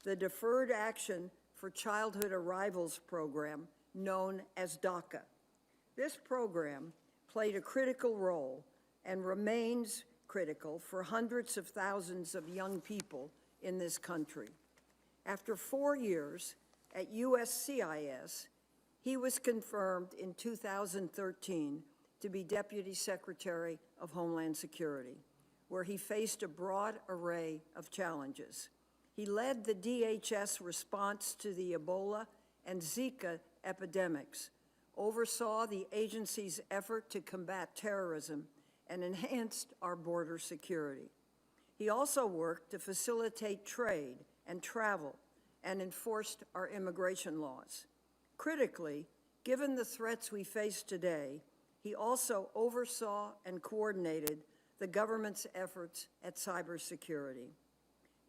the Deferred Action for Childhood Arrivals program known as DACA. This program played a critical role and remains critical for hundreds of thousands of young people in this country. After 4 years at USCIS, he was confirmed in 2013 to be Deputy Secretary of Homeland Security, where he faced a broad array of challenges. He led the DHS response to the Ebola and Zika epidemics, oversaw the agency's effort to combat terrorism, and enhanced our border security. He also worked to facilitate trade and travel and enforced our immigration laws. Critically, given the threats we face today, he also oversaw and coordinated the government's efforts at cybersecurity.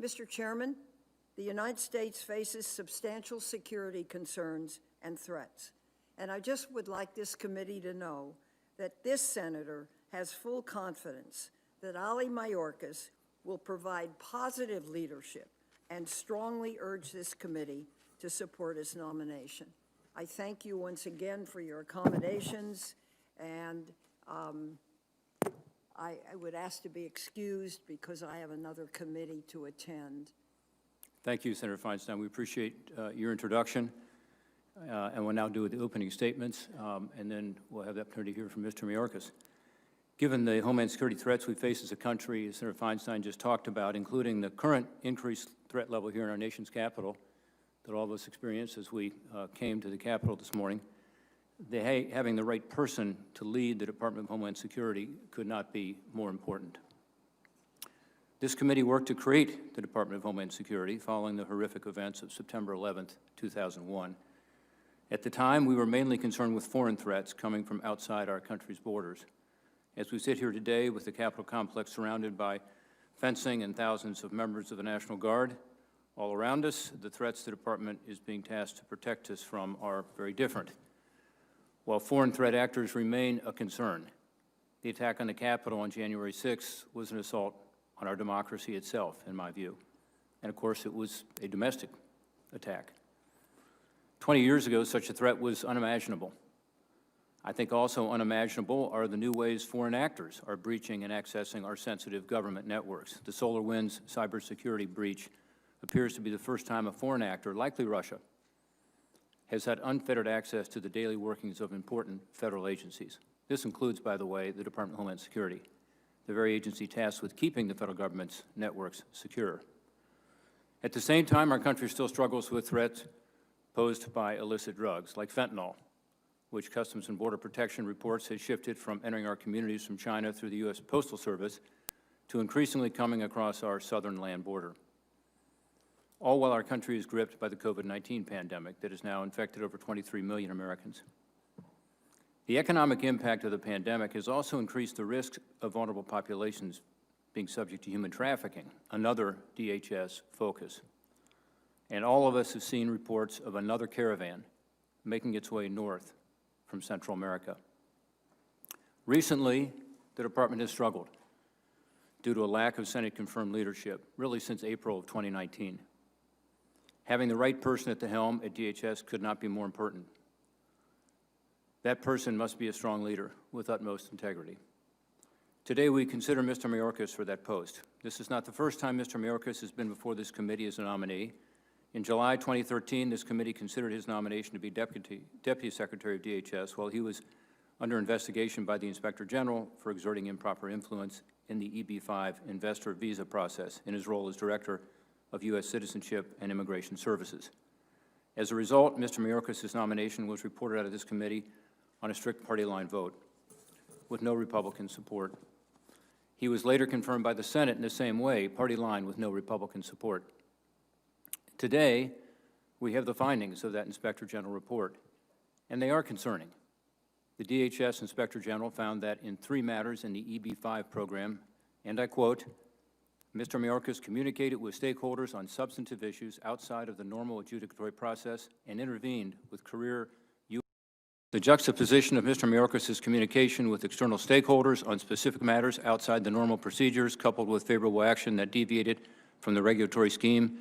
Mr. Chairman, the United States faces substantial security concerns and threats, and I just would like this committee to know that this senator has full confidence that Ali Mayorkas will provide positive leadership and strongly urge this committee to support his nomination. I thank you once again for your accommodations, and I would ask to be excused because I have another committee to attend. Thank you, Senator Feinstein. We appreciate your introduction, and we'll now do the opening statements, and then we'll have the opportunity to hear from Mr. Mayorkas. Given the Homeland Security threats we face as a country, as Senator Feinstein just talked about, including the current increased threat level here in our nation's capital that all of us experienced as we came to the Capitol this morning, having the right person to lead the Department of Homeland Security could not be more important. This committee worked to create the Department of Homeland Security following the horrific events of September 11th, 2001. At the time, we were mainly concerned with foreign threats coming from outside our country's borders. As we sit here today with the Capitol complex surrounded by fencing and thousands of members of the National Guard all around us, the threats the Department is being tasked to protect us from are very different. While foreign threat actors remain a concern, the attack on the Capitol on January 6th was an assault on our democracy itself, in my view. And of course, it was a domestic attack. 20 years ago, such a threat was unimaginable. I think also unimaginable are the new ways foreign actors are breaching and accessing our sensitive government networks. The SolarWinds cybersecurity breach appears to be the first time a foreign actor, likely Russia, has had unfettered access to the daily workings of important federal agencies. This includes, by the way, the Department of Homeland Security, the very agency tasked with keeping the federal government's networks secure. At the same time, our country still struggles with threats posed by illicit drugs, like fentanyl, which Customs and Border Protection reports has shifted from entering our communities from China through the U.S. Postal Service to increasingly coming across our southern land border. All while our country is gripped by the COVID-19 pandemic that has now infected over 23 million Americans. The economic impact of the pandemic has also increased the risk of vulnerable populations being subject to human trafficking, another DHS focus. And all of us have seen reports of another caravan making its way north from Central America. Recently, the Department has struggled due to a lack of Senate-confirmed leadership, really since April of 2019. Having the right person at the helm at DHS could not be more important. That person must be a strong leader with utmost integrity. Today, we consider Mr. Mayorkas for that post. This is not the first time Mr. Mayorkas has been before this committee as a nominee. In July 2013, this committee considered his nomination to be Deputy Secretary of DHS while he was under investigation by the Inspector General for exerting improper influence in the EB-5 investor visa process in his role as Director of U.S. Citizenship and Immigration Services. As a result, Mr. Mayorkas' nomination was reported out of this committee on a strict party line vote with no Republican support. He was later confirmed by the Senate in the same way, party line with no Republican support. Today, we have the findings of that Inspector General report, and they are concerning. The DHS Inspector General found that in 3 matters in the EB-5 program, and I quote, Mr. Mayorkas communicated with stakeholders on substantive issues outside of the normal adjudicatory process and intervened with career U.S. The juxtaposition of Mr. Mayorkas' communication with external stakeholders on specific matters outside the normal procedures, coupled with favorable action that deviated from the regulatory scheme,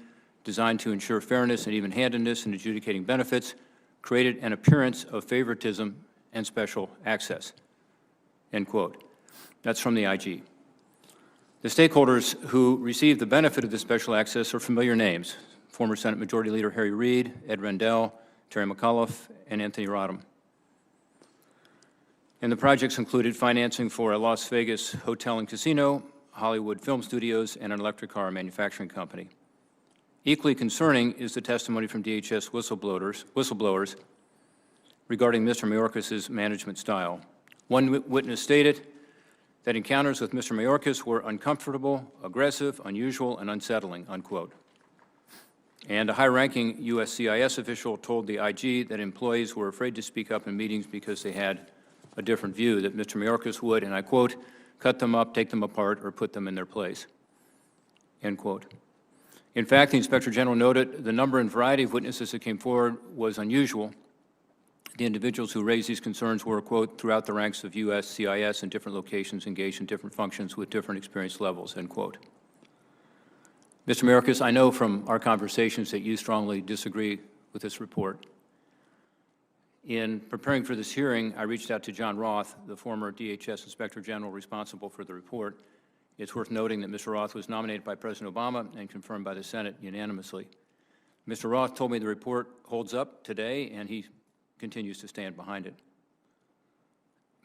designed to ensure fairness and even-handedness in adjudicating benefits created an appearance of favoritism and special access," end quote. That's from the IG. The stakeholders who received the benefit of this special access are familiar names: former Senate Majority Leader Harry Reid, Ed Rendell, Terry McAuliffe, and Anthony Rodham. And the projects included financing for a Las Vegas hotel and casino, Hollywood film studios, and an electric car manufacturing company. Equally concerning is the testimony from DHS whistleblowers regarding Mr. Mayorkas' management style. One witness stated that encounters with Mr. Mayorkas were uncomfortable, aggressive, unusual, and unsettling, unquote. And a high-ranking USCIS official told the IG that employees were afraid to speak up in meetings because they had a different view, that Mr. Mayorkas would, and I quote, "cut them up, take them apart, or put them in their place," end quote. In fact, the Inspector General noted the number and variety of witnesses that came forward was unusual. The individuals who raised these concerns were, quote, "throughout the ranks of USCIS in different locations, engaged in different functions with different experience levels," end quote. Mr. Mayorkas, I know from our conversations that you strongly disagree with this report. In preparing for this hearing, I reached out to John Roth, the former DHS Inspector General responsible for the report. It's worth noting that Mr. Roth was nominated by President Obama and confirmed by the Senate unanimously. Mr. Roth told me the report holds up today, and he continues to stand behind it.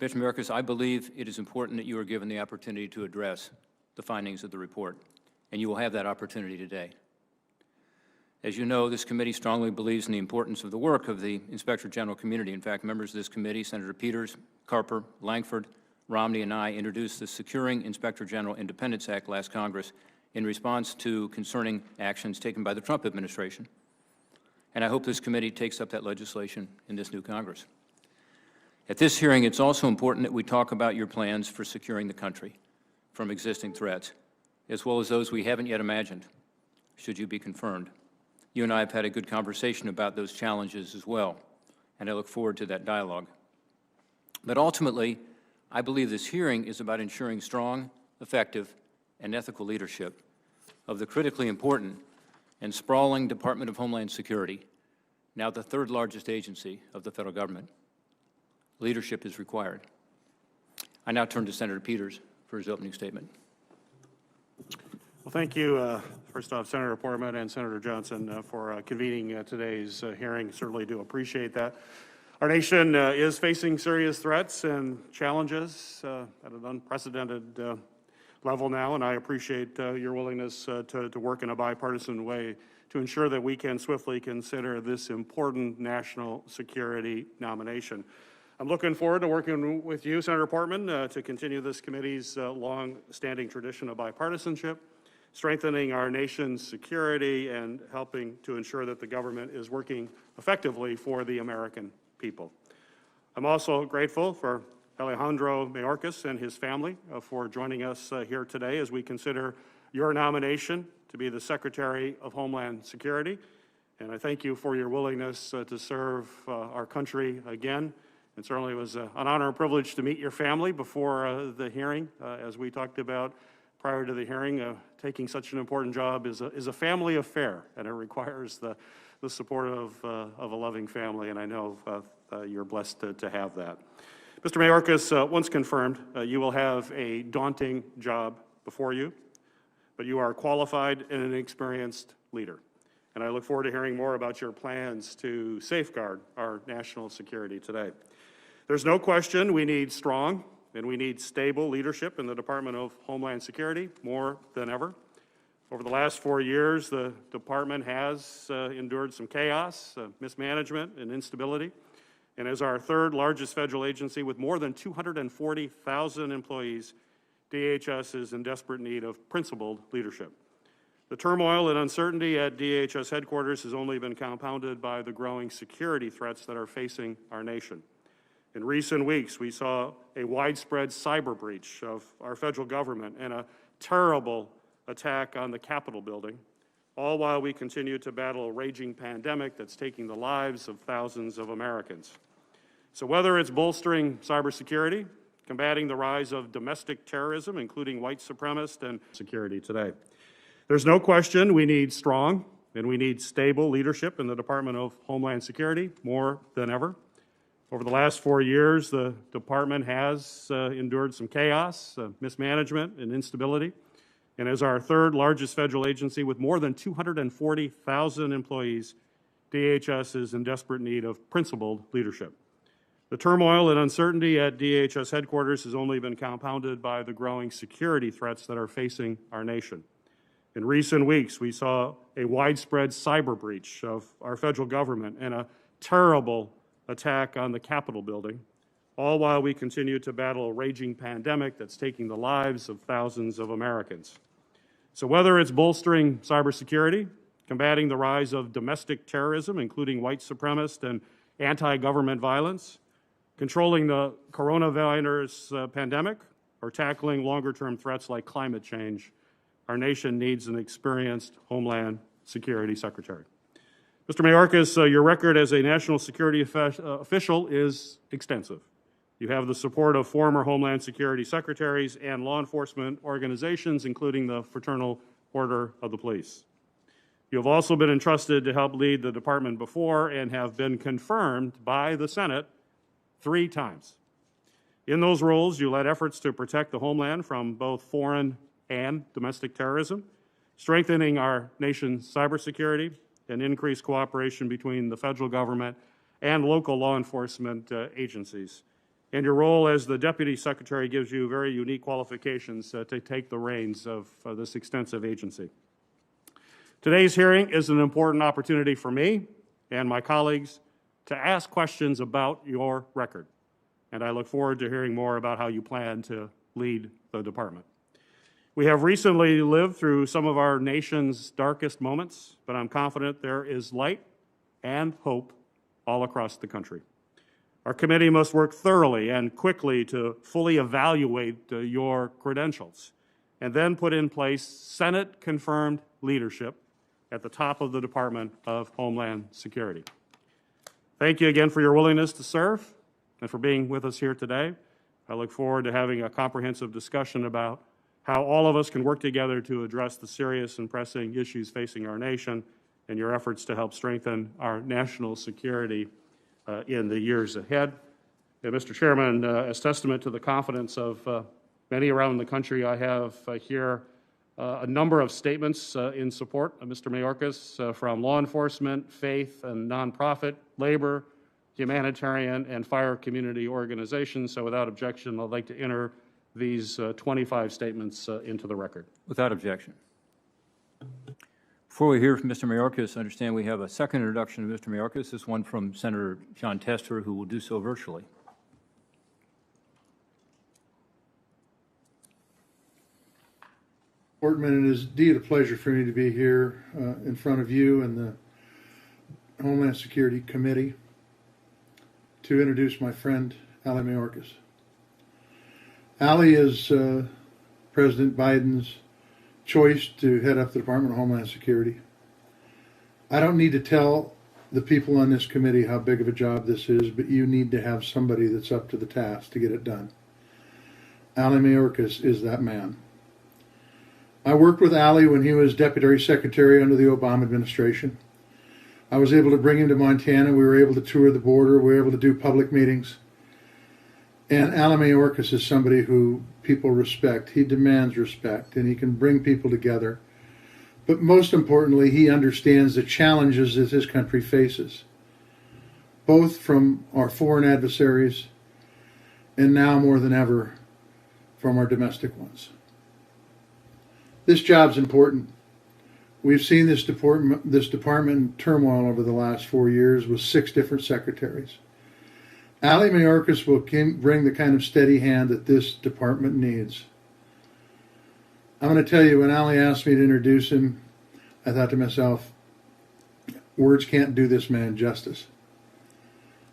Mr. Mayorkas, I believe it is important that you are given the opportunity to address the findings of the report, and you will have that opportunity today. As you know, this committee strongly believes in the importance of the work of the Inspector General community. In fact, members of this committee, Senator Peters, Carper, Langford, Romney, and I introduced the Securing Inspector General Independence Act last Congress in response to concerning actions taken by the Trump administration. And I hope this committee takes up that legislation in this new Congress. At this hearing, it's also important that we talk about your plans for securing the country from existing threats, as well as those we haven't yet imagined, should you be confirmed. You and I have had a good conversation about those challenges as well, and I look forward to that dialogue. But ultimately, I believe this hearing is about ensuring strong, effective, and ethical leadership of the critically important and sprawling Department of Homeland Security, now the third largest agency of the federal government. Leadership is required. I now turn to Senator Peters for his opening statement. Well, thank you, first off, Senator Portman and Senator Johnson for convening today's hearing. Certainly do appreciate that. Our nation is facing serious threats and challenges at an unprecedented level now, and I appreciate your willingness to work in a bipartisan way to ensure that we can swiftly consider this important national security nomination. I'm looking forward to working with you, Senator Portman, to continue this committee's long-standing tradition of bipartisanship, strengthening our nation's security, and helping to ensure that the government is working effectively for the American people. I'm also grateful for Alejandro Mayorkas and his family for joining us here today as we consider your nomination to be the Secretary of Homeland Security. And I thank you for your willingness to serve our country again. It certainly was an honor and privilege to meet your family before the hearing. As we talked about prior to the hearing, taking such an important job is a family affair, and it requires the support of a loving family, and I know you're blessed to have that. Mr. Mayorkas, once confirmed, you will have a daunting job before you, but you are a qualified and an experienced leader. And I look forward to hearing more about your plans to safeguard our national security today. There's no question we need strong and we need stable leadership in the Department of Homeland Security more than ever. Over the last 4 years, the department has endured some chaos, mismanagement, and instability. And as our third largest federal agency with more than 240,000 employees, DHS is in desperate need of principled leadership. The turmoil and uncertainty at DHS headquarters has only been compounded by the growing security threats that are facing our nation. In recent weeks, we saw a widespread cyber breach of our federal government and a terrible attack on the Capitol building, all while we continue to battle a raging pandemic that's taking the lives of thousands of Americans. So whether it's bolstering cybersecurity, combating the rise of domestic terrorism, including white supremacist and security today, there's no question we need strong and we need stable leadership in the Department of Homeland Security more than ever. Over the last 4 years, the department has endured some chaos, mismanagement, and instability. And as our third largest federal agency with more than 240,000 employees, DHS is in desperate need of principled leadership. The turmoil and uncertainty at DHS headquarters has only been compounded by the growing security threats that are facing our nation. In recent weeks, we saw a widespread cyber breach of our federal government and a terrible attack on the Capitol building, all while we continue to battle a raging pandemic that's taking the lives of thousands of Americans. So whether it's bolstering cybersecurity, combating the rise of domestic terrorism, including white supremacist and anti-government violence, controlling the coronavirus pandemic, or tackling longer-term threats like climate change, our nation needs an experienced Homeland Security Secretary. Mr. Mayorkas, your record as a national security official is extensive. You have the support of former Homeland Security secretaries and law enforcement organizations, including the Fraternal Order of the Police. You have also been entrusted to help lead the department before and have been confirmed by the Senate 3 times. In those roles, you led efforts to protect the homeland from both foreign and domestic terrorism, strengthening our nation's cybersecurity, and increased cooperation between the federal government and local law enforcement agencies. And your role as the Deputy Secretary gives you very unique qualifications to take the reins of this extensive agency. Today's hearing is an important opportunity for me and my colleagues to ask questions about your record. And I look forward to hearing more about how you plan to lead the department. We have recently lived through some of our nation's darkest moments, but I'm confident there is light and hope all across the country. Our committee must work thoroughly and quickly to fully evaluate your credentials and then put in place Senate-confirmed leadership at the top of the Department of Homeland Security. Thank you again for your willingness to serve and for being with us here today. I look forward to having a comprehensive discussion about how all of us can work together to address the serious and pressing issues facing our nation and your efforts to help strengthen our national security in the years ahead. And Mr. Chairman, as testament to the confidence of many around the country, I have here a number of statements in support of Mr. Mayorkas from law enforcement, faith and nonprofit, labor, humanitarian, and fire community organizations. So without objection, I'd like to enter these 25 statements into the record. Without objection. Before we hear from Mr. Mayorkas, I understand we have a second introduction of Mr. Mayorkas, this one from Senator Jon Tester, who will do so virtually. Portman, it is indeed a pleasure for me to be here in front of you and the Homeland Security Committee to introduce my friend, Ali Mayorkas. Ali is President Biden's choice to head up the Department of Homeland Security. I don't need to tell the people on this committee how big of a job this is, but you need to have somebody that's up to the task to get it done. Ali Mayorkas is that man. I worked with Ali when he was Deputy Secretary under the Obama administration. I was able to bring him to Montana. We were able to tour the border. We were able to do public meetings. And Ali Mayorkas is somebody who people respect. He demands respect, and he can bring people together. But most importantly, he understands the challenges that this country faces, both from our foreign adversaries and now more than ever from our domestic ones. This job's important. We've seen this department in turmoil over the last 4 years with 6 different secretaries. Ali Mayorkas will bring the kind of steady hand that this department needs. I'm going to tell you, when Ali asked me to introduce him, I thought to myself, words can't do this man justice.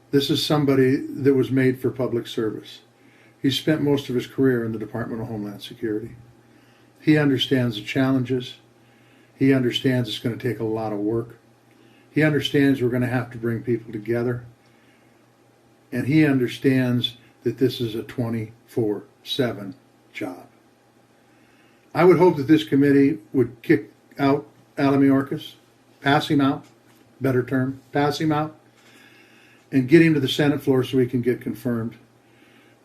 This is somebody that was made for public service. He spent most of his career in the Department of Homeland Security. He understands the challenges. He understands it's going to take a lot of work. He understands we're going to have to bring people together. And he understands that this is a 24/7 job. I would hope that this committee would kick out Ali Mayorkas pass him out, better term, pass him out, and get him to the Senate floor so he can get confirmed.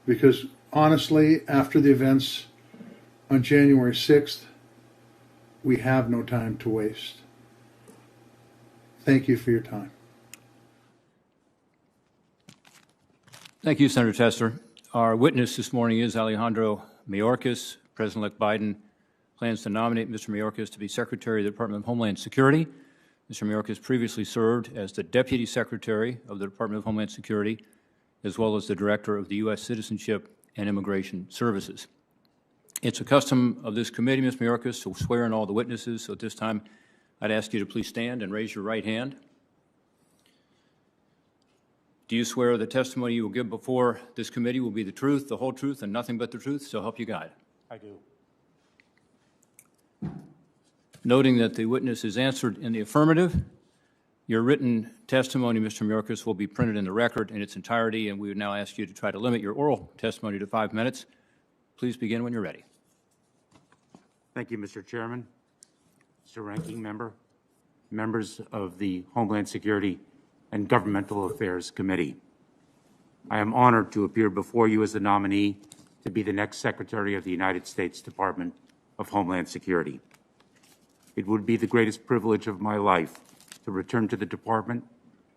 Because honestly, after the events on January 6th, we have no time to waste. Thank you for your time. Thank you, Senator Tester. Our witness this morning is Alejandro Mayorkas. President-elect Biden plans to nominate Mr. Mayorkas to be Secretary of the Department of Homeland Security. Mr. Mayorkas previously served as the Deputy Secretary of the Department of Homeland Security, as well as the Director of the U.S. Citizenship and Immigration Services. It's a custom of this committee, Ms. Mayorkas, to swear in all the witnesses. So at this time, I'd ask you to please stand and raise your right hand. Do you swear the testimony you will give before this committee will be the truth, the whole truth, and nothing but the truth? So help you God. I do. Noting that the witness is answered in the affirmative, your written testimony, Mr. Mayorkas, will be printed in the record in its entirety, and we would now ask you to try to limit your oral testimony to 5 minutes. Please begin when you're ready. Thank you, Mr. Chairman, Mr. Ranking Member, members of the Homeland Security and Governmental Affairs Committee. I am honored to appear before you as the nominee to be the next Secretary of the United States Department of Homeland Security. It would be the greatest privilege of my life to return to the department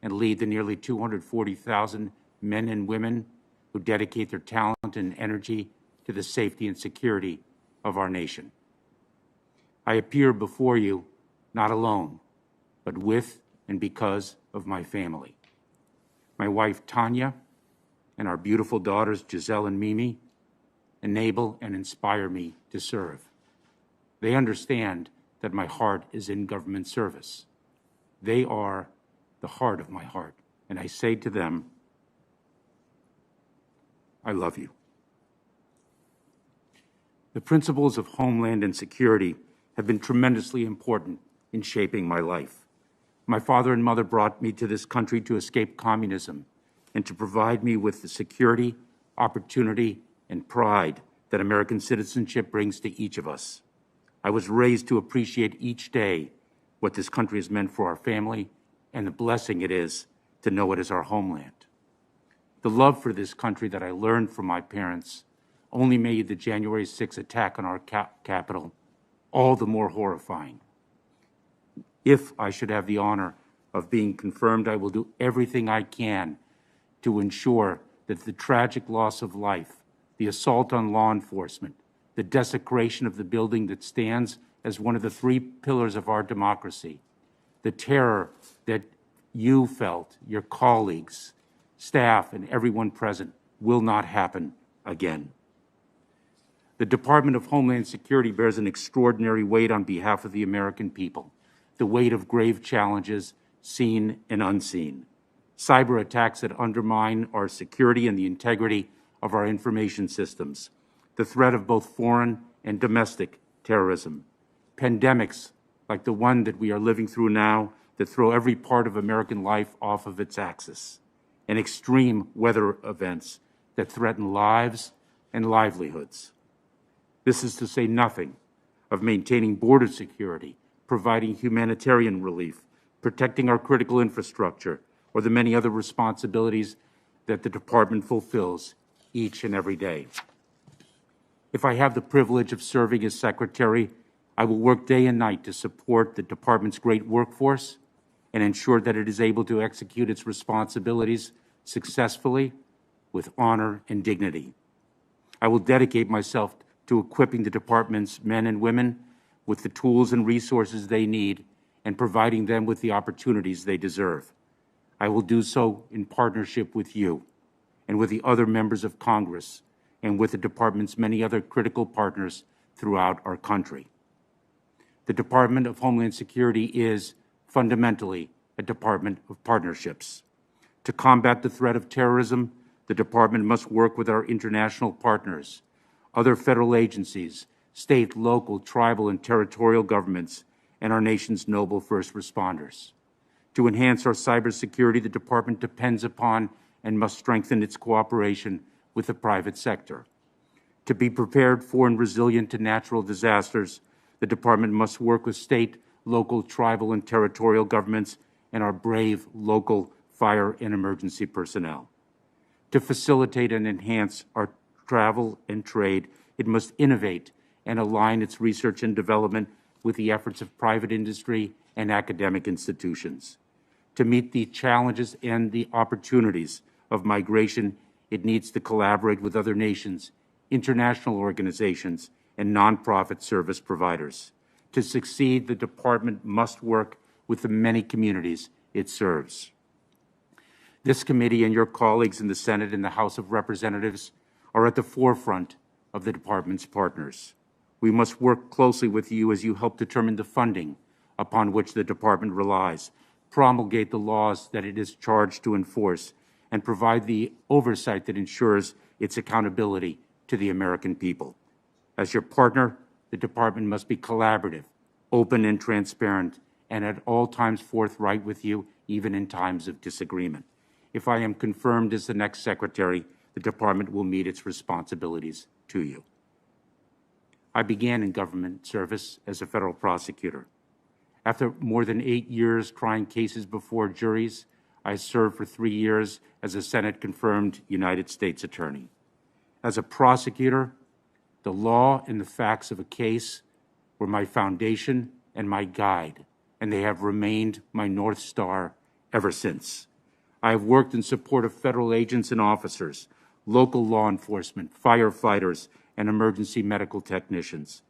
and lead the nearly 240,000 men and women who dedicate their talent and energy to the safety and security of our nation. I appear before you not alone, but with and because of my family. My wife, Tanya, and our beautiful daughters, Giselle and Mimi, enable and inspire me to serve. They understand that my heart is in government service. They are the heart of my heart, and I say to them, I love you. The principles of homeland and security have been tremendously important in shaping my life. My father and mother brought me to this country to escape communism and to provide me with the security, opportunity, and pride that American citizenship brings to each of us. I was raised to appreciate each day what this country has meant for our family and the blessing it is to know it as our homeland. The love for this country that I learned from my parents only made the January 6th attack on our capital all the more horrifying. If I should have the honor of being confirmed, I will do everything I can to ensure that the tragic loss of life, the assault on law enforcement, the desecration of the building that stands as one of the 3 pillars of our democracy, the terror that you felt, your colleagues, staff, and everyone present will not happen again. The Department of Homeland Security bears an extraordinary weight on behalf of the American people, the weight of grave challenges seen and unseen, cyber attacks that undermine our security and the integrity of our information systems, the threat of both foreign and domestic terrorism, pandemics like the one that we are living through now that throw every part of American life off of its axis, and extreme weather events that threaten lives and livelihoods. This is to say nothing of maintaining border security, providing humanitarian relief, protecting our critical infrastructure, or the many other responsibilities that the department fulfills each and every day. If I have the privilege of serving as Secretary, I will work day and night to support the department's great workforce and ensure that it is able to execute its responsibilities successfully with honor and dignity. I will dedicate myself to equipping the department's men and women with the tools and resources they need and providing them with the opportunities they deserve. I will do so in partnership with you and with the other members of Congress and with the department's many other critical partners throughout our country. The Department of Homeland Security is fundamentally a department of partnerships. To combat the threat of terrorism, the department must work with our international partners, other federal agencies, state, local, tribal, and territorial governments, and our nation's noble first responders. To enhance our cybersecurity, the department depends upon and must strengthen its cooperation with the private sector. To be prepared for and resilient to natural disasters, the department must work with state, local, tribal, and territorial governments, and our brave local fire and emergency personnel. To facilitate and enhance our travel and trade, it must innovate and align its research and development with the efforts of private industry and academic institutions. To meet the challenges and the opportunities of migration, it needs to collaborate with other nations, international organizations, and nonprofit service providers. To succeed, the department must work with the many communities it serves. This committee and your colleagues in the Senate and the House of Representatives are at the forefront of the department's partners. We must work closely with you as you help determine the funding upon which the department relies, promulgate the laws that it is charged to enforce, and provide the oversight that ensures its accountability to the American people. As your partner, the department must be collaborative, open and transparent, and at all times forthright with you, even in times of disagreement. If I am confirmed as the next secretary, the department will meet its responsibilities to you. I began in government service as a federal prosecutor. After more than 8 years trying cases before juries, I served for 3 years as a Senate-confirmed United States attorney. As a prosecutor, the law and the facts of a case were my foundation and my guide, and they have remained my North Star ever since. I have worked in support of federal agents and officers, local law enforcement, firefighters, and emergency medical technicians.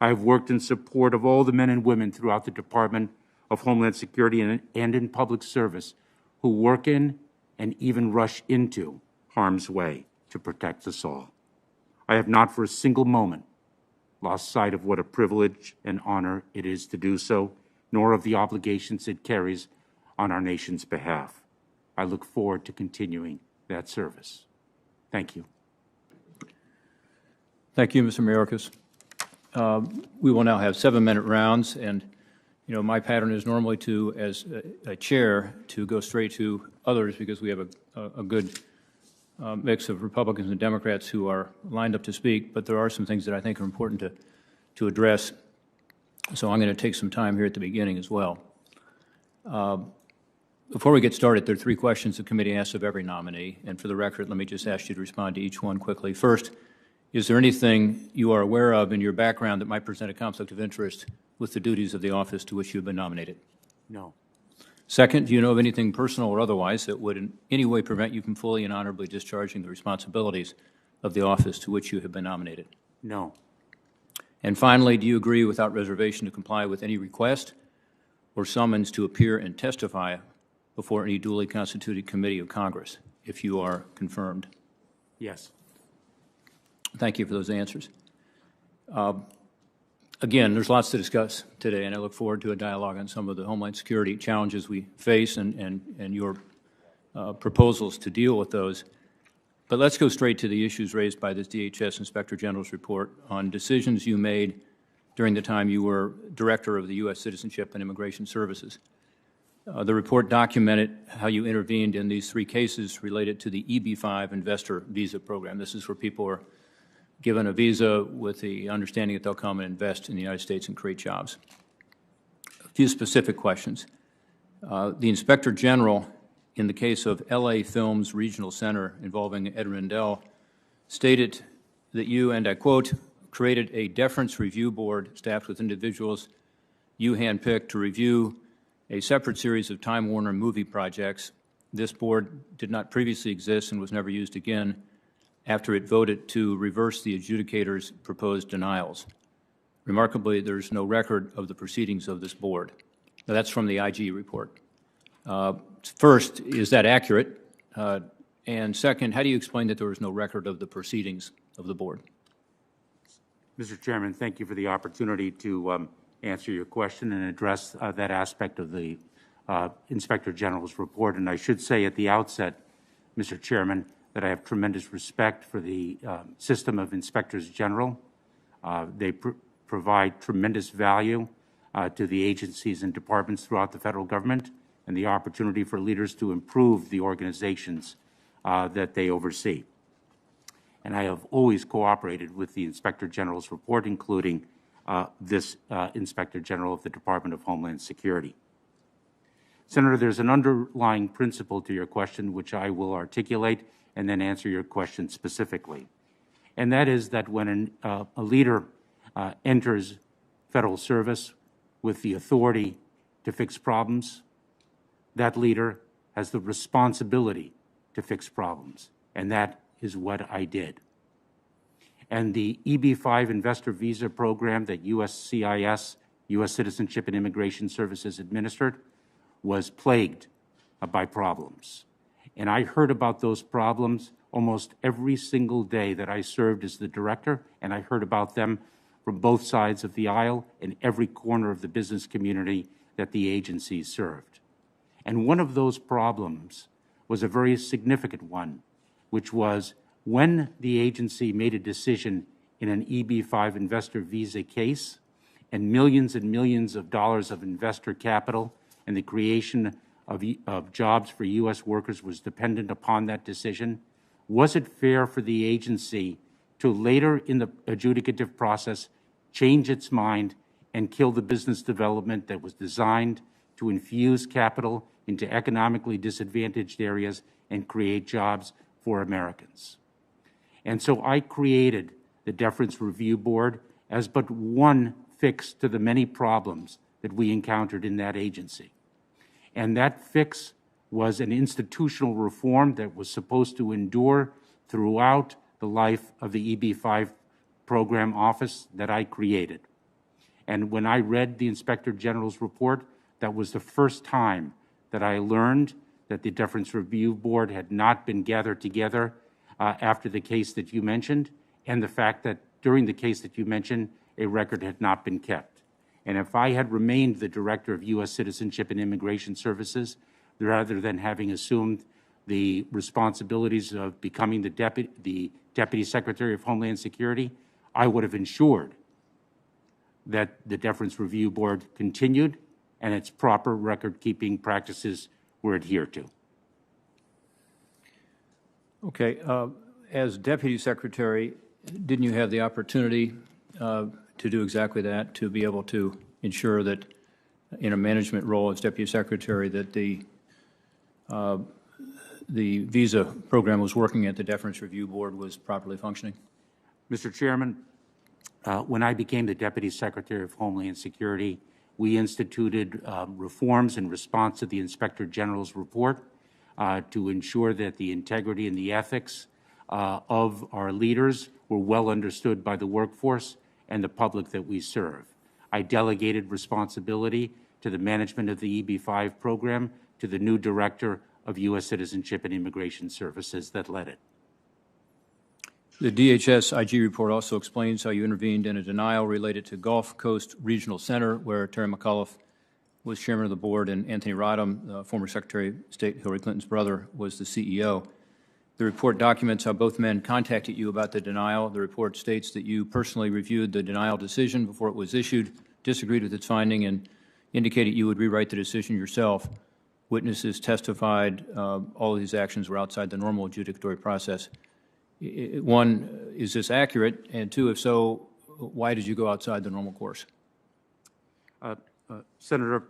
I have worked in support of all the men and women throughout the Department of Homeland Security and in public service who work in and even rush into harm's way to protect us all. I have not for a single moment lost sight of what a privilege and honor it is to do so, nor of the obligations it carries on our nation's behalf. I look forward to continuing that service. Thank you. Thank you, Mr. Mayorkas. We will now have 7-minute rounds, and my pattern is normally to, as a chair, to go straight to others because we have a good mix of Republicans and Democrats who are lined up to speak, but there are some things that I think are important to address. So I'm going to take some time here at the beginning as well. Before we get started, there are 3 questions the committee asks of every nominee, and for the record, let me just ask you to respond to each one quickly. First, is there anything you are aware of in your background that might present a conflict of interest with the duties of the office to which you have been nominated? No. Second, do you know of anything personal or otherwise that would in any way prevent you from fully and honorably discharging the responsibilities of the office to which you have been nominated? No. And finally, do you agree without reservation to comply with any request or summons to appear and testify before any duly constituted committee of Congress, if you are confirmed? Yes. Thank you for those answers. Again, there's lots to discuss today, and I look forward to a dialogue on some of the Homeland Security challenges we face and your proposals to deal with those. But let's go straight to the issues raised by this DHS Inspector General's report on decisions you made during the time you were Director of the U.S. Citizenship and Immigration Services. The report documented how you intervened in these 3 cases related to the EB-5 investor visa program. This is where people are given a visa with the understanding that they'll come and invest in the United States and create jobs. A few specific questions. The Inspector General, in the case of LA Films Regional Center involving Ed Rendell, stated that you, and I quote, created a deference review board staffed with individuals you handpicked to review a separate series of Time Warner movie projects. This board did not previously exist and was never used again after it voted to reverse the adjudicator's proposed denials. Remarkably, there's no record of the proceedings of this board. Now, that's from the IG report. First, is that accurate? And second, how do you explain that there was no record of the proceedings of the board? Mr. Chairman, thank you for the opportunity to answer your question and address that aspect of the Inspector General's report. And I should say at the outset, Mr. Chairman, that I have tremendous respect for the system of Inspectors General. They provide tremendous value to the agencies and departments throughout the federal government and the opportunity for leaders to improve the organizations that they oversee. And I have always cooperated with the Inspector General's report, including this Inspector General of the Department of Homeland Security. Senator, there's an underlying principle to your question which I will articulate and then answer your question specifically. And that is that when a leader enters federal service with the authority to fix problems, that leader has the responsibility to fix problems, and that is what I did. And the EB-5 investor visa program that USCIS, U.S. Citizenship and Immigration Services, administered was plagued by problems. And I heard about those problems almost every single day that I served as the director, and I heard about them from both sides of the aisle in every corner of the business community that the agency served. And one of those problems was a very significant one, which was when the agency made a decision in an EB-5 investor visa case and millions of dollars of investor capital and the creation of jobs for U.S. workers was dependent upon that decision, was it fair for the agency to later in the adjudicative process change its mind and kill the business development that was designed to infuse capital into economically disadvantaged areas and create jobs for Americans? And so I created the Deference Review Board as but one fix to the many problems that we encountered in that agency. And that fix was an institutional reform that was supposed to endure throughout the life of the EB-5 program office that I created. And when I read the Inspector General's report, that was the first time that I learned that the Deference Review Board had not been gathered together after the case that you mentioned, and the fact that during the case that you mentioned, a record had not been kept. And if I had remained the Director of U.S. Citizenship and Immigration Services, rather than having assumed the responsibilities of becoming the Deputy Secretary of Homeland Security, I would have ensured that the Deference Review Board continued and its proper record-keeping practices were adhered to. Okay. As Deputy Secretary, didn't you have the opportunity to do exactly that, to be able to ensure that in a management role as Deputy Secretary that the visa program was working at the Deference Review Board was properly functioning? Mr. Chairman, when I became the Deputy Secretary of Homeland Security, we instituted reforms in response to the Inspector General's report to ensure that the integrity and the ethics of our leaders were well understood by the workforce and the public that we serve. I delegated responsibility to the management of the EB-5 program to the new Director of U.S. Citizenship and Immigration Services that led it. The DHS IG report also explains how you intervened in a denial related to Gulf Coast Regional Center, where Terry McAuliffe was chairman of the board and Anthony Rodham, former Secretary of State Hillary Clinton's brother, was the CEO. The report documents how both men contacted you about the denial. The report states that you personally reviewed the denial decision before it was issued, disagreed with its finding, and indicated you would rewrite the decision yourself. Witnesses testified all of these actions were outside the normal adjudicatory process. One, is this accurate? And two, if so, why did you go outside the normal course? Senator,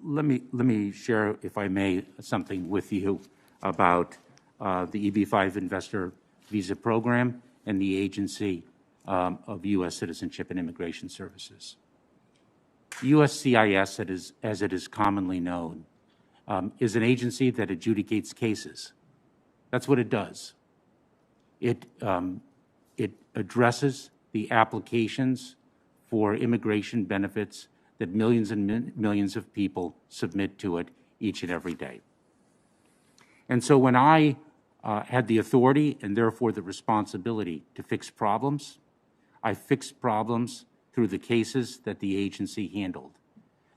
let me share, if I may, something with you about the EB-5 investor visa program and the agency of U.S. Citizenship and Immigration Services. USCIS, as it is commonly known, is an agency that adjudicates cases. That's what it does. It addresses the applications for immigration benefits that millions and millions of people submit to it each and every day. And so when I had the authority and therefore the responsibility to fix problems, I fixed problems through the cases that the agency handled.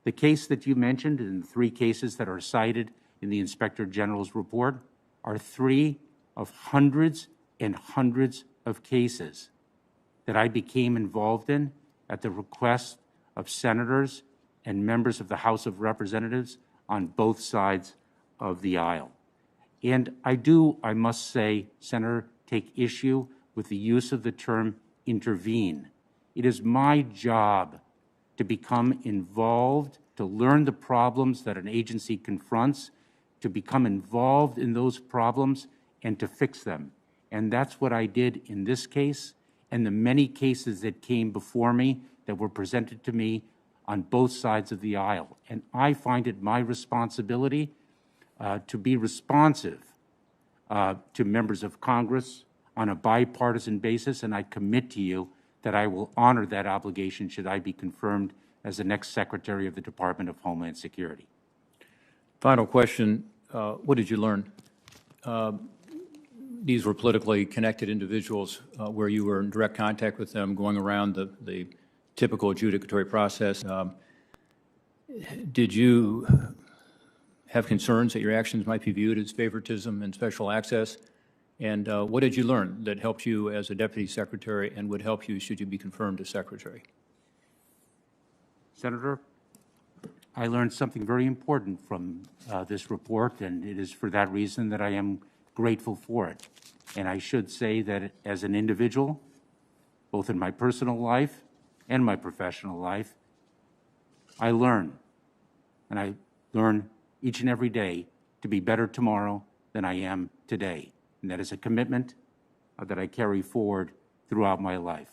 The case that you mentioned and the three cases that are cited in the Inspector General's report are three of hundreds and hundreds of cases that I became involved in at the request of senators and members of the House of Representatives on both sides of the aisle. And I must say, Senator, take issue with the use of the term intervene It is my job to become involved, to learn the problems that an agency confronts, to become involved in those problems, and to fix them. And that's what I did in this case and the many cases that came before me that were presented to me on both sides of the aisle. And I find it my responsibility to be responsive to members of Congress on a bipartisan basis, and I commit to you that I will honor that obligation should I be confirmed as the next Secretary of the Department of Homeland Security. Final question, what did you learn? These were politically connected individuals where you were in direct contact with them, going around the typical adjudicatory process. Did you have concerns that your actions might be viewed as favoritism and special access? And what did you learn that helped you as a Deputy Secretary and would help you should you be confirmed as Secretary? Senator, I learned something very important from this report, and it is for that reason that I am grateful for it. And I should say that as an individual, both in my personal life and my professional life, I learn, and I learn each and every day to be better tomorrow than I am today. And that is a commitment that I carry forward throughout my life.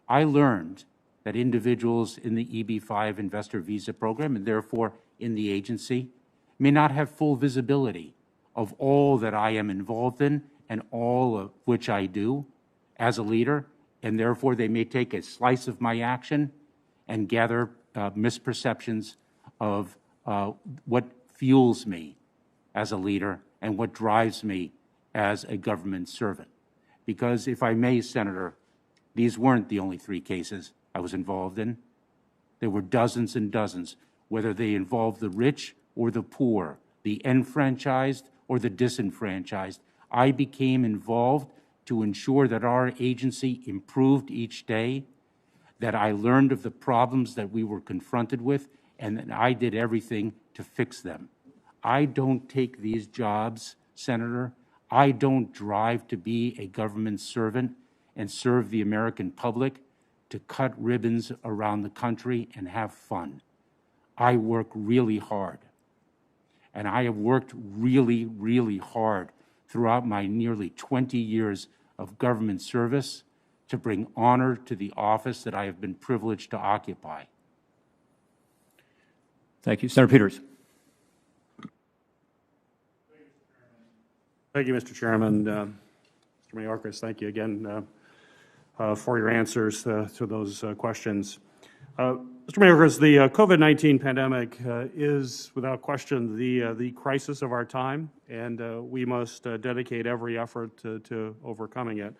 I learned that individuals in the EB-5 investor visa program, and therefore in the agency, may not have full visibility of all that I am involved in and all of which I do as a leader, and therefore they may take a slice of my action and gather misperceptions of what fuels me as a leader and what drives me as a government servant. Because if I may, Senator, these weren't the only 3 cases I was involved in. There were dozens and dozens, whether they involved the rich or the poor, the enfranchised or the disenfranchised. I became involved to ensure that our agency improved each day, that I learned of the problems that we were confronted with, and that I did everything to fix them. I don't take these jobs, Senator. I don't drive to be a government servant and serve the American public to cut ribbons around the country and have fun. I work really hard. And I have worked really, really hard throughout my nearly 20 years of government service to bring honor to the office that I have been privileged to occupy. Thank you. Senator Peters. Thank you, Mr. Chairman. Mr. Mayorkas, thank you again for your answers to those questions. Mr. Mayorkas, the COVID-19 pandemic is, without question, the crisis of our time, and we must dedicate every effort to overcoming it.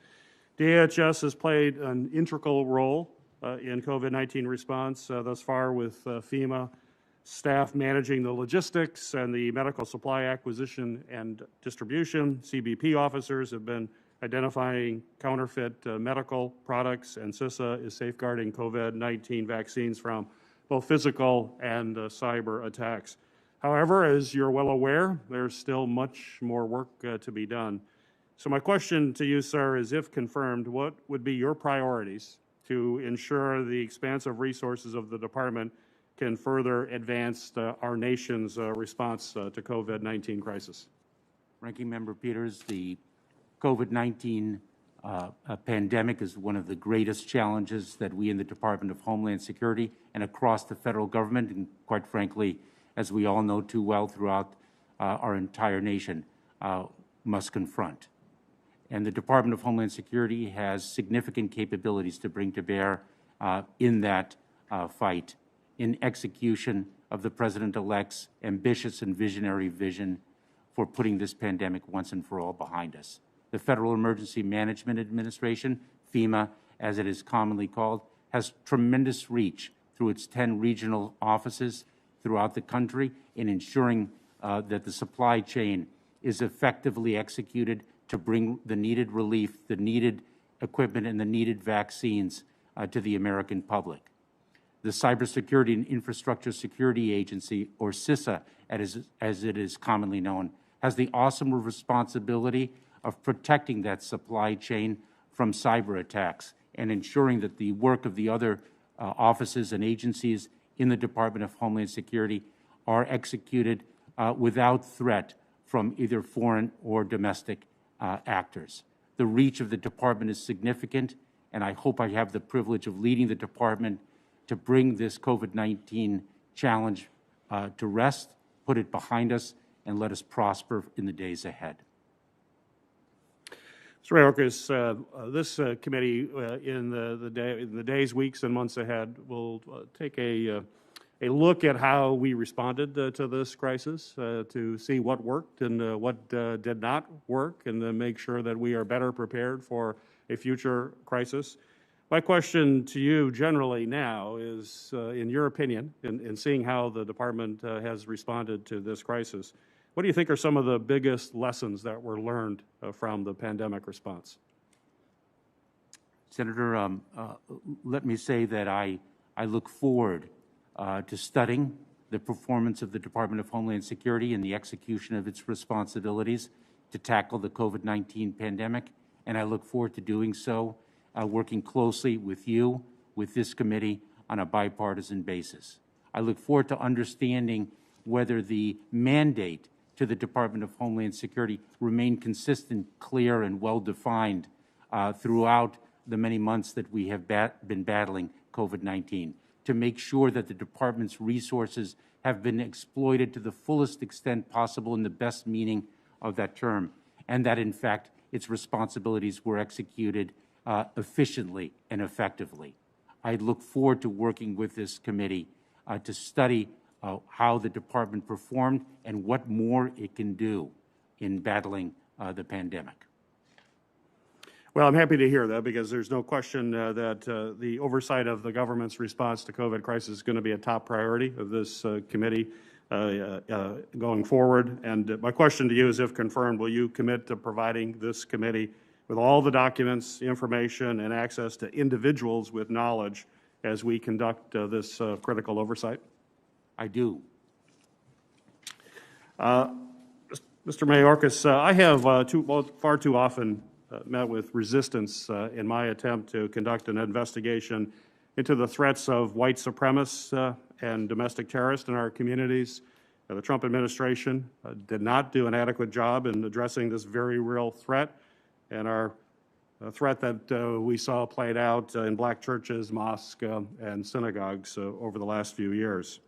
DHS has played an integral role in COVID-19 response thus far with FEMA staff managing the logistics and the medical supply acquisition and distribution. CBP officers have been identifying counterfeit medical products, and CISA is safeguarding COVID-19 vaccines from both physical and cyber attacks. However, as you're well aware, there's still much more work to be done. So my question to you, sir, is if confirmed, what would be your priorities to ensure the expansive resources of the department can further advance our nation's response to COVID-19 crisis? Ranking Member Peters, the COVID-19 pandemic is one of the greatest challenges that we in the Department of Homeland Security and across the federal government, and quite frankly, as we all know too well, throughout our entire nation, must confront. And the Department of Homeland Security has significant capabilities to bring to bear in that fight, in execution of the President-elect's ambitious and visionary vision for putting this pandemic once and for all behind us. The Federal Emergency Management Administration, FEMA, as it is commonly called, has tremendous reach through its 10 regional offices throughout the country in ensuring that the supply chain is effectively executed to bring the needed relief, the needed equipment, and the needed vaccines to the American public. The Cybersecurity and Infrastructure Security Agency, or CISA, as it is commonly known, has the awesome responsibility of protecting that supply chain from cyber attacks and ensuring that the work of the other offices and agencies in the Department of Homeland Security are executed without threat from either foreign or domestic actors. The reach of the department is significant, and I hope I have the privilege of leading the department to bring this COVID-19 challenge to rest, put it behind us, and let us prosper in the days ahead. Mr. Mayorkas, this committee in the days, weeks, and months ahead will take a look at how we responded to this crisis, to see what worked and what did not work, and then make sure that we are better prepared for a future crisis. My question to you generally now is, in your opinion, in seeing how the department has responded to this crisis, what do you think are some of the biggest lessons that were learned from the pandemic response? Senator, let me say that I look forward to studying the performance of the Department of Homeland Security and the execution of its responsibilities to tackle the COVID-19 pandemic, and I look forward to doing so, working closely with you, with this committee, on a bipartisan basis. I look forward to understanding whether the mandate to the Department of Homeland Security remain consistent, clear, and well-defined throughout the many months that we have been battling COVID-19, to make sure that the department's resources have been exploited to the fullest extent possible in the best meaning of that term, and that, in fact, its responsibilities were executed efficiently and effectively. I look forward to working with this committee to study how the department performed and what more it can do in battling the pandemic. Well, I'm happy to hear that, because there's no question that the oversight of the government's response to COVID crisis is going to be a top priority of this committee going forward. And my question to you is, if confirmed, will you commit to providing this committee with all the documents, information, and access to individuals with knowledge as we conduct this critical oversight? I do. Mr. Mayorkas, I have far too often met with resistance in my attempt to conduct an investigation into the threats of white supremacists and domestic terrorists in our communities. The Trump administration did not do an adequate job in addressing this very real threat, and our threat that we saw played out in black churches, mosques, and synagogues over the last few years.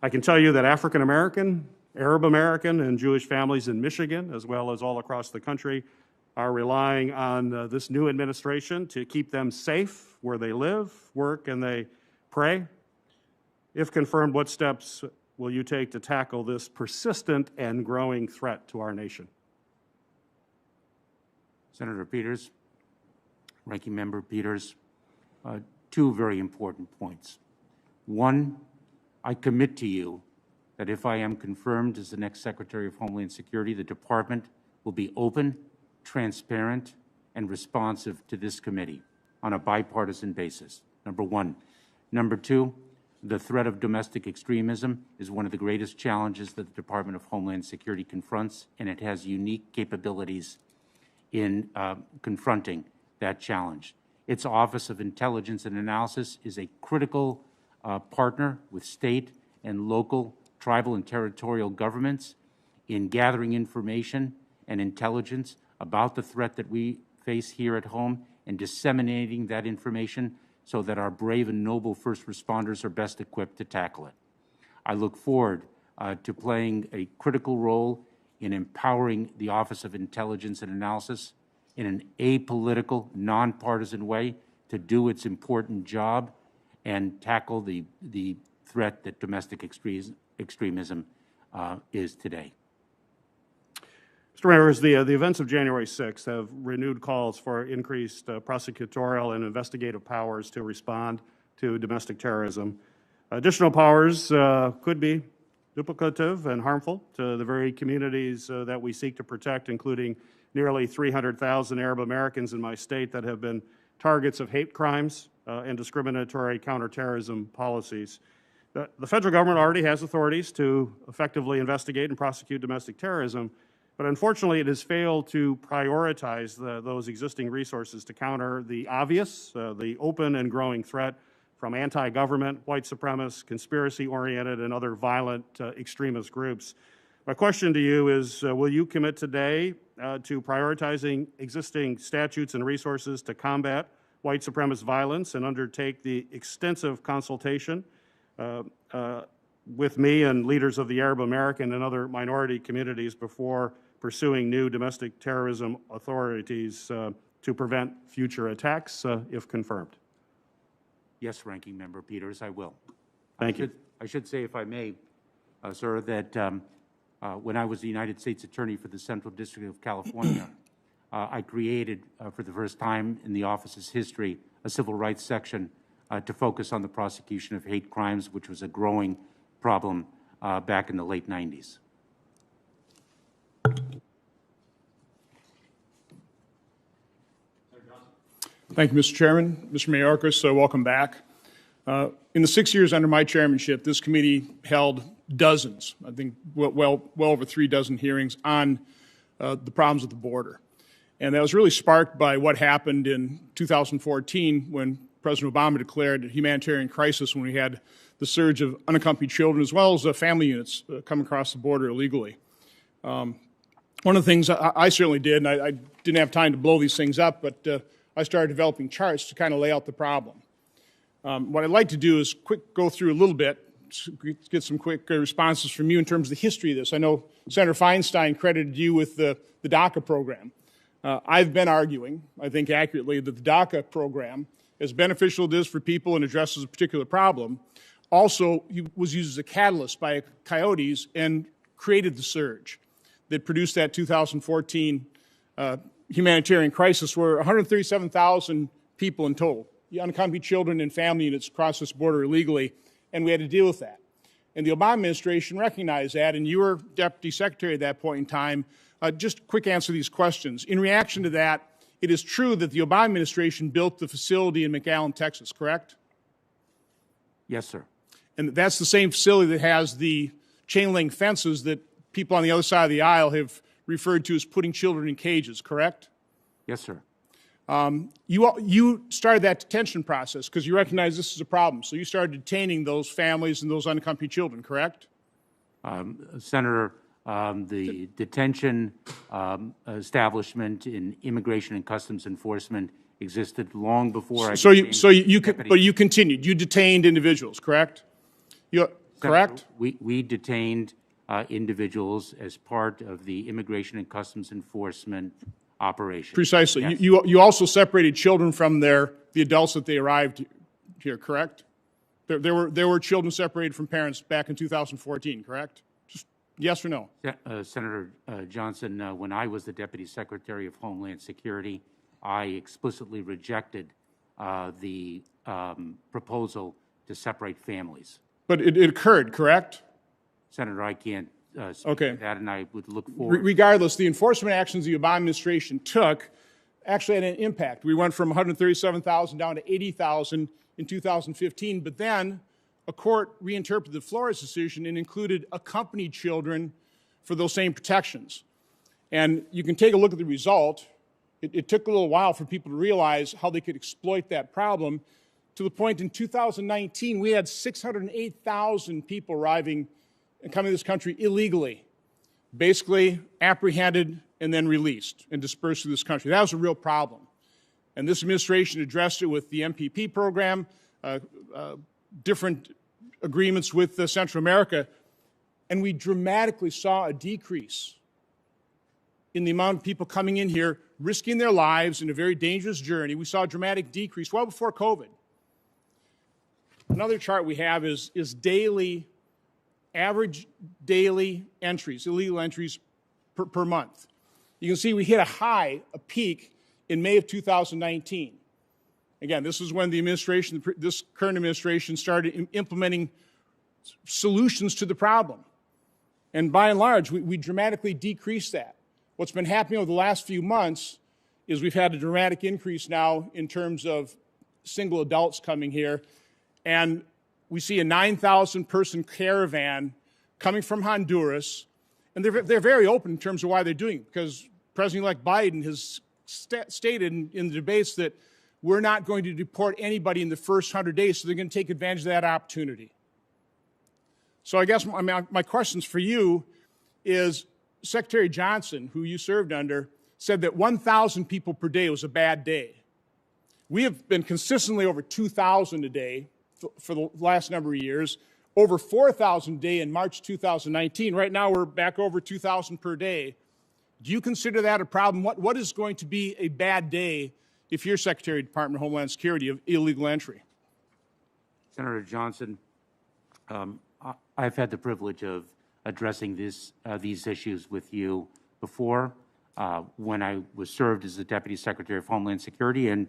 I can tell you that African American, Arab American, and Jewish families in Michigan, as well as all across the country, are relying on this new administration to keep them safe where they live, work, and they pray. If confirmed, what steps will you take to tackle this persistent and growing threat to our nation? Senator Peters, Ranking Member Peters, two very important points. One, I commit to you that if I am confirmed as the next Secretary of Homeland Security, the department will be open, transparent, and responsive to this committee on a bipartisan basis, number one. Number two, the threat of domestic extremism is one of the greatest challenges that the Department of Homeland Security confronts, and it has unique capabilities in confronting that challenge. Its Office of Intelligence and Analysis is a critical partner with state and local, tribal and territorial governments in gathering information and intelligence about the threat that we face here at home and disseminating that information so that our brave and noble first responders are best equipped to tackle it. I look forward to playing a critical role in empowering the Office of Intelligence and Analysis in an apolitical, nonpartisan way to do its important job and tackle the threat that domestic extremism is today. Mr. Mayorkas, the events of January 6th have renewed calls for increased prosecutorial and investigative powers to respond to domestic terrorism. Additional powers could be duplicative and harmful to the very communities that we seek to protect, including nearly 300,000 Arab Americans in my state that have been targets of hate crimes and discriminatory counterterrorism policies. The federal government already has authorities to effectively investigate and prosecute domestic terrorism, But unfortunately, it has failed to prioritize those existing resources to counter the obvious, the open and growing threat from anti-government, white supremacist, conspiracy-oriented, and other violent extremist groups. My question to you is, will you commit today to prioritizing existing statutes and resources to combat white supremacist violence and undertake the extensive consultation with me and leaders of the Arab American and other minority communities before pursuing new domestic terrorism authorities to prevent future attacks, if confirmed? Yes, Ranking Member Peters, I will. Thank you. I should say, if I may, sir, that when I was the United States Attorney for the Central District of California, I created, for the first time in the office's history, a civil rights section to focus on the prosecution of hate crimes, which was a growing problem back in the late 90s. Thank you, Mr. Chairman. Mr. Mayorkas, welcome back. In the 6 years under my chairmanship, this committee held dozens, I think well over 3 dozen hearings on the problems at the border. And that was really sparked by what happened in 2014 when President Obama declared a humanitarian crisis when we had the surge of unaccompanied children as well as family units come across the border illegally. One of the things I certainly did, and I didn't have time to blow these things up, but I started developing charts to kind of lay out the problem. What I'd like to do is go through a little bit, get some quick responses from you in terms of the history of this. I know Senator Feinstein credited you with the DACA program. I've been arguing, I think accurately, that the DACA program, as beneficial as it is for people and addresses a particular problem, also was used as a catalyst by coyotes and created the surge that produced that 2014 humanitarian crisis where 137,000 people in total, unaccompanied children and family units, crossed this border illegally, and we had to deal with that. And the Obama administration recognized that, and you were Deputy Secretary at that point in time. Just quick answer these questions. In reaction to that, it is true that the Obama administration built the facility in McAllen, Texas, correct? Yes, sir. And that's the same facility that has the chain link fences that people on the other side of the aisle have referred to as putting children in cages, correct? Yes, sir. You started that detention process because you recognized this is a problem. So you started detaining those families and those unaccompanied children, correct? Senator, the detention establishment in Immigration and Customs Enforcement existed long before I became deputy. But you continued. You detained individuals, correct? Correct? We detained individuals as part of the Immigration and Customs Enforcement operation. Precisely. Yes. You also separated children from the adults that they arrived here, correct? There were children separated from parents back in 2014, correct? Just yes or no? Senator Johnson, when I was the Deputy Secretary of Homeland Security, I explicitly rejected the proposal to separate families. But it occurred, correct? Senator, I can't speak Okay. to that, and I would look forward. Regardless, the enforcement actions the Obama administration took actually had an impact. We went from 137,000 down to 80,000 in 2015, but then a court reinterpreted the Flores decision and included accompanied children for those same protections. And you can take a look at the result. It took a little while for people to realize how they could exploit that problem, to the point in 2019 we had 608,000 people arriving and coming to this country illegally, basically apprehended and then released and dispersed through this country. That was a real problem. And this administration addressed it with the MPP program, different agreements with Central America, and we dramatically saw a decrease in the amount of people coming in here, risking their lives in a very dangerous journey. We saw a dramatic decrease well before COVID. Another chart we have is average daily entries, illegal entries per month. You can see we hit a peak in May of 2019. Again, this is when this current administration started implementing solutions to the problem. And by and large, we dramatically decreased that. What's been happening over the last few months is we've had a dramatic increase now in terms of single adults coming here. And we see a 9,000-person caravan coming from Honduras, And they're very open in terms of why they're doing it, because President-elect Biden has stated in the debates that we're not going to deport anybody in the first 100 days, so they're going to take advantage of that opportunity. So I guess my questions for you is, Secretary Johnson, who you served under, said that 1,000 people per day was a bad day. We have been consistently over 2,000 a day for the last number of years, over 4,000 a day in March 2019. Right now we're back over 2,000 per day. Do you consider that a problem? What is going to be a bad day if you're Secretary of the Department of Homeland Security of illegal entry? Senator Johnson, I've had the privilege of addressing these issues with you before, when I was served as the Deputy Secretary of Homeland Security, and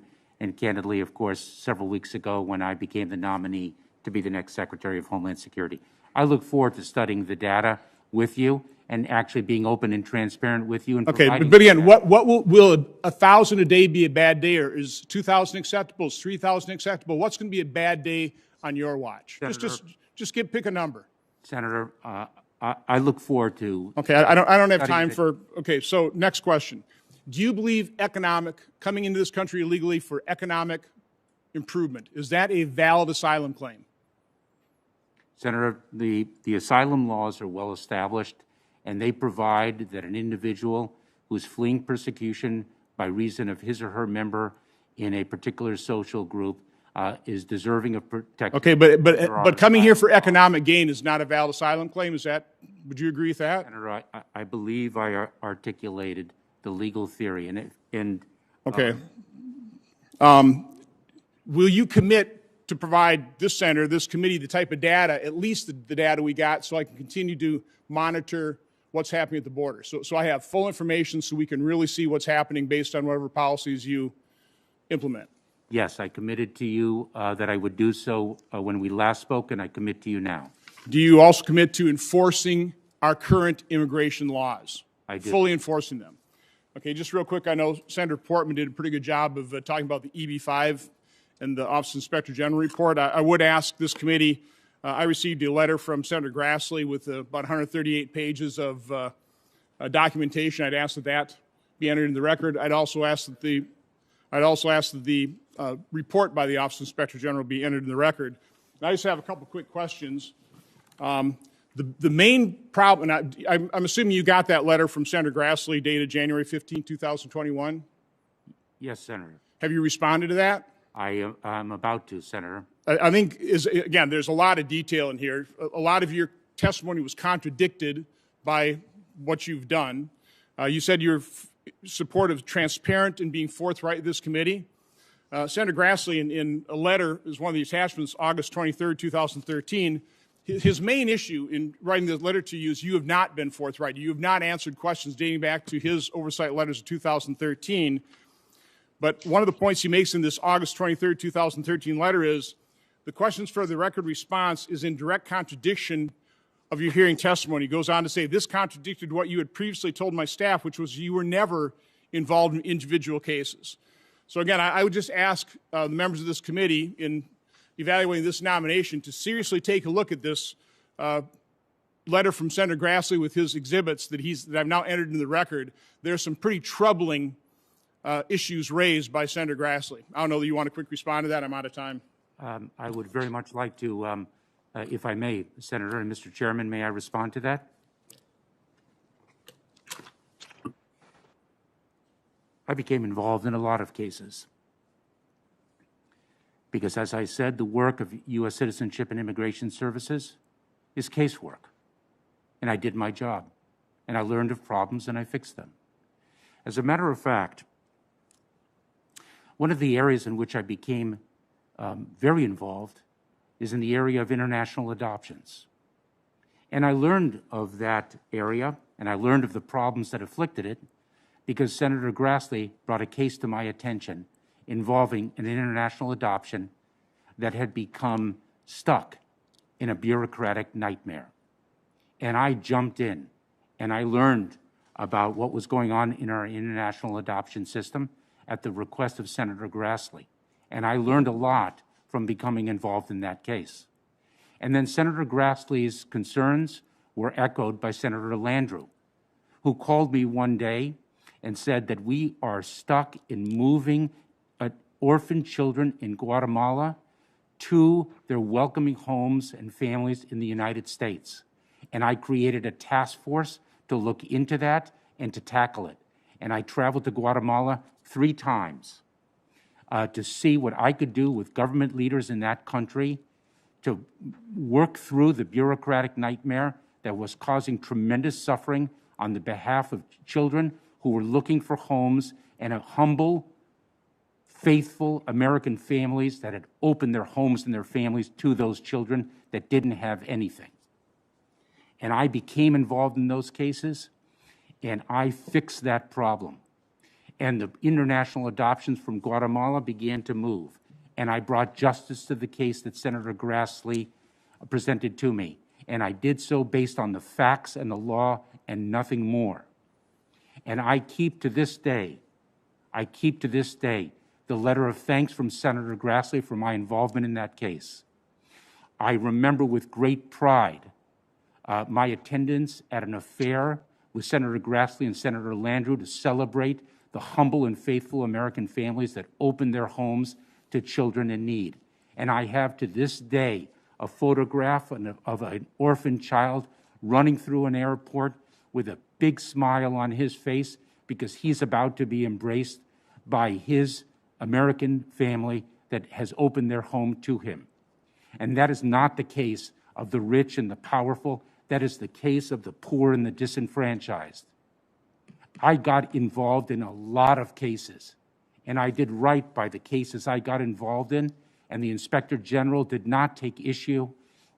candidly, of course, several weeks ago when I became the nominee to be the next Secretary of Homeland Security. I look forward to studying the data with you and actually being open and transparent with you. And okay, providing but again, what will 1,000 a day be a bad day, or is 2,000 acceptable? Is 3,000 acceptable? What's going to be a bad day on your watch? Senator, just pick a number. Senator, I look forward to. Okay, I don't have time for. Okay, so next question: do you believe coming into this country illegally for economic improvement, is that a valid asylum claim? Senator, the asylum laws are well established, and they provide that an individual who is fleeing persecution by reason of his or her member in a particular social group is deserving of protection. Okay, but coming here for economic gain is not a valid asylum claim. Would you agree with that? Senator, I believe I articulated the legal theory, okay. Will you commit to provide this senator, this committee, the type of data, at least the data we got, so I can continue to monitor what's happening at the border? So I have full information so we can really see what's happening based on whatever policies you implement. Yes, I committed to you that I would do so when we last spoke, and I commit to you now. Do you also commit to enforcing our current immigration laws? I do. Fully enforcing them. Okay, just real quick, I know Senator Portman did a pretty good job of talking about the EB-5 and the Office of Inspector General report. I would ask this committee, I received a letter from Senator Grassley with about 138 pages of documentation. I'd ask that be entered in the record. I'd also ask that the report by the Office of Inspector General be entered in the record. And I just have a couple quick questions. The main problem, and I'm assuming you got that letter from Senator Grassley dated January 15, 2021? Yes, Senator. Have you responded to that? I'm about to, Senator. I think, again, there's a lot of detail in here. A lot of your testimony was contradicted by what you've done. You said you're supportive, transparent, and being forthright with this committee. Senator Grassley, in a letter, is one of the attachments, August 23, 2013, his main issue in writing this letter to you is you have not been forthright. You have not answered questions dating back to his oversight letters of 2013. But one of the points he makes in this August 23, 2013 letter is the questions for the record response is in direct contradiction of your hearing testimony. He goes on to say, this contradicted what you had previously told my staff, which was you were never involved in individual cases. So again, I would just ask the members of this committee in evaluating this nomination to seriously take a look at this letter from Senator Grassley with his exhibits that I've now entered into the record. There's some pretty troubling issues raised by Senator Grassley. I don't know that you want to quick respond to that. I'm out of time. I would very much like to, if I may, Senator and Mr. Chairman, may I respond to that? I became involved in a lot of cases because, as I said, the work of U.S. Citizenship and Immigration Services is casework. And I did my job. And I learned of problems and I fixed them. As a matter of fact, one of the areas in which I became very involved is in the area of international adoptions. And I learned of that area, and I learned of the problems that afflicted it, because Senator Grassley brought a case to my attention involving an international adoption that had become stuck in a bureaucratic nightmare. And I jumped in, and I learned about what was going on in our international adoption system at the request of Senator Grassley. And I learned a lot from becoming involved in that case. And then Senator Grassley's concerns were echoed by Senator Landrieu who called me one day and said that we are stuck in moving orphan children in Guatemala to their welcoming homes and families in the United States. And I created a task force to look into that and to tackle it. And I traveled to Guatemala 3 times to see what I could do with government leaders in that country to work through the bureaucratic nightmare that was causing tremendous suffering on the behalf of children who were looking for homes, and a humble, faithful American families that had opened their homes and their families to those children that didn't have anything. And I became involved in those cases, and I fixed that problem. And the international adoptions from Guatemala began to move. And I brought justice to the case that Senator Grassley presented to me. And I did so based on the facts and the law and nothing more. And I keep to this day the letter of thanks from Senator Grassley for my involvement in that case. I remember with great pride my attendance at an affair with Senator Grassley and Senator Landrieu to celebrate the humble and faithful American families that opened their homes to children in need. And I have to this day a photograph of an orphan child running through an airport with a big smile on his face because he's about to be embraced by his American family that has opened their home to him. And that is not the case of the rich and the powerful. That is the case of the poor and the disenfranchised. I got involved in a lot of cases, and I did right by the cases I got involved in, and the Inspector General did not take issue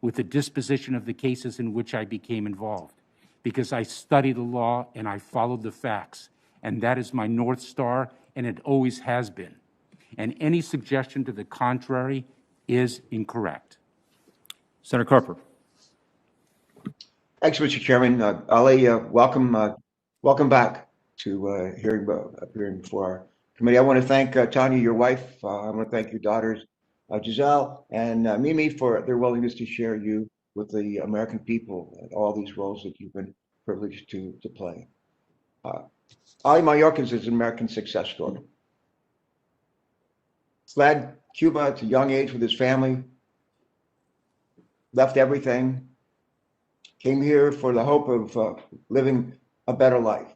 with the disposition of the cases in which I became involved, because I studied the law and I followed the facts, and that is my North Star, and it always has been. And any suggestion to the contrary is incorrect. Senator Carper. Thanks, Mr. Chairman. Ali, welcome back to hearing before our committee. I want to thank Tanya, your wife. I want to thank your daughters, Giselle and Mimi, for their willingness to share you with the American people and all these roles that you've been privileged to play. Ali Mayorkas is an American success story. Fled Cuba at a young age with his family, left everything, came here for the hope of living a better life,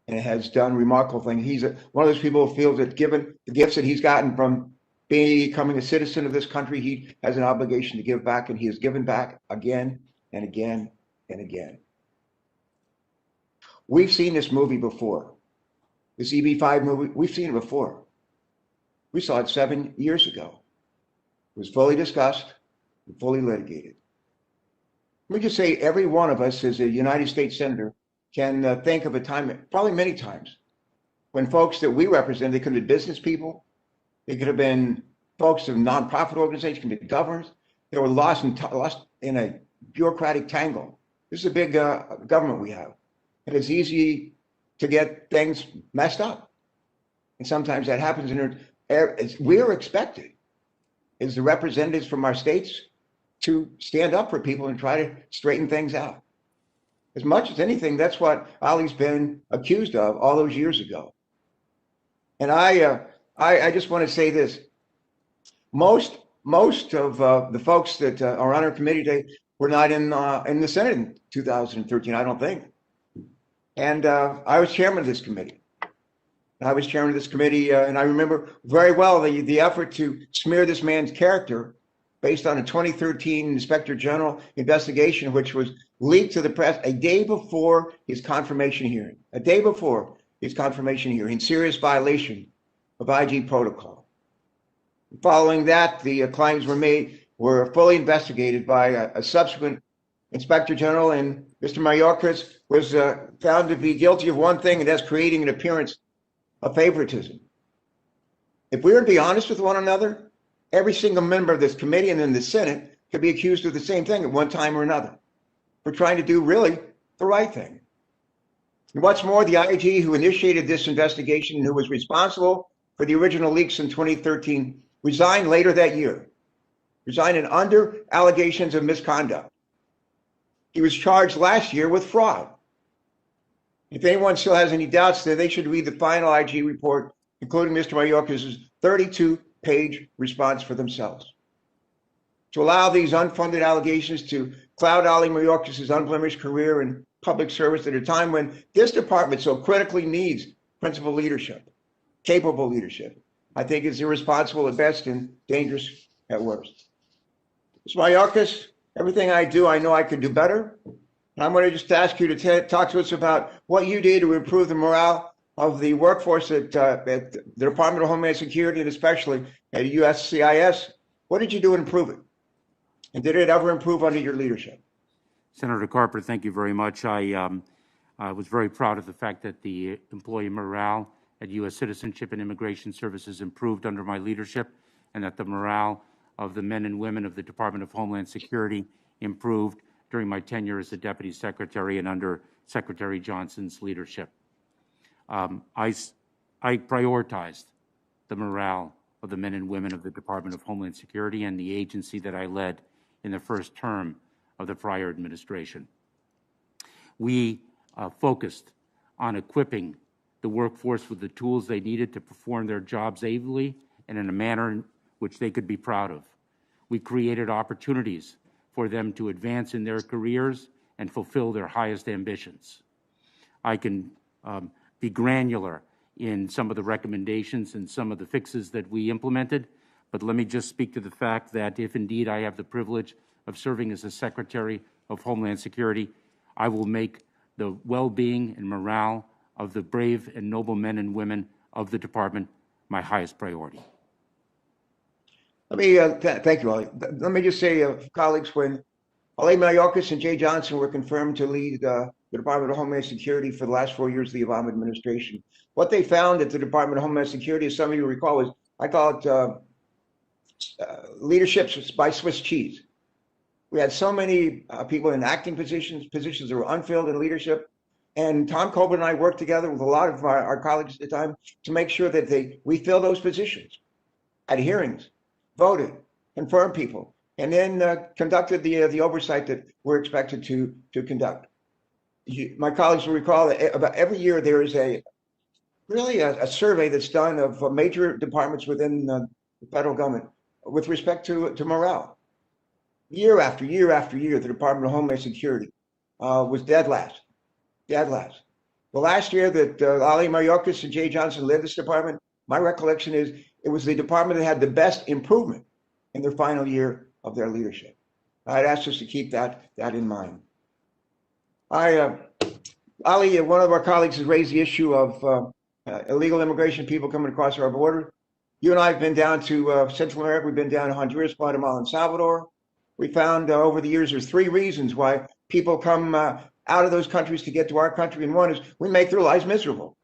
and has done remarkable things. He's one of those people who feels that given the gifts that he's gotten from becoming a citizen of this country, he has an obligation to give back, and he has given back again and again and again. We've seen this movie before. This EB-5 movie, we've seen it before. We saw it 7 years ago. It was fully discussed and fully litigated. Let me just say, every one of us as a United States Senator can think of a time, probably many times, when folks that we represent, they could have been business people, they could have been folks of nonprofit organizations, could have been governors, they were lost in a bureaucratic tangle. This is a big government we have, and it's easy to get things messed up. And sometimes that happens, and we're expected as the representatives from our states to stand up for people and try to straighten things out. As much as anything, that's what Ali's been accused of all those years ago. And I just want to say this: most of the folks that are on our committee today were not in the Senate in 2013, I don't think. And I was chairman of this committee. And I remember very well the effort to smear this man's character based on a 2013 Inspector General investigation, which was leaked to the press a day before his confirmation hearing. Serious violation of IG protocol. Following that, the claims were fully investigated by a subsequent Inspector General, and Mr. Mayorkas was found to be guilty of one thing, and that's creating an appearance of favoritism. If we were to be honest with one another, every single member of this committee and in the Senate could be accused of the same thing at one time or another. We're trying to do really the right thing. And what's more, the IG who initiated this investigation and who was responsible for the original leaks in 2013 resigned later that year, resigned under allegations of misconduct. He was charged last year with fraud. If anyone still has any doubts, then they should read the final IG report, including Mr. Mayorkas' 32-page response for themselves. To allow these unfunded allegations to cloud Ali Mayorkas' unblemished career in public service at a time when this department so critically needs principled leadership, capable leadership, I think is irresponsible at best and dangerous at worst. Mr. Mayorkas, everything I do, I know I could do better. And I'm going to just ask you to talk to us about what you did to improve the morale of the workforce at the Department of Homeland Security and especially at USCIS. What did you do to improve it? And did it ever improve under your leadership? Senator Carper, thank you very much. I was very proud of the fact that the employee morale at U.S. Citizenship and Immigration Services improved under my leadership, and that the morale of the men and women of the Department of Homeland Security improved during my tenure as the Deputy Secretary and under Secretary Johnson's leadership. I prioritized the morale of the men and women of the Department of Homeland Security and the agency that I led in the first term of the prior administration. We focused on equipping the workforce with the tools they needed to perform their jobs ably and in a manner in which they could be proud of. We created opportunities for them to advance in their careers and fulfill their highest ambitions. I can be granular in some of the recommendations and some of the fixes that we implemented, but let me just speak to the fact that if indeed I have the privilege of serving as the Secretary of Homeland Security, I will make the well-being and morale of the brave and noble men and women of the department my highest priority. Let me thank you, Ali. Let me just say, colleagues, when Ali Mayorkas and Jay Johnson were confirmed to lead the Department of Homeland Security for the last 4 years of the Obama administration, what they found at the Department of Homeland Security, as some of you recall, was I call it leadership by Swiss cheese. We had so many people in acting positions that were unfilled in leadership. And Tom Colbert and I worked together with a lot of our colleagues at the time to make sure that we fill those positions at hearings, voted, confirmed people, and then conducted the oversight that we're expected to conduct. My colleagues will recall that about every year there is a survey that's done of major departments within the federal government with respect to morale. Year after year after year, the Department of Homeland Security was dead last. Dead last. The last year that Ali Mayorkas and Jay Johnson led this department, my recollection is it was the department that had the best improvement in their final year of their leadership. I'd ask us to keep that in mind. Ali, one of our colleagues has raised the issue of illegal immigration, people coming across our border. You and I have been down to Central America. We've been down to Honduras, Guatemala, and Salvador. We found over the years there's 3 reasons why people come out of those countries to get to our country, and one is we make their lives miserable.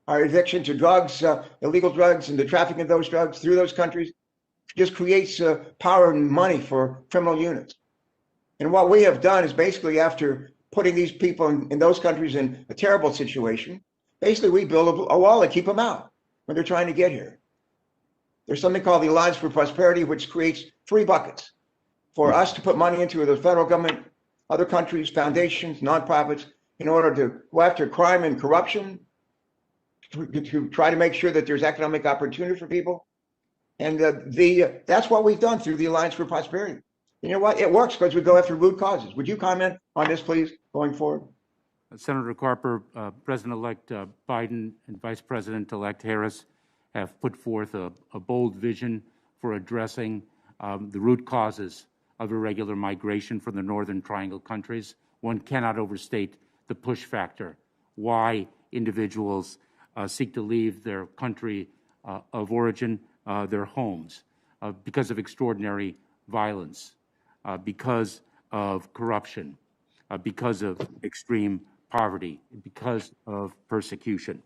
Our addiction to drugs, illegal drugs, and the trafficking of those drugs through those countries just creates power and money for criminal units. And what we have done is basically, after putting these people in those countries in a terrible situation, basically we build a wall to keep them out when they're trying to get here. There's something called the Alliance for Prosperity, which creates 3 buckets for us to put money into the federal government, other countries, foundations, nonprofits, in order to go after crime and corruption, to try to make sure that there's economic opportunity for people. And that's what we've done through the Alliance for Prosperity. You know what? It works because we go after root causes. Would you comment on this, please, going forward? Senator Carper, President-elect Biden and Vice President-elect Harris have put forth a bold vision for addressing the root causes of irregular migration from the Northern Triangle countries. One cannot overstate the push factor, why individuals seek to leave their country of origin, their homes, because of extraordinary violence, because of corruption, because of extreme poverty, because of persecution.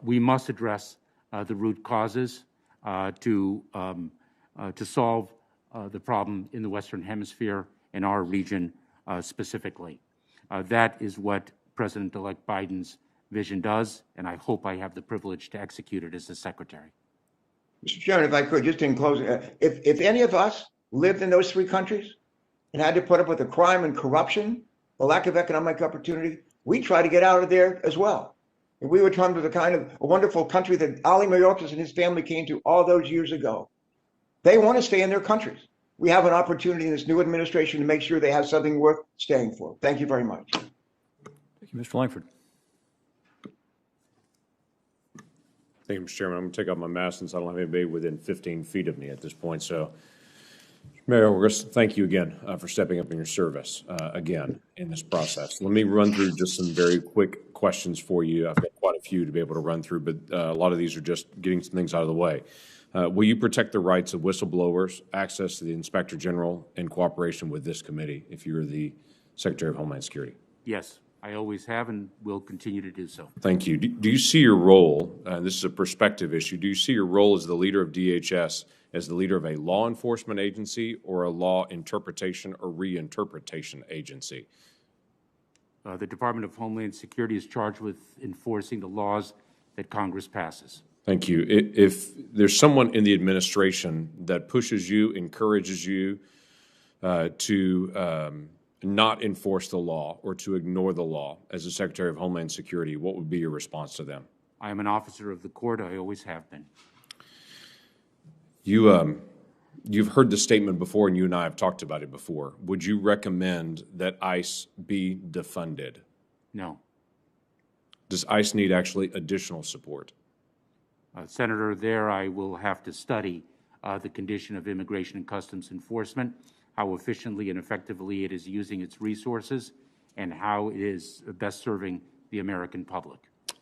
We must address the root causes to solve the problem in the Western Hemisphere, in our region specifically. That is what President-elect Biden's vision does, and I hope I have the privilege to execute it as the Secretary. Mr. Chairman, if I could, just in closing, if any of us lived in those 3 countries and had to put up with the crime and corruption a lack of economic opportunity, we try to get out of there as well. And we would come to the kind of a wonderful country that Ali Mayorkas and his family came to all those years ago. They want to stay in their countries. We have an opportunity in this new administration to make sure they have something worth staying for. Thank you very much. Thank you, Mr. Langford. Thank you, Mr. Chairman. I'm going to take off my mask since I don't have anybody within 15 feet of me at this point. So, Mayor, thank you again for stepping up in your service again in this process. Let me run through just some very quick questions for you. I've got quite a few to be able to run through, but a lot of these are just getting some things out of the way. Will you protect the rights of whistleblowers, access to the Inspector General, in cooperation with this committee if you're the Secretary of Homeland Security? Yes, I always have and will continue to do so. Thank you. Do you see your role, this is a perspective issue, do you see your role as the leader of DHS as the leader of a law enforcement agency or a law interpretation or reinterpretation agency? The Department of Homeland Security is charged with enforcing the laws that Congress passes. Thank you. If there's someone in the administration that pushes you, encourages you to not enforce the law or to ignore the law as the Secretary of Homeland Security, what would be your response to them? I am an officer of the court. I always have been. You've heard the statement before, and you and I have talked about it before. Would you recommend that ICE be defunded? No. Does ICE need actually additional support? Senator, there I will have to study the condition of Immigration and Customs Enforcement, how efficiently and effectively it is using its resources, and how it is best serving the American public.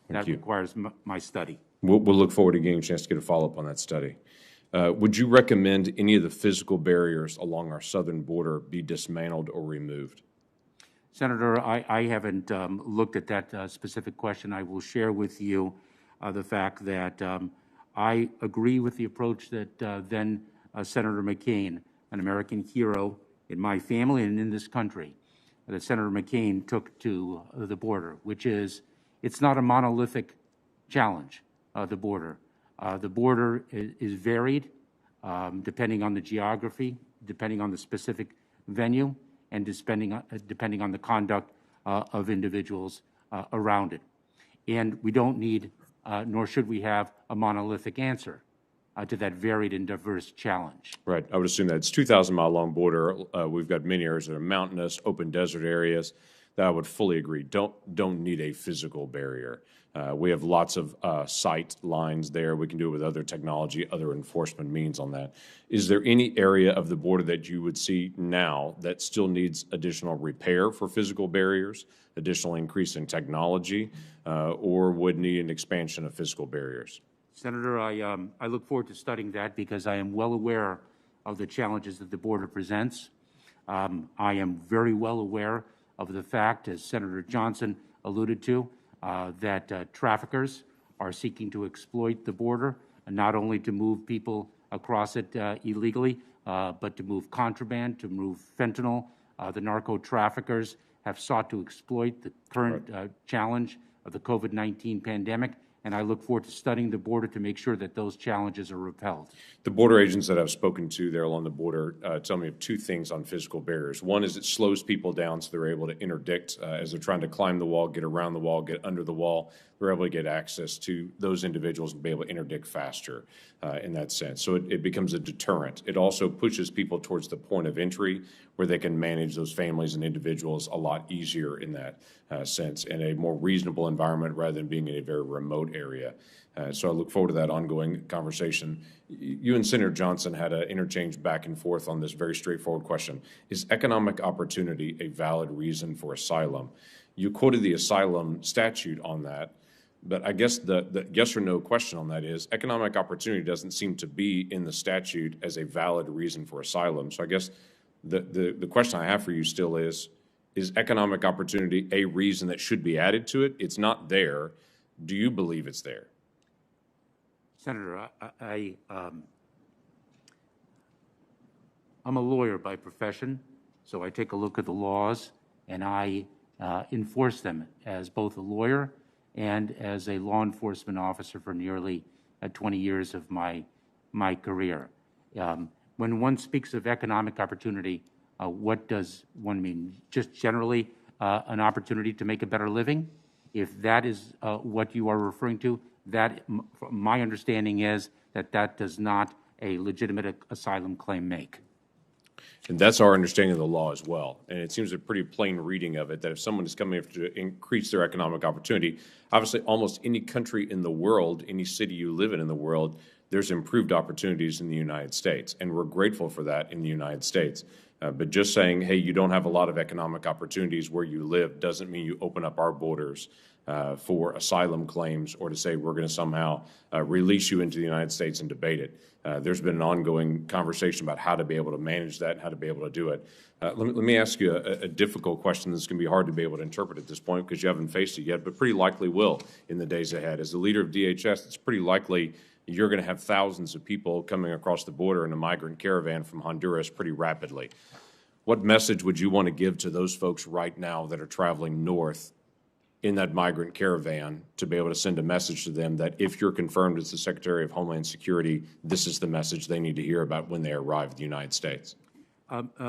That requires my study. We'll look forward to getting a chance to get a follow-up on that study. Would you recommend any of the physical barriers along our southern border be dismantled or removed? Senator, I haven't looked at that specific question. I will share with you the fact that I agree with the approach that then Senator McCain, an American hero in my family and in this country, that Senator McCain took to the border, which is it's not a monolithic challenge, the border. The border is varied depending on the geography, depending on the specific venue, and depending on the conduct of individuals around it. And we don't need, nor should we have, a monolithic answer to that varied and diverse challenge. Right. I would assume that it's 2,000-mile-long border. We've got many areas that are mountainous, open desert areas that I would fully agree don't need a physical barrier. We have lots of sight lines there. We can do it with other technology, other enforcement means on that. Is there any area of the border that you would see now that still needs additional repair for physical barriers, additional increase in technology, or would need an expansion of physical barriers? Senator, I look forward to studying that because I am well aware of the challenges that the border presents. I am very well aware of the fact, as Senator Johnson alluded to, that traffickers are seeking to exploit the border, not only to move people across it illegally, but to move contraband, to move fentanyl. The narco traffickers have sought to exploit the current challenge of the COVID-19 pandemic, and I look forward to studying the border to make sure that those challenges are repelled. The border agents that I've spoken to there along the border tell me of two things on physical barriers. One is it slows people down so they're able to interdict as they're trying to climb the wall, get around the wall, get under the wall. They're able to get access to those individuals and be able to interdict faster in that sense. So it becomes a deterrent. It also pushes people towards the point of entry where they can manage those families and individuals a lot easier in that sense, in a more reasonable environment rather than being in a very remote area. So I look forward to that ongoing conversation. You and Senator Johnson had an interchange back and forth on this very straightforward question. Is economic opportunity a valid reason for asylum? You quoted the asylum statute on that, but I guess the yes or no question on that is economic opportunity doesn't seem to be in the statute as a valid reason for asylum. So I guess the question I have for you still is economic opportunity a reason that should be added to it? It's not there. Do you believe it's there? Senator, I'm a lawyer by profession, so I take a look at the laws and I enforce them as both a lawyer and as a law enforcement officer for nearly 20 years of my career. When one speaks of economic opportunity, what does one mean? Just generally an opportunity to make a better living. If that is what you are referring to, my understanding is that does not a legitimate asylum claim make. And that's our understanding of the law as well. And it seems a pretty plain reading of it that if someone is coming up to increase their economic opportunity, obviously almost any country in the world, any city you live in the world, there's improved opportunities in the United States. And we're grateful for that in the United States. But just saying, hey, you don't have a lot of economic opportunities where you live doesn't mean you open up our borders for asylum claims or to say we're going to somehow release you into the United States and debate it. There's been an ongoing conversation about how to be able to manage that and how to be able to do it. Let me ask you a difficult question that's going to be hard to be able to interpret at this point because you haven't faced it yet, but pretty likely will in the days ahead. As the leader of DHS, it's pretty likely you're going to have thousands of people coming across the border in a migrant caravan from Honduras pretty rapidly. What message would you want to give to those folks right now that are traveling north in that migrant caravan to be able to send a message to them that if you're confirmed as the Secretary of Homeland Security, this is the message they need to hear about when they arrive in the United States?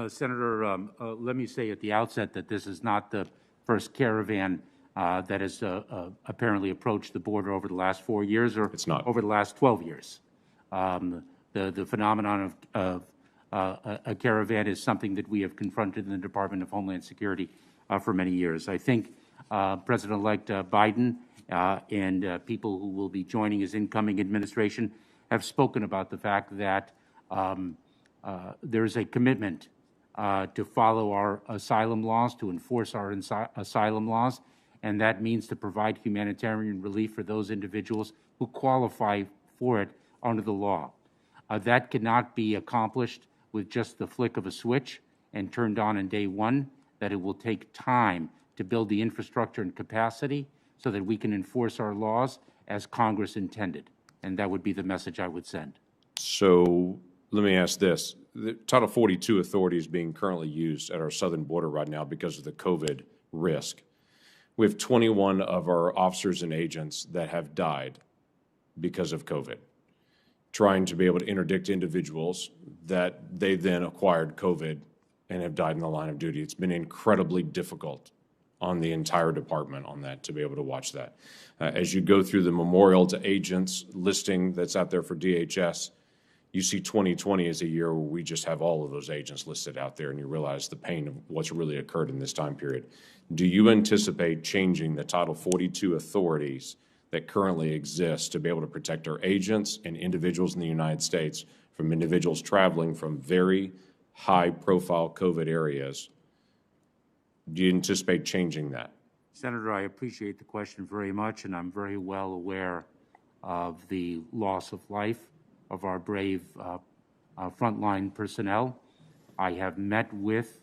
Senator, let me say at the outset that this is not the first caravan that has apparently approached the border over the last 4 years or It's not. over the last 12 years. The phenomenon of a caravan is something that we have confronted in the Department of Homeland Security for many years. I think President-elect Biden and people who will be joining his incoming administration have spoken about the fact that there is a commitment to follow our asylum laws, to enforce our asylum laws, and that means to provide humanitarian relief for those individuals who qualify for it under the law. That cannot be accomplished with just the flick of a switch and turned on day one, that it will take time to build the infrastructure and capacity so that we can enforce our laws as Congress intended. And that would be the message I would send. So let me ask this. The Title 42 authority is being currently used at our southern border right now because of the COVID risk. We have 21 of our officers and agents that have died because of COVID, trying to be able to interdict individuals that they then acquired COVID and have died in the line of duty. It's been incredibly difficult on the entire department on that, to be able to watch that. As you go through the memorial to agents listing that's out there for DHS, you see 2020 as a year where we just have all of those agents listed out there, and you realize the pain of what's really occurred in this time period. Do you anticipate changing the Title 42 authorities that currently exist to be able to protect our agents and individuals in the United States from individuals traveling from very high-profile COVID areas? Do you anticipate changing that? Senator, I appreciate the question very much, and I'm very well aware of the loss of life of our brave frontline personnel. I have met with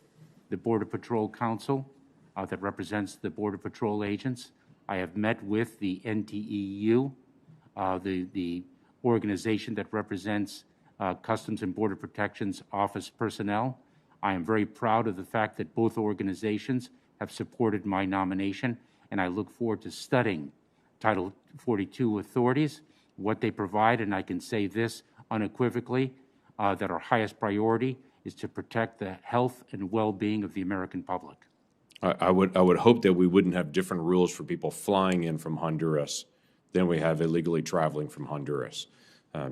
the Border Patrol Council that represents the Border Patrol agents. I have met with the NTEU, the organization that represents Customs and Border Protection's office personnel. I am very proud of the fact that both organizations have supported my nomination, and I look forward to studying Title 42 authorities, what they provide, and I can say this unequivocally, that our highest priority is to protect the health and well-being of the American public. I would hope that we wouldn't have different rules for people flying in from Honduras than we have illegally traveling from Honduras.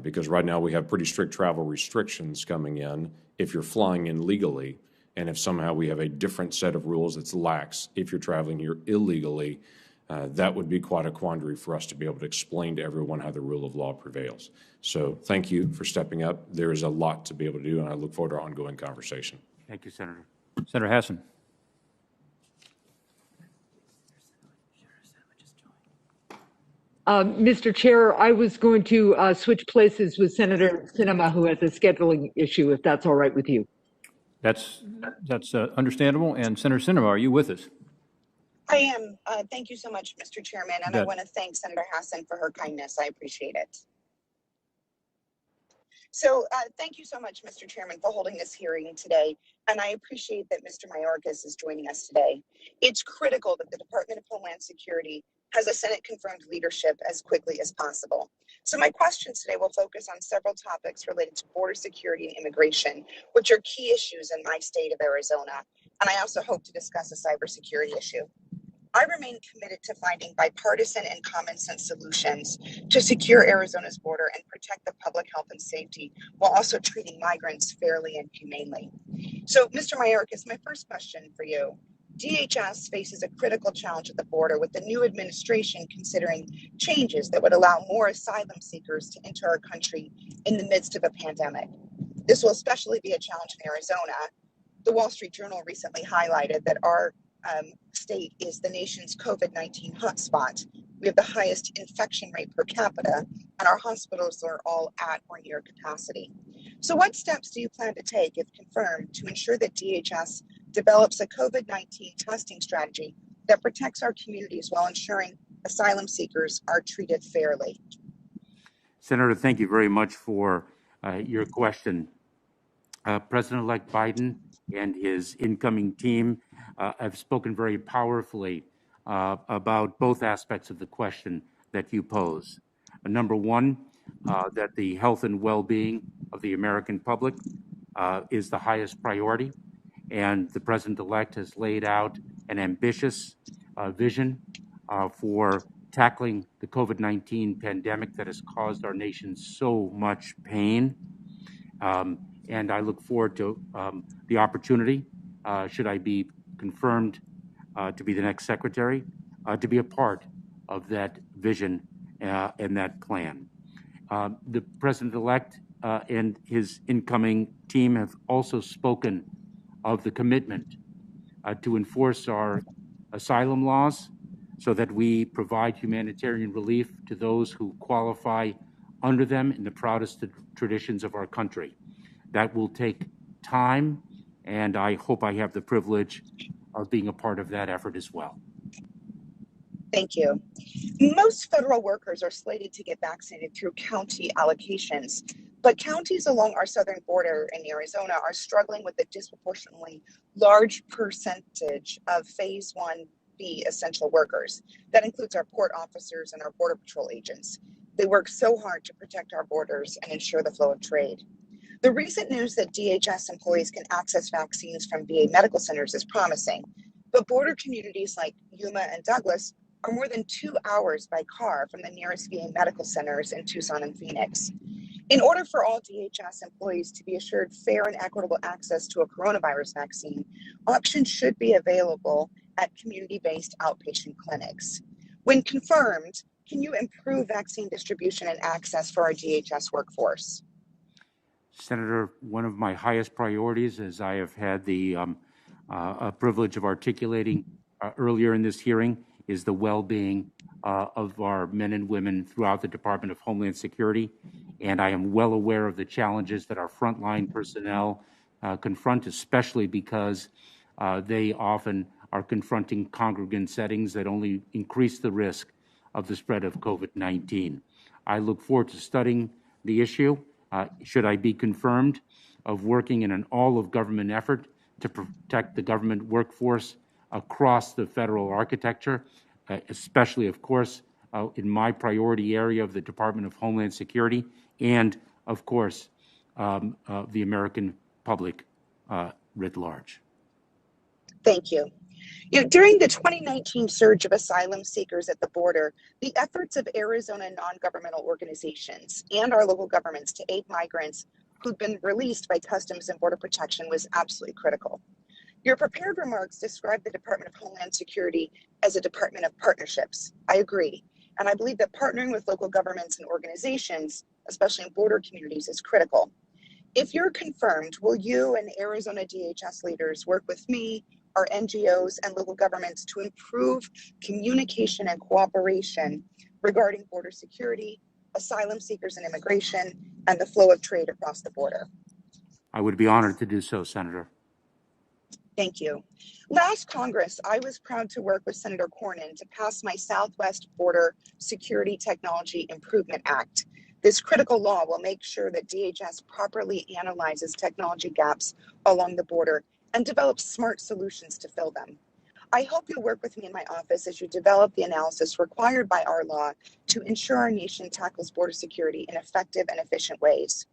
Because right now we have pretty strict travel restrictions coming in if you're flying in legally, and if somehow we have a different set of rules that's lax if you're traveling here illegally, that would be quite a quandary for us to be able to explain to everyone how the rule of law prevails. So thank you for stepping up. There is a lot to be able to do, and I look forward to our ongoing conversation. Thank you, Senator. Senator Hassan. Mr. Chair, I was going to switch places with Senator Sinema, who has a scheduling issue, if that's all right with you. That's understandable. And Senator Sinema, are you with us? I am. Thank you so much, Mr. Chairman, and I want to thank Senator Hassan for her kindness. I appreciate it. So thank you so much, Mr. Chairman, for holding this hearing today, and I appreciate that Mr. Mayorkas is joining us today. It's critical that the Department of Homeland Security has the Senate confirmed leadership as quickly as possible? So my questions today will focus on several topics related to border security and immigration, which are key issues in my state of Arizona. And I also hope to discuss a cybersecurity issue. I remain committed to finding bipartisan and common sense solutions to secure Arizona's border and protect the public health and safety while also treating migrants fairly and humanely. So, Mr. Mayorkas, my first question for you. DHS faces a critical challenge at the border with the new administration considering changes that would allow more asylum seekers to enter our country in the midst of a pandemic. This will especially be a challenge in Arizona. The Wall Street Journal recently highlighted that our state is the nation's COVID-19 hotspot. We have the highest infection rate per capita, and our hospitals are all at or near capacity. So what steps do you plan to take, if confirmed, to ensure that DHS develops a COVID-19 testing strategy that protects our communities while ensuring asylum seekers are treated fairly? Senator, thank you very much for your question. President-elect Biden and his incoming team have spoken very powerfully about both aspects of the question that you pose. Number one, that the health and well-being of the American public is the highest priority, and the President-elect has laid out an ambitious vision for tackling the COVID-19 pandemic that has caused our nation so much pain. And I look forward to the opportunity, should I be confirmed to be the next secretary, to be a part of that vision and that plan. The President-elect and his incoming team have also spoken of the commitment to enforce our asylum laws so that we provide humanitarian relief to those who qualify under them in the proudest traditions of our country. That will take time, and I hope I have the privilege of being a part of that effort as well. Thank you. Most federal workers are slated to get vaccinated through county allocations, but counties along our southern border in Arizona are struggling with a disproportionately large percentage of Phase 1B essential workers. That includes our port officers and our Border Patrol agents. They work so hard to protect our borders and ensure the flow of trade. The recent news that DHS employees can access vaccines from VA medical centers is promising, but border communities like Yuma and Douglas are more than 2 hours by car from the nearest VA medical centers in Tucson and Phoenix. In order for all DHS employees to be assured fair and equitable access to a coronavirus vaccine, options should be available at community-based outpatient clinics. When confirmed, can you improve vaccine distribution and access for our DHS workforce? Senator, one of my highest priorities, as I have had the privilege of articulating earlier in this hearing, is the well-being of our men and women throughout the Department of Homeland Security. And I am well aware of the challenges that our frontline personnel confront, especially because they often are confronting congregant settings that only increase the risk of the spread of COVID-19. I look forward to studying the issue, should I be confirmed, of working in an all-of-government effort to protect the government workforce across the federal architecture, especially, of course, in my priority area of the Department of Homeland Security, and, of course, the American public writ large. Thank you. During the 2019 surge of asylum seekers at the border, the efforts of Arizona non-governmental organizations and our local governments to aid migrants who'd been released by Customs and Border Protection was absolutely critical. Your prepared remarks describe the Department of Homeland Security as a department of partnerships. I agree. And I believe that partnering with local governments and organizations, especially in border communities, is critical. If you're confirmed, will you and Arizona DHS leaders work with me, our NGOs, and local governments to improve communication and cooperation regarding border security, asylum seekers and immigration, and the flow of trade across the border? I would be honored to do so, Senator. Thank you. Last Congress, I was proud to work with Senator Cornyn to pass my Southwest Border Security Technology Improvement Act. This critical law will make sure that DHS properly analyzes technology gaps along the border and develops smart solutions to fill them. I hope you'll work with me in my office as you develop the analysis required by our law to ensure our nation tackles border security in effective and efficient ways.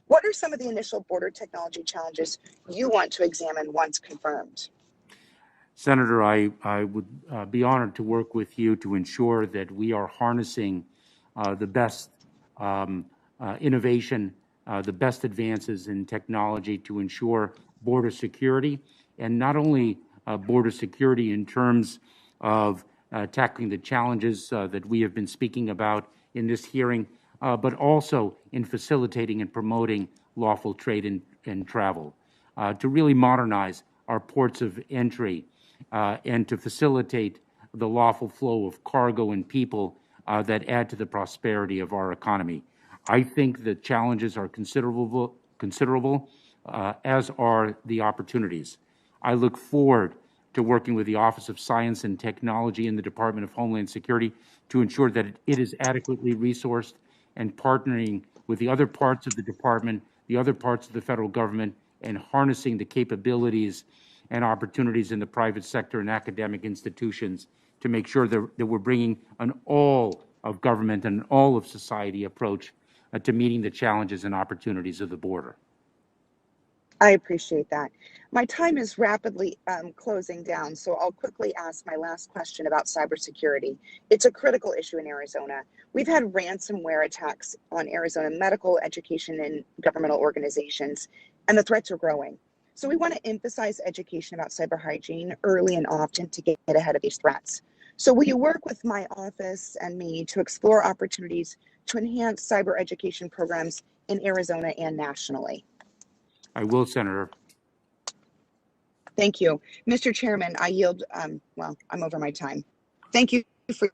What are some of the initial border technology challenges you want to examine once confirmed? Senator, I would be honored to work with you to ensure that we are harnessing the best innovation, the best advances in technology to ensure border security, and not only border security in terms of tackling the challenges that we have been speaking about in this hearing, but also in facilitating and promoting lawful trade and travel, to really modernize our ports of entry, and to facilitate the lawful flow of cargo and people that add to the prosperity of our economy. I think the challenges are considerable, as are the opportunities. I look forward to working with the Office of Science and Technology in the Department of Homeland Security to ensure that it is adequately resourced, and partnering with the other parts of the department, the other parts of the federal government, and harnessing the capabilities and opportunities in the private sector and academic institutions to make sure that we're bringing an all of government and all of society approach to meeting the challenges and opportunities of the border. I appreciate that. My time is rapidly closing down, so I'll quickly ask my last question about cybersecurity. It's a critical issue in Arizona. We've had ransomware attacks on Arizona medical, education, and governmental organizations, and the threats are growing. So we want to emphasize education about cyber hygiene early and often to get ahead of these threats. So will you work with my office and me to explore opportunities to enhance cyber education programs in Arizona and nationally? I will, Senator. Thank you. Mr. Chairman, I yield, well, I'm over my time. Thank you for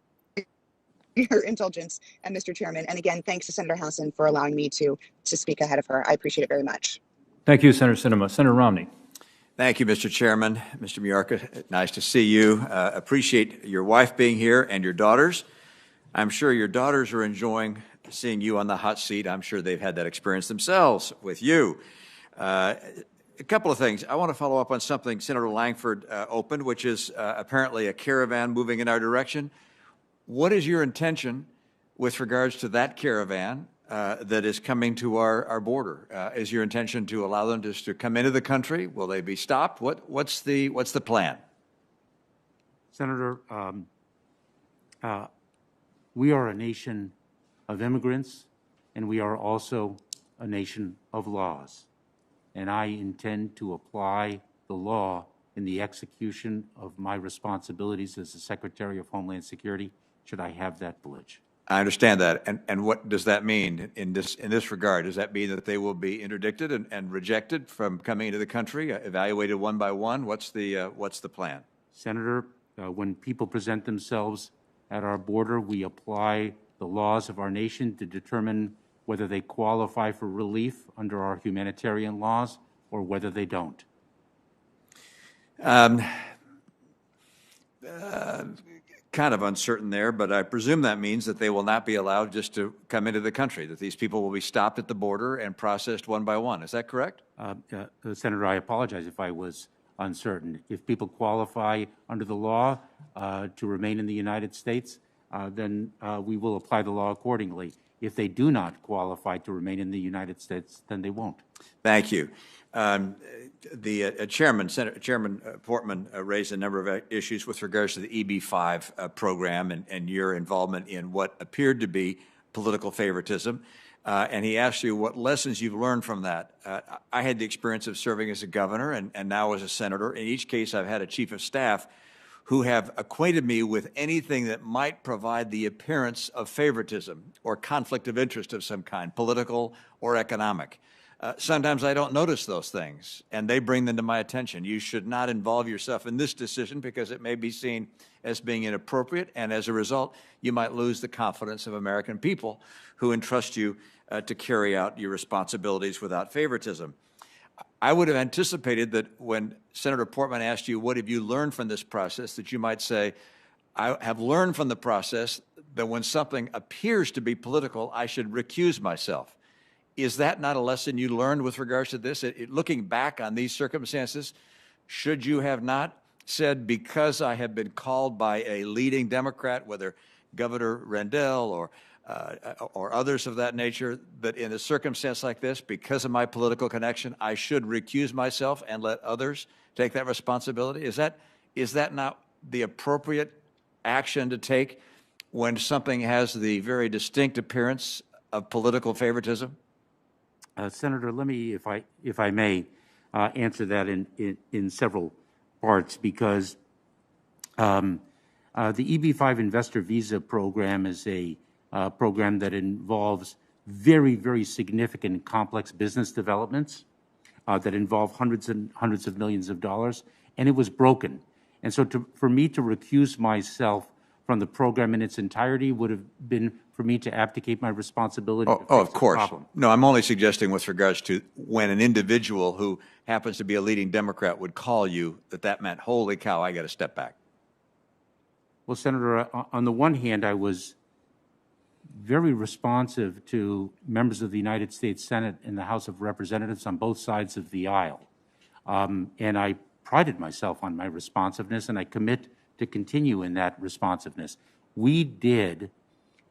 your indulgence, and Mr. Chairman. And again, thanks to Senator Hassan for allowing me to speak ahead of her. I appreciate it very much. Thank you, Senator Sinema. Senator Romney. Thank you, Mr. Chairman. Mr. Mayorkas, nice to see you. Appreciate your wife being here and your daughters. I'm sure your daughters are enjoying seeing you on the hot seat. I'm sure they've had that experience themselves with you. A couple of things. I want to follow up on something Senator Langford opened, which is apparently a caravan moving in our direction. What is your intention with regards to that caravan that is coming to our border? Is your intention to allow them just to come into the country? Will they be stopped? What's the plan? Senator, we are a nation of immigrants, and we are also a nation of laws. And I intend to apply the law in the execution of my responsibilities as the Secretary of Homeland Security, should I have that privilege. I understand that. And what does that mean in this regard? Does that mean that they will be interdicted and rejected from coming into the country, evaluated one by one? What's the plan? Senator, when people present themselves at our border, we apply the laws of our nation to determine whether they qualify for relief under our humanitarian laws or whether they don't. Kind of uncertain there, but I presume that means that they will not be allowed just to come into the country, that these people will be stopped at the border and processed one by one. Is that correct? Senator, I apologize if I was uncertain. If people qualify under the law to remain in the United States, then we will apply the law accordingly. If they do not qualify to remain in the United States, then they won't. Thank you. The Chairman Portman raised a number of issues with regards to the EB-5 program and your involvement in what appeared to be political favoritism. And he asked you what lessons you've learned from that. I had the experience of serving as a governor and now as a senator. In each case, I've had a chief of staff who have acquainted me with anything that might provide the appearance of favoritism or conflict of interest of some kind, political or economic. Sometimes I don't notice those things, and they bring them to my attention. You should not involve yourself in this decision because it may be seen as being inappropriate, and as a result, you might lose the confidence of American people who entrust you to carry out your responsibilities without favoritism. I would have anticipated that when Senator Portman asked you, what have you learned from this process, that you might say, I have learned from the process that when something appears to be political, I should recuse myself. Is that not a lesson you learned with regards to this? Looking back on these circumstances, should you have not said because I have been called by a leading Democrat, whether Governor Rendell or others of that nature, that in a circumstance like this, because of my political connection, I should recuse myself and let others take that responsibility? Is that not the appropriate action to take when something has the very distinct appearance of political favoritism? Senator, let me, if I may, answer that in several parts, because the EB-5 Investor Visa Program is a program that involves very, very significant and complex business developments that involve hundreds and hundreds of millions of dollars, and it was broken. And so for me to recuse myself from the program in its entirety would have been for me to abdicate my responsibility to fix Of the course. problem. No, I'm only suggesting with regards to when an individual who happens to be a leading Democrat would call you, that meant, holy cow, I got to step back. Well, Senator, on the one hand, I was very responsive to members of the United States Senate and the House of Representatives on both sides of the aisle. And I prided myself on my responsiveness, and I commit to continue in that responsiveness. We did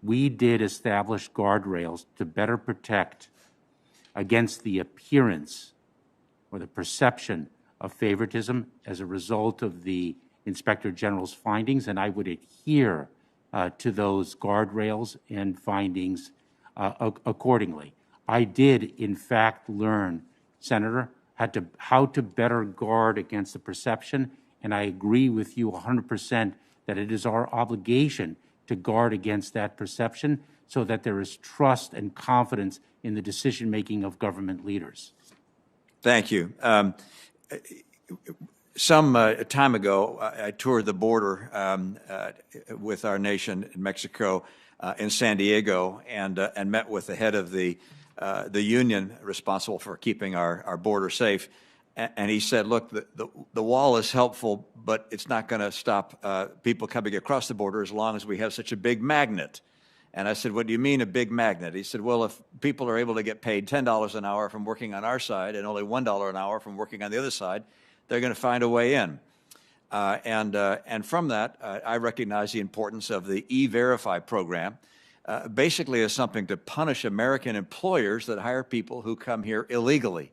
establish guardrails to better protect against the appearance or the perception of favoritism as a result of the Inspector General's findings, and I would adhere to those guardrails and findings accordingly. I did, in fact, learn, Senator, how to better guard against the perception, and I agree with you 100% that it is our obligation to guard against that perception so that there is trust and confidence in the decision-making of government leaders. Thank you. Some time ago, I toured the border with our nation in Mexico in San Diego and met with the head of the union responsible for keeping our border safe. And he said, look, the wall is helpful, but it's not going to stop people coming across the border as long as we have such a big magnet. And I said, what do you mean a big magnet? He said, well, if people are able to get paid $10 an hour from working on our side and only $1 an hour from working on the other side, they're going to find a way in. And from that, I recognize the importance of the E-Verify program, basically as something to punish American employers that hire people who come here illegally.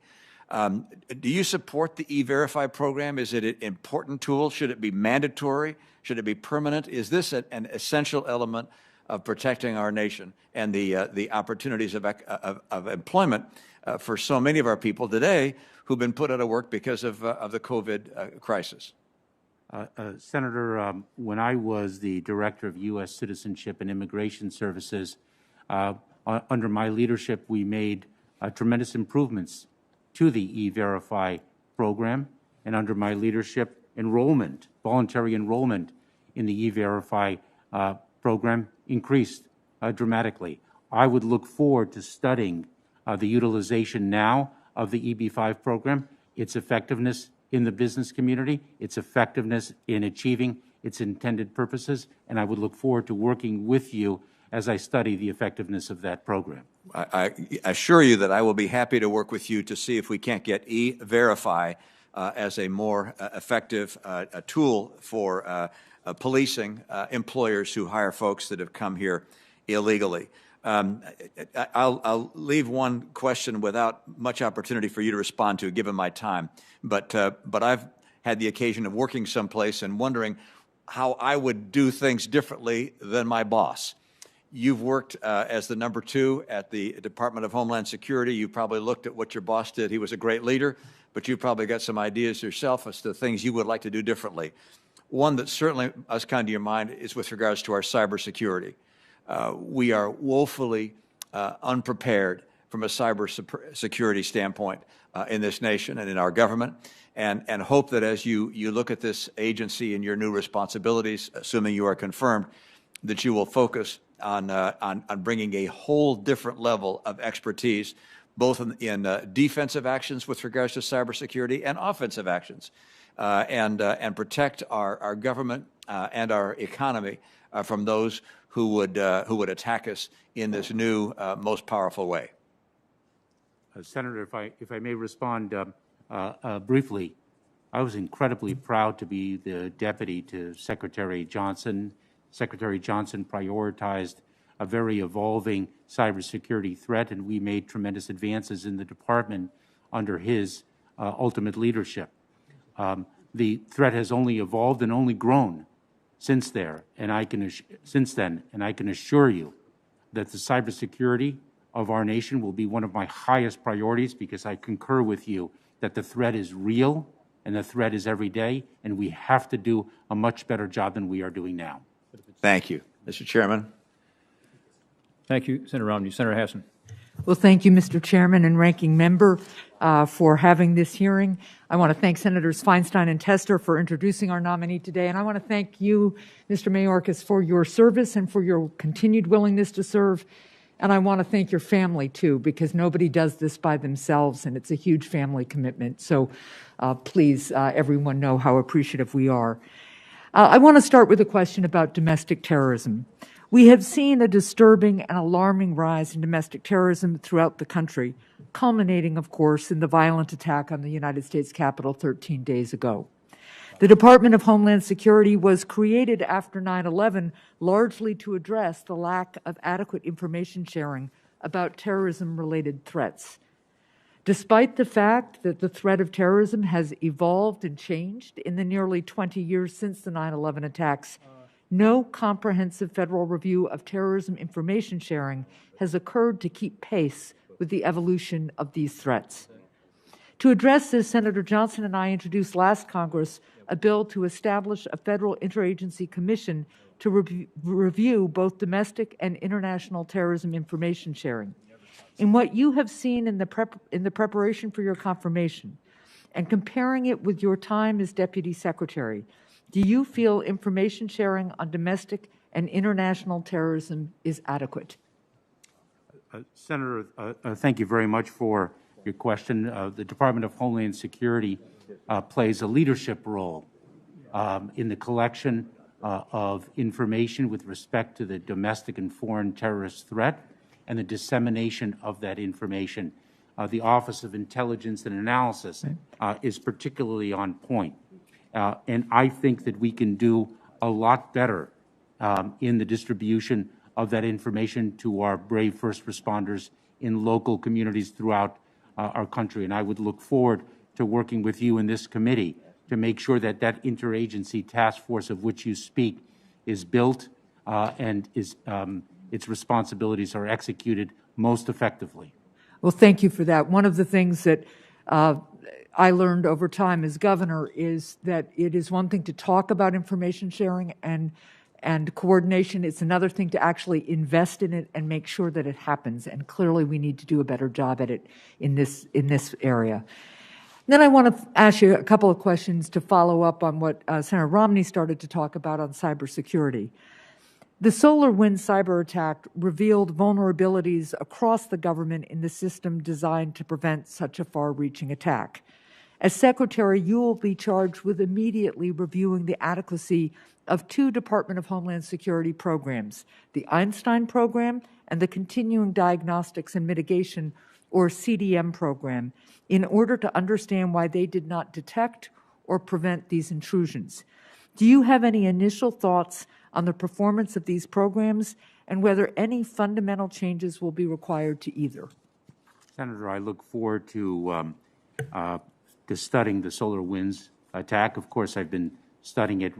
Do you support the E-Verify program? Is it an important tool? Should it be mandatory? Should it be permanent? Is this an essential element of protecting our nation and the opportunities of employment for so many of our people today who've been put out of work because of the COVID crisis? Senator, when I was the Director of U.S. Citizenship and Immigration Services, under my leadership, we made tremendous improvements to the E-Verify program, and under my leadership, voluntary enrollment in the E-Verify program increased dramatically. I would look forward to studying the utilization now of the EB-5 program, its effectiveness in the business community, its effectiveness in achieving its intended purposes, and I would look forward to working with you as I study the effectiveness of that program. I assure you that I will be happy to work with you to see if we can't get E-Verify as a more effective tool for policing employers who hire folks that have come here illegally. I'll leave one question without much opportunity for you to respond to, given my time. But I've had the occasion of working someplace and wondering how I would do things differently than my boss. You've worked as the number 2 at the Department of Homeland Security. You probably looked at what your boss did. He was a great leader, but you probably got some ideas yourself as to things you would like to do differently. One that certainly has come to your mind is with regards to our cybersecurity. We are woefully unprepared from a cybersecurity standpoint in this nation and in our government, and hope that as you look at this agency and your new responsibilities, assuming you are confirmed, that you will focus on bringing a whole different level of expertise, both in defensive actions with regards to cybersecurity and offensive actions, and protect our government and our economy from those who would attack us in this new, most powerful way. Senator, if I may respond briefly, I was incredibly proud to be the deputy to Secretary Johnson. Secretary Johnson prioritized a very evolving cybersecurity threat, and we made tremendous advances in the department under his ultimate leadership. The threat has only evolved and only grown since then, and I can assure you that the cybersecurity of our nation will be one of my highest priorities, because I concur with you that the threat is real and the threat is every day, and we have to do a much better job than we are doing now. Thank you. Mr. Chairman. Thank you, Senator Romney. Senator Hassan. Well, thank you, Mr. Chairman and Ranking Member, for having this hearing. I want to thank Senators Feinstein and Tester for introducing our nominee today, and I want to thank you, Mr. Mayorkas, for your service and for your continued willingness to serve. And I want to thank your family, too, because nobody does this by themselves, and it's a huge family commitment. So please, everyone know how appreciative we are. I want to start with a question about domestic terrorism. We have seen a disturbing and alarming rise in domestic terrorism throughout the country, culminating, of course, in the violent attack on the United States Capitol 13 days ago. The Department of Homeland Security was created after 9/11 largely to address the lack of adequate information sharing about terrorism-related threats. Despite the fact that the threat of terrorism has evolved and changed in the nearly 20 years since the 9/11 attacks, no comprehensive federal review of terrorism information sharing has occurred to keep pace with the evolution of these threats. To address this, Senator Johnson and I introduced last Congress a bill to establish a federal interagency commission to review both domestic and international terrorism information sharing. In what you have seen in the preparation for your confirmation, and comparing it with your time as Deputy Secretary, do you feel information sharing on domestic and international terrorism is adequate? Senator, thank you very much for your question. The Department of Homeland Security plays a leadership role in the collection of information with respect to the domestic and foreign terrorist threat and the dissemination of that information. The Office of Intelligence and Analysis is particularly on point. And I think that we can do a lot better in the distribution of that information to our brave first responders in local communities throughout our country. And I would look forward to working with you in this committee to make sure that that interagency task force of which you speak is built and its responsibilities are executed most effectively. Well, thank you for that. One of the things that I learned over time as governor is that it is one thing to talk about information sharing and coordination. It's another thing to actually invest in it and make sure that it happens. And clearly we need to do a better job at it in this area. Then I want to ask you a couple of questions to follow up on what Senator Romney started to talk about on cybersecurity. The SolarWinds cyber attack revealed vulnerabilities across the government in the system designed to prevent such a far-reaching attack. As Secretary, you will be charged with immediately reviewing the adequacy of two Department of Homeland Security programs, the Einstein program and the Continuing Diagnostics and Mitigation, or CDM program, in order to understand why they did not detect or prevent these intrusions. Do you have any initial thoughts on the performance of these programs and whether any fundamental changes will be required to either? Senator, I look forward to studying the SolarWinds attack. Of course, I've been studying it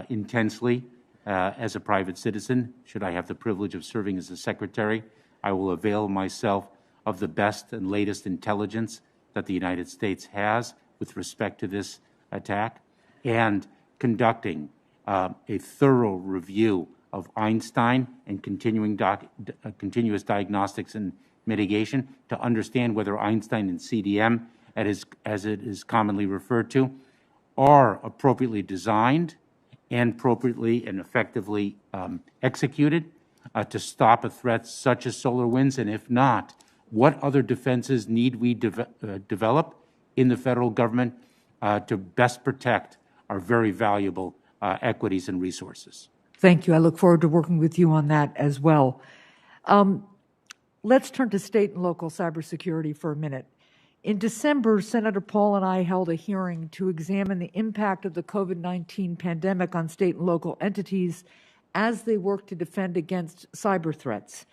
intensely as a private citizen. Should I have the privilege of serving as a secretary, I will avail myself of the best and latest intelligence that the United States has with respect to this attack, and conducting a thorough review of Einstein and continuous diagnostics and mitigation to understand whether Einstein and CDM, as it is commonly referred to, are appropriately designed and appropriately and effectively executed to stop a threat such as SolarWinds, and if not, what other defenses need we develop in the federal government to best protect our very valuable equities and resources. Thank you. I look forward to working with you on that as well. Let's turn to state and local cybersecurity for a minute. In December, Senator Paul and I held a hearing to examine the impact of the COVID-19 pandemic on state and local entities as they work to defend against cyber threats.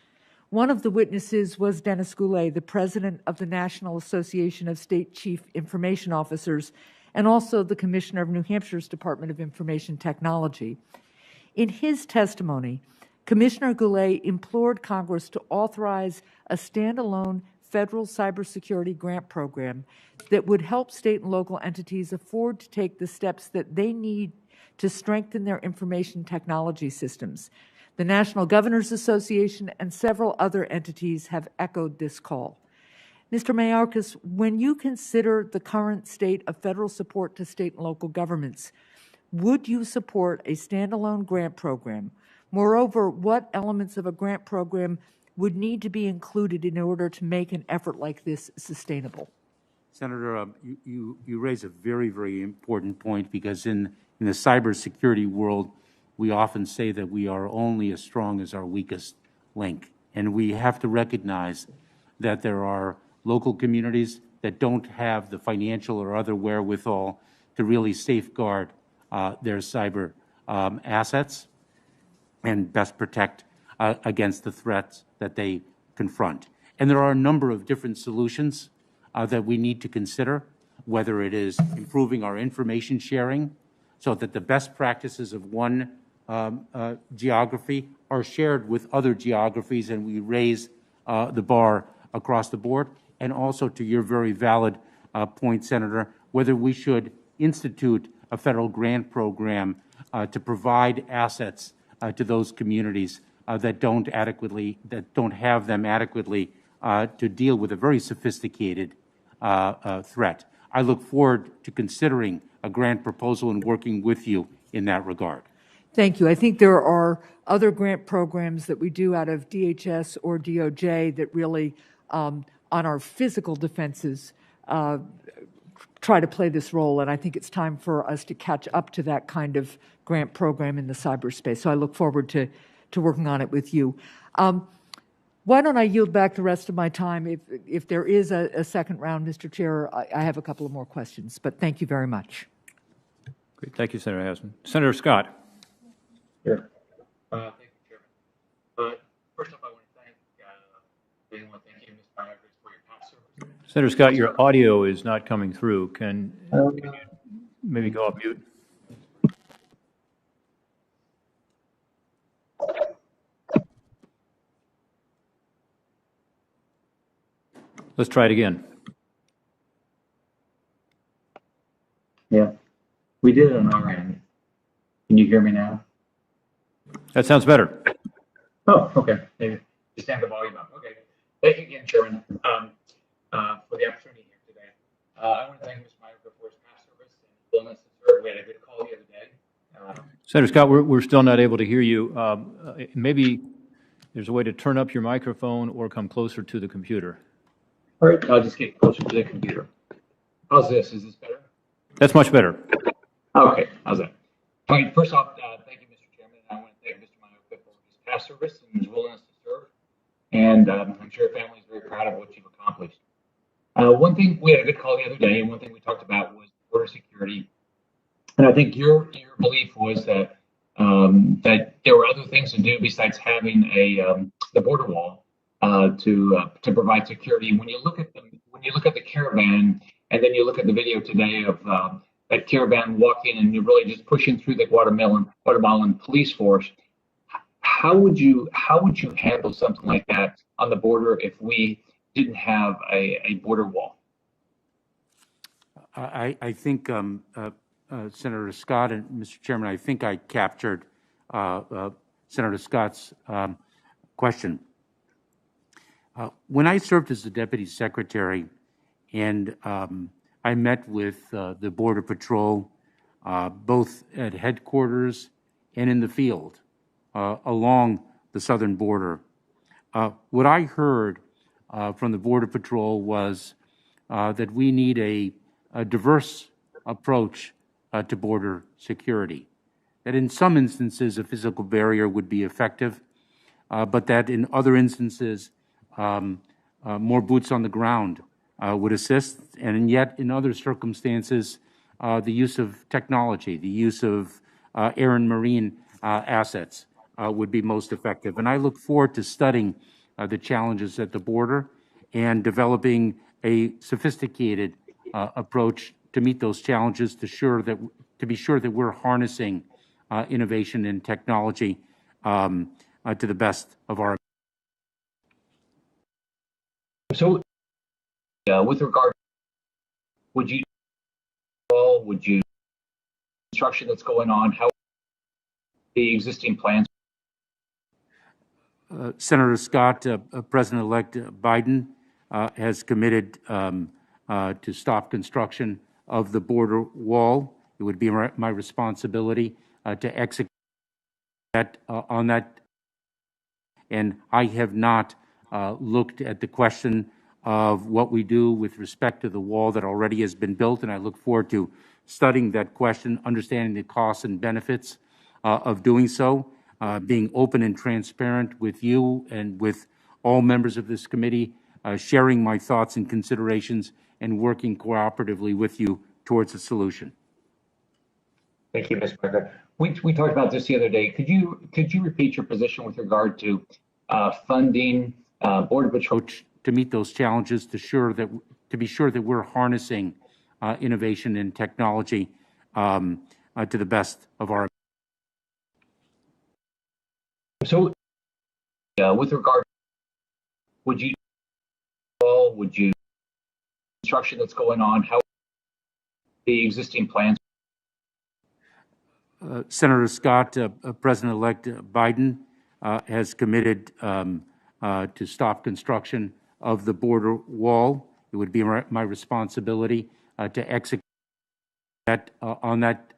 One of the witnesses was Dennis Goulet, the president of the National Association of State Chief Information Officers, and also the commissioner of New Hampshire's Department of Information Technology. In his testimony, Commissioner Goulet implored Congress to authorize a standalone federal cybersecurity grant program that would help state and local entities afford to take the steps that they need to strengthen their information technology systems. The National Governors Association and several other entities have echoed this call. Mr. Mayorkas, when you consider the current state of federal support to state and local governments, would you support a standalone grant program? Moreover, what elements of a grant program would need to be included in order to make an effort like this sustainable? Senator, you raise a very, very important point, because in the cybersecurity world, we often say that we are only as strong as our weakest link. And we have to recognize that there are local communities that don't have the financial or other wherewithal to really safeguard their cyber assets and best protect against the threats that they confront. And there are a number of different solutions that we need to consider, whether it is improving our information sharing so that the best practices of one geography are shared with other geographies and we raise the bar across the board, and also to your very valid point, Senator, whether we should institute a federal grant program to provide assets to those communities that don't have them adequately to deal with a very sophisticated threat. I look forward to considering a grant proposal and working with you in that regard. Thank you. I think there are other grant programs that we do out of DHS or DOJ that really, on our physical defenses, try to play this role, and I think it's time for us to catch up to that kind of grant program in the cyberspace. So I look forward to working on it with you. Why don't I yield back the rest of my time? If there is a second round, Mr. Chair, I have a couple of more questions, but thank you very much. Great. Thank you, Senator Hasman. Senator Scott. Sure. Thank you, Chairman. First off, I want to thank you, Ms. Mayorkas, for your past service. Senator Scott, your audio is not coming through. Can you maybe go off mute? Let's try it again. Yeah, we did it on our end. Can you hear me now? That sounds better. Oh, okay. Maybe just stand the volume up. Okay. Thank you again, Chairman, for the opportunity here today. I want to thank Mr. Mayorkas for his past service and willingness to serve. We had a good call the other day. Senator Scott, we're still not able to hear you. Maybe there's a way to turn up your microphone or come closer to the computer. All right, I'll just get closer to the computer. How's this? Is this better? That's much better. Okay, how's that? All right, first off, thank you, Mr. Chairman. I want to thank Mr. Mayorkas for his past service and his willingness to serve. And I'm sure your family is very proud of what you've accomplished. One thing, we had a good call the other day, and one thing we talked about was border security. And I think your belief was that that there were other things to do besides having the border wall to provide security. When you look at the caravan, and then you look at the video today of that caravan walking, and you're really just pushing through the Guatemalan police force. How would you handle something like that on the border if we didn't have a border wall? I think, Senator Scott and Mr. Chairman, I think I captured Senator Scott's question. When I served as the Deputy Secretary and I met with the Border Patrol, both at headquarters and in the field along the southern border, what I heard from the Border Patrol was that we need a diverse approach to border security. That in some instances a physical barrier would be effective, but that in other instances more boots on the ground would assist, and yet in other circumstances, the use of technology, the use of air and marine assets would be most effective. And I look forward to studying the challenges at the border and developing a sophisticated approach to meet those challenges to be sure that we're harnessing innovation and technology to the best of our. So, with regard, would you construction that's going on? How the existing plans? Senator Scott, President-elect Biden has committed to stop construction of the border wall. It would be my responsibility to execute that on that. And I have not looked at the question of what we do with respect to the wall that already has been built, and I look forward to studying that question, understanding the costs and benefits of doing so, being open and transparent with you and with all members of this committee, sharing my thoughts and considerations, and working cooperatively with you towards a solution. Thank you, Mr. Speaker. We talked about this the other day. Could you repeat your position with regard to funding Border Patrol to meet those challenges, to be sure that we're harnessing innovation and technology to the best of our. So, with regard, would you construction that's going on? How the existing plans? Senator Scott, President-elect Biden has committed to stop construction of the border wall. It would be my responsibility to execute that on that.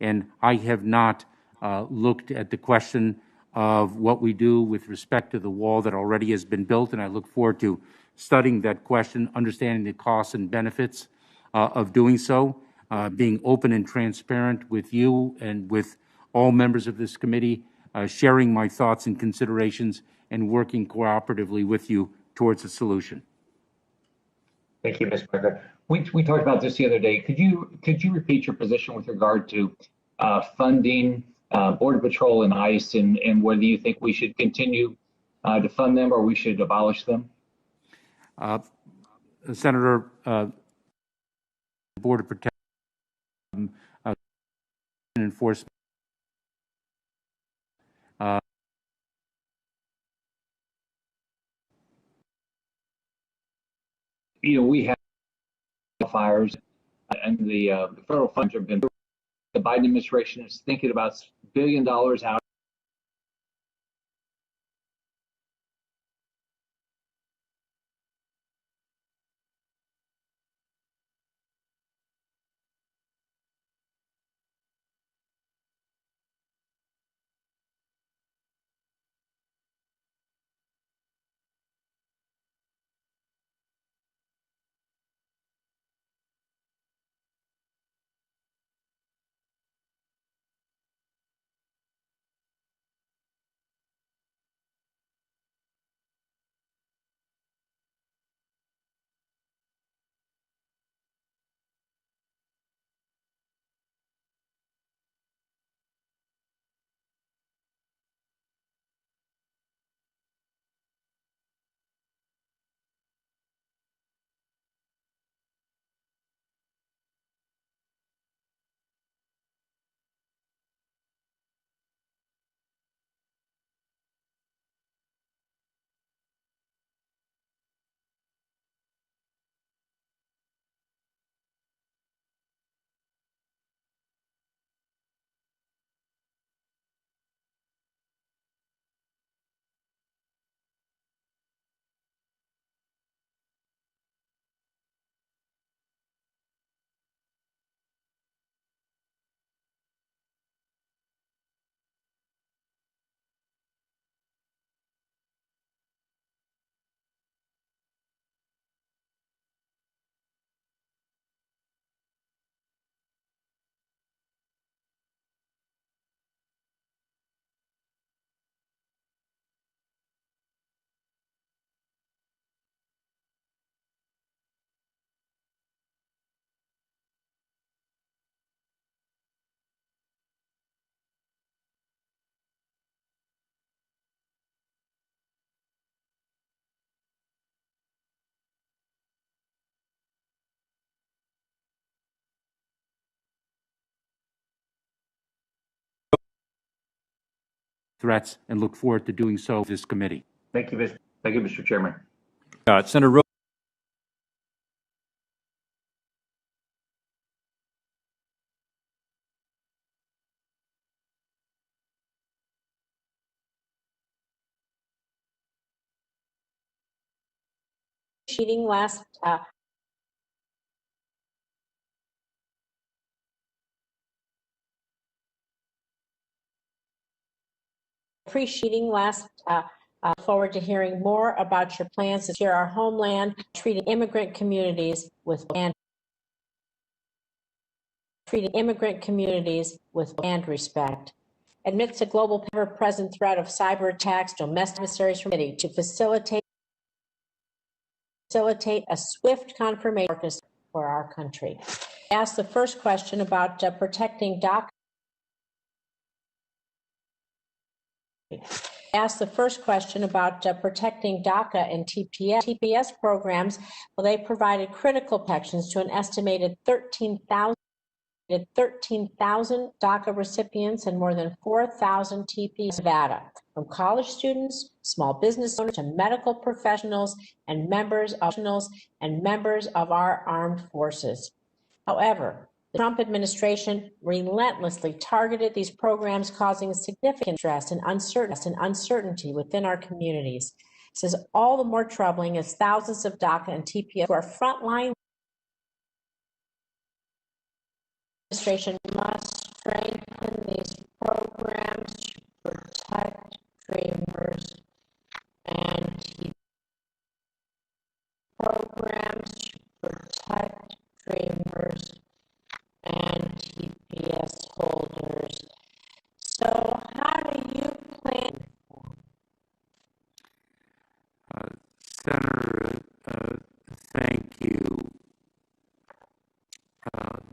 And I have not looked at the question of what we do with respect to the wall that already has been built, and I look forward to studying that question, understanding the costs and benefits of doing so, being open and transparent with you and with all members of this committee, sharing my thoughts and considerations, and working cooperatively with you towards a solution. Thank you, Mr. Speaker. We talked about this the other day. Could you repeat your position with regard to funding Border Patrol and ICE, and whether you think we should continue to fund them or we should abolish them? Senator, Border Protection enforcement. We have fires, and the federal funds have been. The Biden administration is thinking about $1 billion out. threats and look forward to doing so with this committee. Thank you, Mr. Chairman. Senator Ro- Appreciating last forward to hearing more about your plans to secure our homeland, treating immigrant communities with and respect. Amidst a global ever-present threat of cyber attacks, domestic adversaries from Italy to facilitate a swift confirmation for our country. I asked the first question about protecting DACA. Asked the first question about protecting DACA and TPS programs. Well, they provided critical protections to an estimated 13,000 DACA recipients and more than 4,000 TPS Nevada, from college students, small business owners, to medical professionals and members of our armed forces. However, the Trump administration relentlessly targeted these programs, causing significant stress and uncertainty within our communities. This is all the more troubling as thousands of DACA and TPS who are frontline. Administration must strengthen these programs to protect dreamers and TPS holders. So how do you plan? Senator, thank you.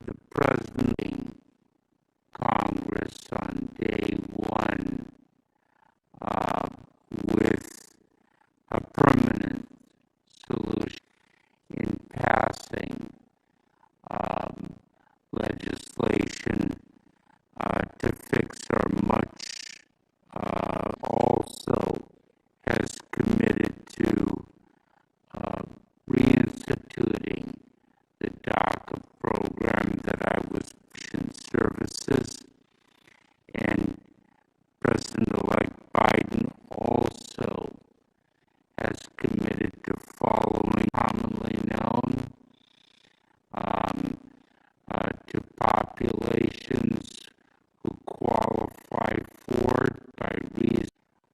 The President, Congress on day one with a permanent solution in passing legislation to fix our also has committed to reinstituting the DACA program that I was in services, and President-elect Biden also has committed to following commonly known to populations who qualify for it by reason.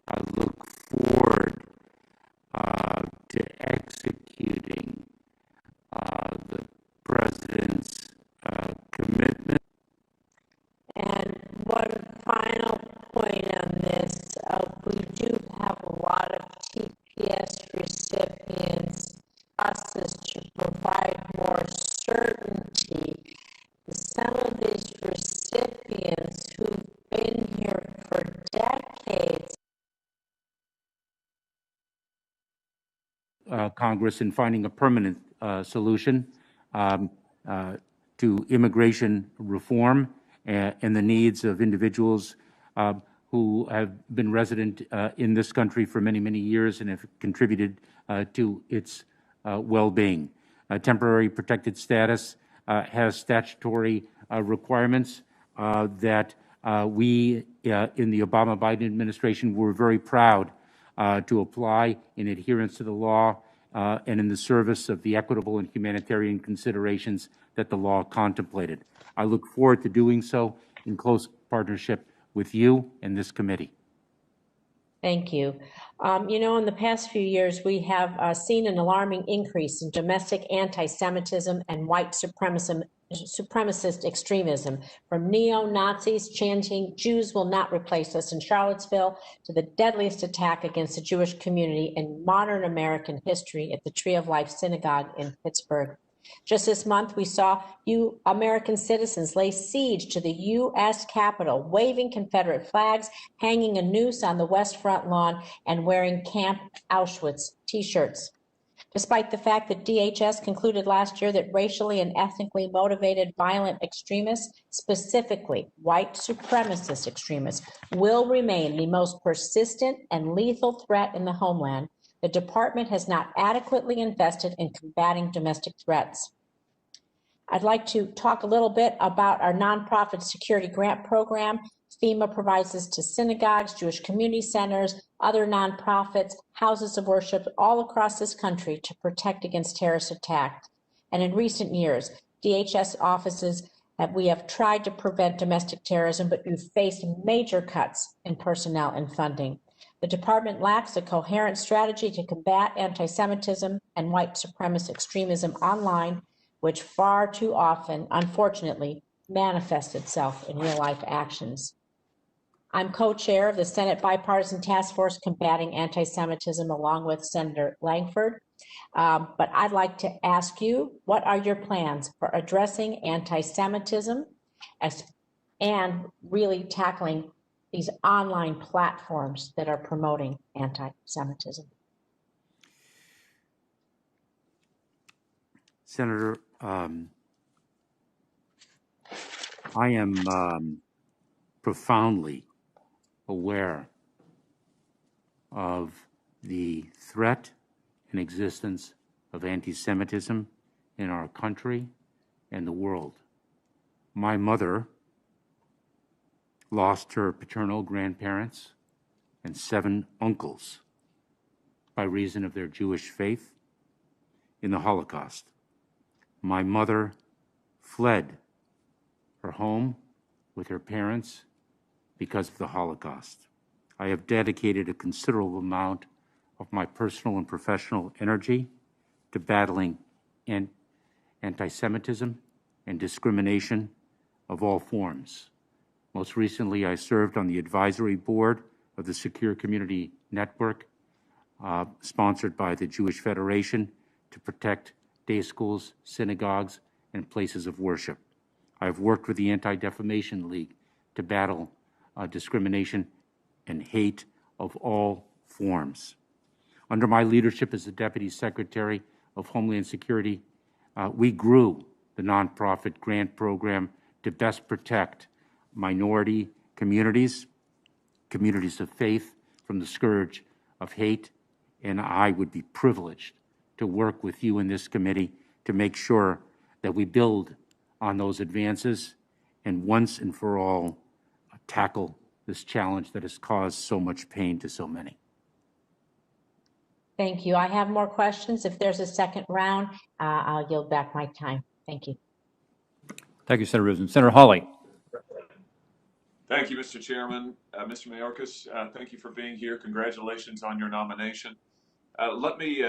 I look forward to executing the President's commitment. And one final point on this, we do have a lot of TPS recipients. Process to provide more certainty. Some of these recipients who've been here for decades. Congress in finding a permanent solution to immigration reform and the needs of individuals who have been resident in this country for many, many years and have contributed to its well-being. Temporary protected status has statutory requirements that we in the Obama-Biden administration were very proud to apply in adherence to the law and in the service of the equitable and humanitarian considerations that the law contemplated. I look forward to doing so in close partnership with you and this committee. Thank you. In the past few years, we have seen an alarming increase in domestic anti-Semitism and white supremacist extremism, from neo-Nazis chanting "Jews will not replace us" in Charlottesville to the deadliest attack against the Jewish community in modern American history at the Tree of Life Synagogue in Pittsburgh. Just this month, we saw American citizens lay siege to the U.S. Capitol, waving Confederate flags, hanging a noose on the West Front lawn, and wearing Camp Auschwitz T-shirts. Despite the fact that DHS concluded last year that racially and ethnically motivated violent extremists, specifically white supremacist extremists, will remain the most persistent and lethal threat in the homeland, the department has not adequately invested in combating domestic threats. I'd like to talk a little bit about our nonprofit security grant program. FEMA provides this to synagogues, Jewish community centers, other nonprofits, houses of worship all across this country to protect against terrorist attacks. And in recent years, DHS offices we have tried to prevent domestic terrorism, but we've faced major cuts in personnel and funding. The department lacks a coherent strategy to combat anti-Semitism and white supremacist extremism online, which far too often, unfortunately, manifests itself in real-life actions. I'm co-chair of the Senate Bipartisan Task Force Combating Anti-Semitism along with Senator Langford. But I'd like to ask you, what are your plans for addressing anti-Semitism and really tackling these online platforms that are promoting anti-Semitism? Senator, I am profoundly aware of the threat and existence of anti-Semitism in our country and the world. My mother lost her paternal grandparents and 7 uncles by reason of their Jewish faith in the Holocaust. My mother fled her home with her parents because of the Holocaust. I have dedicated a considerable amount of my personal and professional energy to battling anti-Semitism and discrimination of all forms. Most recently, I served on the advisory board of the Secure Community Network, sponsored by the Jewish Federation, to protect day schools, synagogues, and places of worship. I've worked with the Anti-Defamation League to battle discrimination and hate of all forms. Under my leadership as the Deputy Secretary of Homeland Security, we grew the nonprofit grant program to best protect minority communities, communities of faith, from the scourge of hate, and I would be privileged to work with you in this committee to make sure that we build on those advances and once and for all tackle this challenge that has caused so much pain to so many. Thank you. I have more questions. If there's a second round, I'll yield back my time. Thank you. Thank you, Senator Rosen. Senator Hawley. Thank you, Mr. Chairman. Mr. Mayorkas, thank you for being here. Congratulations on your nomination. Let me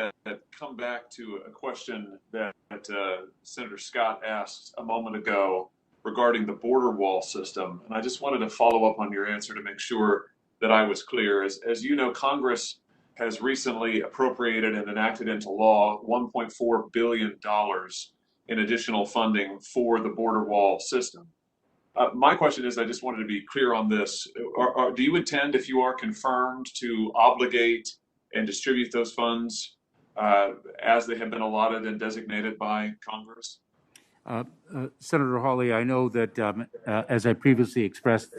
come back to a question that Senator Scott asked a moment ago regarding the border wall system. And I just wanted to follow up on your answer to make sure that I was clear. As you know, Congress has recently appropriated and enacted into law $1.4 billion in additional funding for the border wall system. My question is, I just wanted to be clear on this. Do you intend, if you are confirmed, to obligate and distribute those funds as they have been allotted and designated by Congress? Senator Hawley, I know that, as I previously expressed,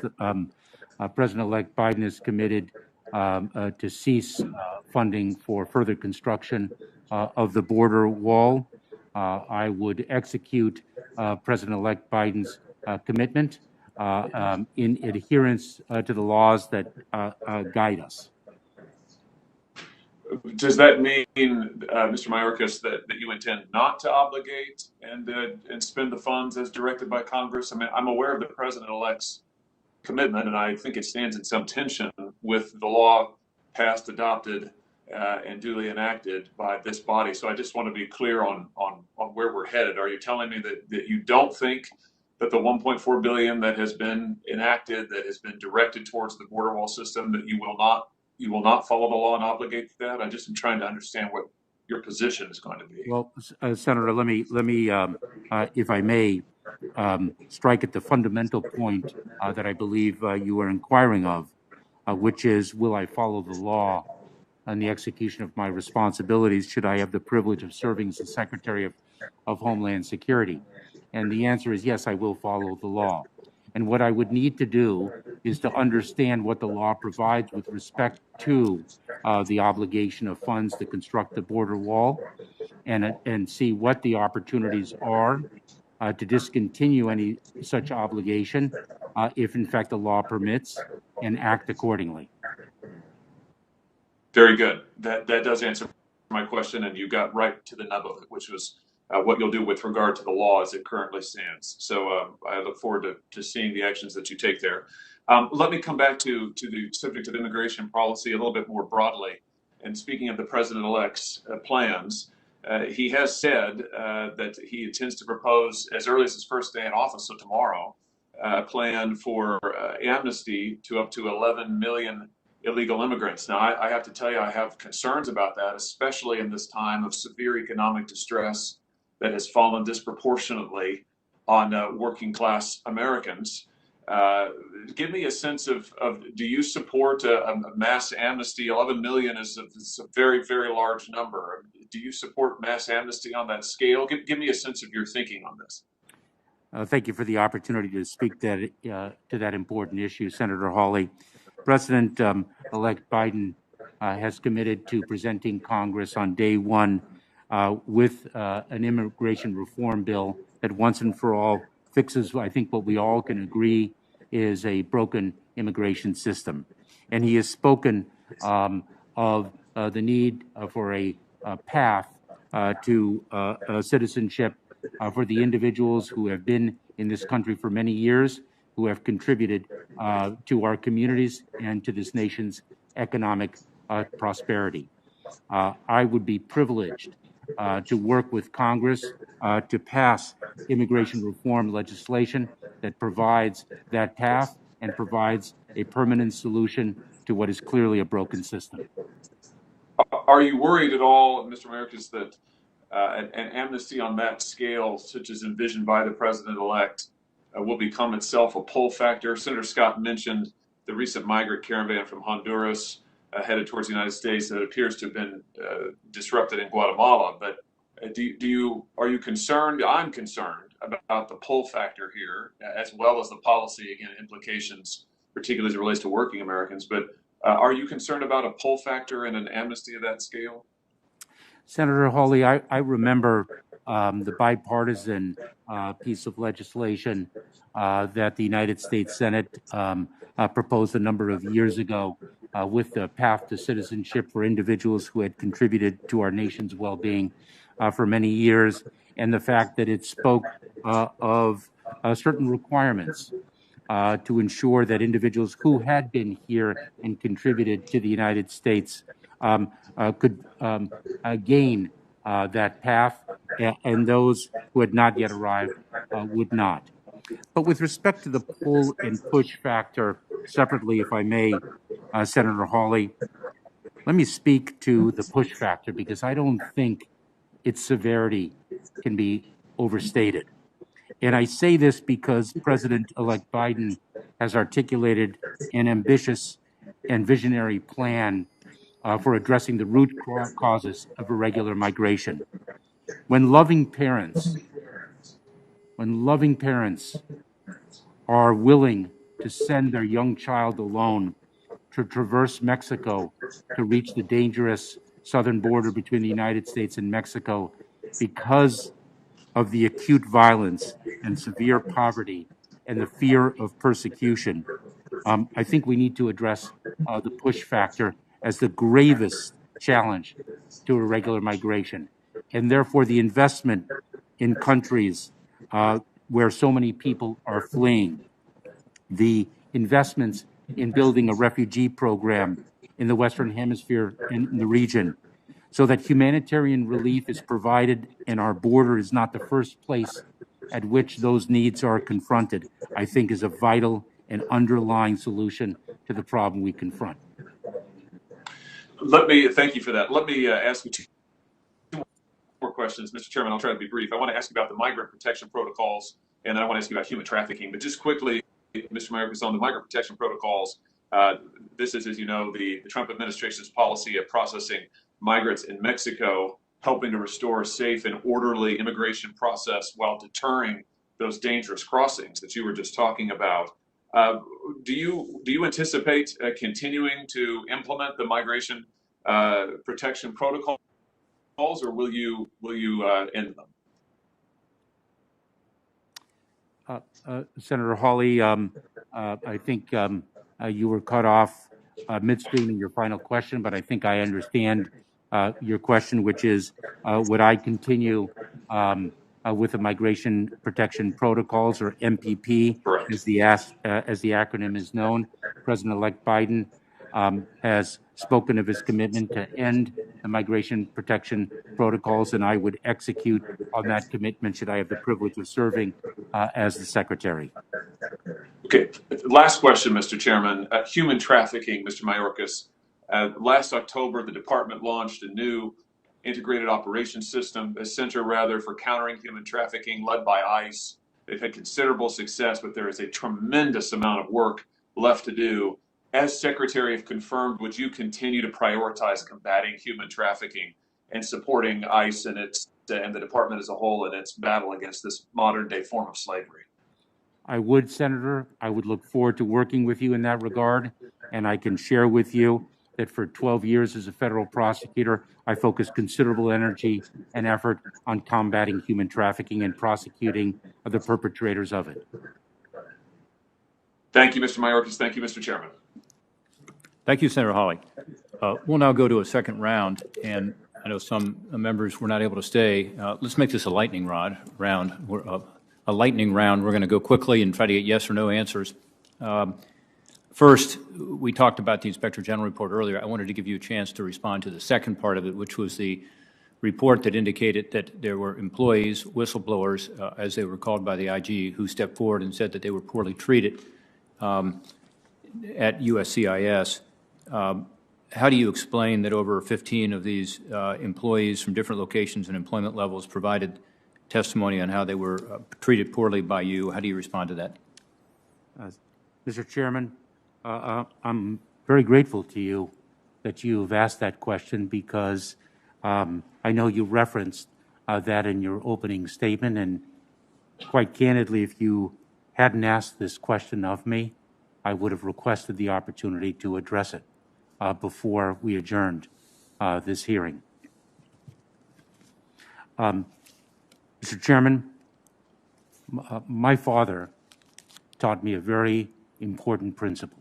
President-elect Biden is committed to cease funding for further construction of the border wall. I would execute President-elect Biden's commitment in adherence to the laws that guide us. Does that mean, Mr. Mayorkas, that you intend not to obligate and spend the funds as directed by Congress? I mean, I'm aware of the President-elect's commitment, and I think it stands in some tension with the law passed, adopted, and duly enacted by this body. So I just want to be clear on where we're headed. Are you telling me that you don't think that the $1.4 billion that has been enacted, that has been directed towards the border wall system, that you will not follow the law and obligate that? I just am trying to understand what your position is going to be. Well, Senator, let me, if I may, strike at the fundamental point that I believe you are inquiring of, which is, will I follow the law on the execution of my responsibilities should I have the privilege of serving as the Secretary of Homeland Security? And the answer is yes, I will follow the law. And what I would need to do is to understand what the law provides with respect to the obligation of funds to construct the border wall, and see what the opportunities are to discontinue any such obligation if in fact the law permits, and act accordingly. Very good. That does answer my question, and you got right to the nub of it, which was what you'll do with regard to the law as it currently stands. So I look forward to seeing the actions that you take there. Let me come back to the subject of immigration policy a little bit more broadly. And speaking of the president-elect's plans, he has said that he intends to propose, as early as his first day in office, so tomorrow, a plan for amnesty to up to 11 million illegal immigrants. Now, I have to tell you, I have concerns about that, especially in this time of severe economic distress that has fallen disproportionately on working class Americans. Give me a sense of do you support a mass amnesty? 11 million is a very, very large number. Do you support mass amnesty on that scale? Give me a sense of your thinking on this. Thank you for the opportunity to speak to that important issue, Senator Hawley. President-elect Biden has committed to presenting Congress on day one with an immigration reform bill that once and for all fixes, I think, what we all can agree is a broken immigration system. And he has spoken of the need for a path to citizenship for the individuals who have been in this country for many years, who have contributed to our communities and to this nation's economic prosperity. I would be privileged to work with Congress to pass immigration reform legislation that provides that path and provides a permanent solution to what is clearly a broken system. Are you worried at all, Mr. Mayorkas, that an amnesty on that scale, such as envisioned by the president-elect, will become itself a pull factor? Senator Scott mentioned the recent migrant caravan from Honduras headed towards the United States that appears to have been disrupted in Guatemala. But are you concerned? I'm concerned about the pull factor here, as well as the policy, again, implications, particularly as it relates to working Americans. But are you concerned about a pull factor in an amnesty of that scale? Senator Hawley, I remember the bipartisan piece of legislation that the United States Senate proposed a number of years ago with the path to citizenship for individuals who had contributed to our nation's well-being for many years, and the fact that it spoke of certain requirements to ensure that individuals who had been here and contributed to the United States could gain that path, and those who had not yet arrived would not. But with respect to the pull and push factor, separately, if I may, Senator Hawley, let me speak to the push factor, because I don't think its severity can be overstated. And I say this because President-elect Biden has articulated an ambitious and visionary plan for addressing the root causes of irregular migration. When loving parents are willing to send their young child alone to traverse Mexico to reach the dangerous southern border between the United States and Mexico because of the acute violence and severe poverty and the fear of persecution, I think we need to address the push factor as the gravest challenge to irregular migration. And therefore, the investment in countries where so many people are fleeing, the investments in building a refugee program in the Western Hemisphere and in the region, so that humanitarian relief is provided and our border is not the first place at which those needs are confronted, I think is a vital and underlying solution to the problem we confront. Thank you for that. Let me ask you two more questions, Mr. Chairman. I'll try to be brief. I want to ask you about the migrant protection protocols, and then I want to ask you about human trafficking. But just quickly, Mr. Mayorkas, on the migrant protection protocols, This is, as you know, the Trump administration's policy of processing migrants in Mexico, helping to restore a safe and orderly immigration process while deterring those dangerous crossings that you were just talking about. Do you anticipate continuing to implement the migration protection protocols, or will you end them? Senator Hawley, I think you were cut off midstream in your final question, but I think I understand your question, which is, would I continue with the Migration Protection Protocols, or MPP, as the acronym is known? President-elect Biden has spoken of his commitment to end the Migration Protection Protocols, and I would execute on that commitment should I have the privilege of serving as the Secretary. Okay, last question, Mr. Chairman. Human trafficking, Mr. Mayorkas. Last October, the department launched a new integrated operations system, a center rather for countering human trafficking led by ICE. They've had considerable success, but there is a tremendous amount of work left to do. As Secretary, if confirmed, would you continue to prioritize combating human trafficking and supporting ICE and the department as a whole in its battle against this modern day form of slavery? I would, Senator. I would look forward to working with you in that regard, and I can share with you that for 12 years as a federal prosecutor, I focused considerable energy and effort on combating human trafficking and prosecuting the perpetrators of it. Thank you, Mr. Mayorkas. Thank you, Mr. Chairman. Thank you, Senator Hawley. We'll now go to a second round, and I know some members were not able to stay. Let's make this a lightning round. A lightning round. We're going to go quickly and try to get yes or no answers. First, we talked about the Inspector General report earlier. I wanted to give you a chance to respond to the second part of it, which was the report that indicated that there were employees, whistleblowers, as they were called by the IG, who stepped forward and said that they were poorly treated at USCIS. How do you explain that over 15 of these employees from different locations and employment levels provided testimony on how they were treated poorly by you? How do you respond to that? Mr. Chairman, I'm very grateful to you that you've asked that question, because I know you referenced that in your opening statement, and quite candidly, if you hadn't asked this question of me, I would have requested the opportunity to address it before we adjourned this hearing. Mr. Chairman, my father taught me a very important principle,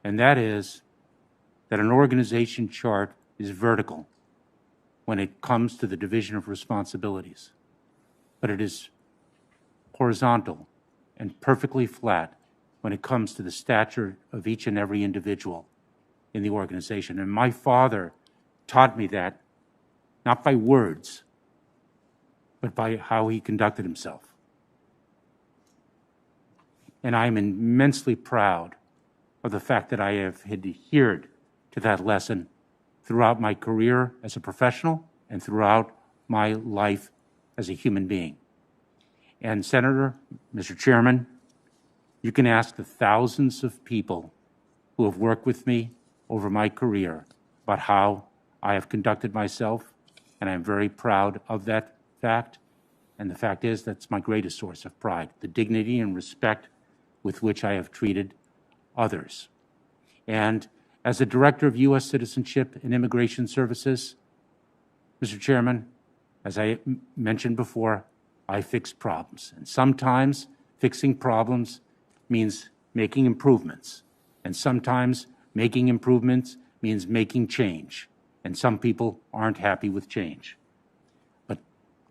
and that is that an organization chart is vertical when it comes to the division of responsibilities, but it is horizontal and perfectly flat when it comes to the stature of each and every individual in the organization. And my father taught me that, not by words, but by how he conducted himself. And I'm immensely proud of the fact that I have adhered to that lesson throughout my career as a professional and throughout my life as a human being. And Senator, Mr. Chairman, you can ask the thousands of people who have worked with me over my career about how I have conducted myself, and I'm very proud of that fact. And the fact is, that's my greatest source of pride, the dignity and respect with which I have treated others. And as the Director of U.S. Citizenship and Immigration Services, Mr. Chairman, as I mentioned before, I fix problems. And sometimes fixing problems means making improvements. And sometimes making improvements means making change. And some people aren't happy with change. But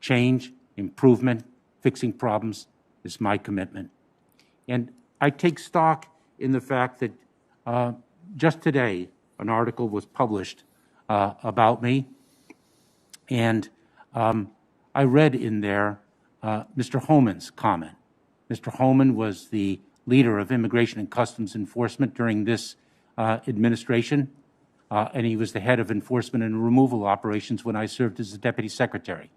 change, improvement, fixing problems is my commitment. And I take stock in the fact that just today an article was published about me, and I read in there Mr. Homan's comment. Mr. Homan was the leader of Immigration and Customs Enforcement during this administration, and he was the head of enforcement and removal operations when I served as the Deputy Secretary.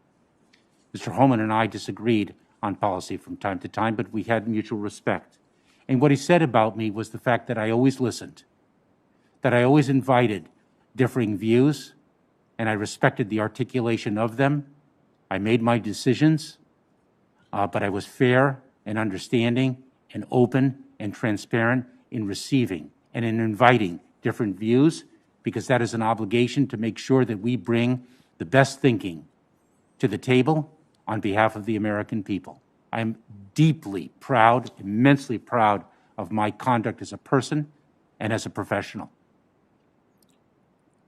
Mr. Homan and I disagreed on policy from time to time, but we had mutual respect. And what he said about me was the fact that I always listened, that I always invited differing views, and I respected the articulation of them. I made my decisions, but I was fair and understanding and open and transparent in receiving and in inviting different views, because that is an obligation to make sure that we bring the best thinking to the table on behalf of the American people. I'm deeply proud, immensely proud of my conduct as a person and as a professional.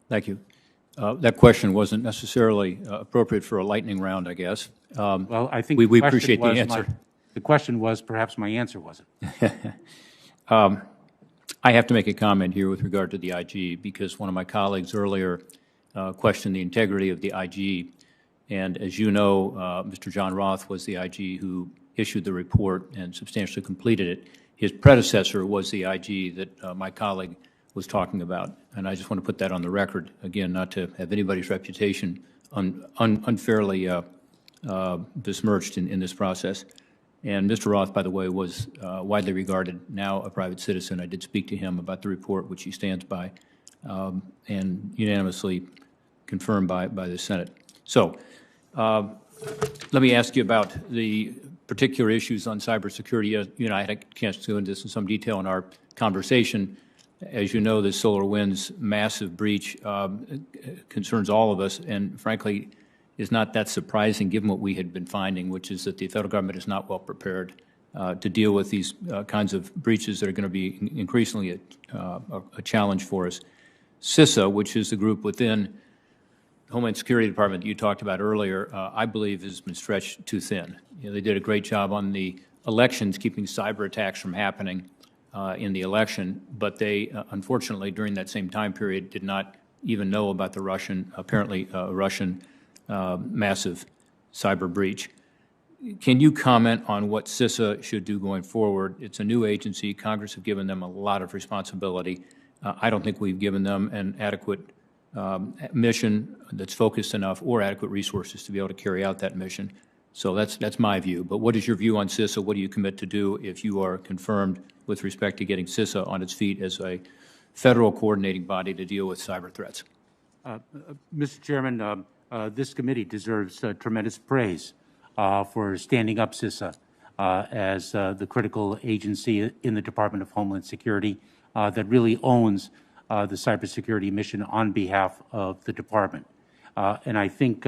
Thank you. That question wasn't necessarily appropriate for a lightning round, I guess. Well, I think we appreciate the answer. The question was, perhaps my answer wasn't. I have to make a comment here with regard to the IG, because one of my colleagues earlier questioned the integrity of the IG. And as you know, Mr. John Roth was the IG who issued the report and substantially completed it. His predecessor was the IG that my colleague was talking about. And I just want to put that on the record, again, not to have anybody's reputation unfairly besmirched in this process. And Mr. Roth, by the way, was widely regarded, now a private citizen. I did speak to him about the report, which he stands by, and unanimously confirmed by the Senate. So let me ask you about the particular issues on cybersecurity. You and I had a chance to go into this in some detail in our conversation. As you know, the SolarWinds massive breach concerns all of us, and frankly, is not that surprising given what we had been finding, which is that the federal government is not well prepared to deal with these kinds of breaches that are going to be increasingly a challenge for us. CISA, which is the group within the Homeland Security Department that you talked about earlier, I believe has been stretched too thin. You know, they did a great job on the elections, keeping cyber attacks from happening in the election, but they, unfortunately, during that same time period, did not even know about the Russian, apparently Russian massive cyber breach. Can you comment on what CISA should do going forward? It's a new agency. Congress have given them a lot of responsibility. I don't think we've given them an adequate mission that's focused enough or adequate resources to be able to carry out that mission. So that's my view. But what is your view on CISA? What do you commit to do if you are confirmed with respect to getting CISA on its feet as a federal coordinating body to deal with cyber threats? Mr. Chairman, this committee deserves tremendous praise for standing up CISA as the critical agency in the Department of Homeland Security that really owns the cybersecurity mission on behalf of the department. And I think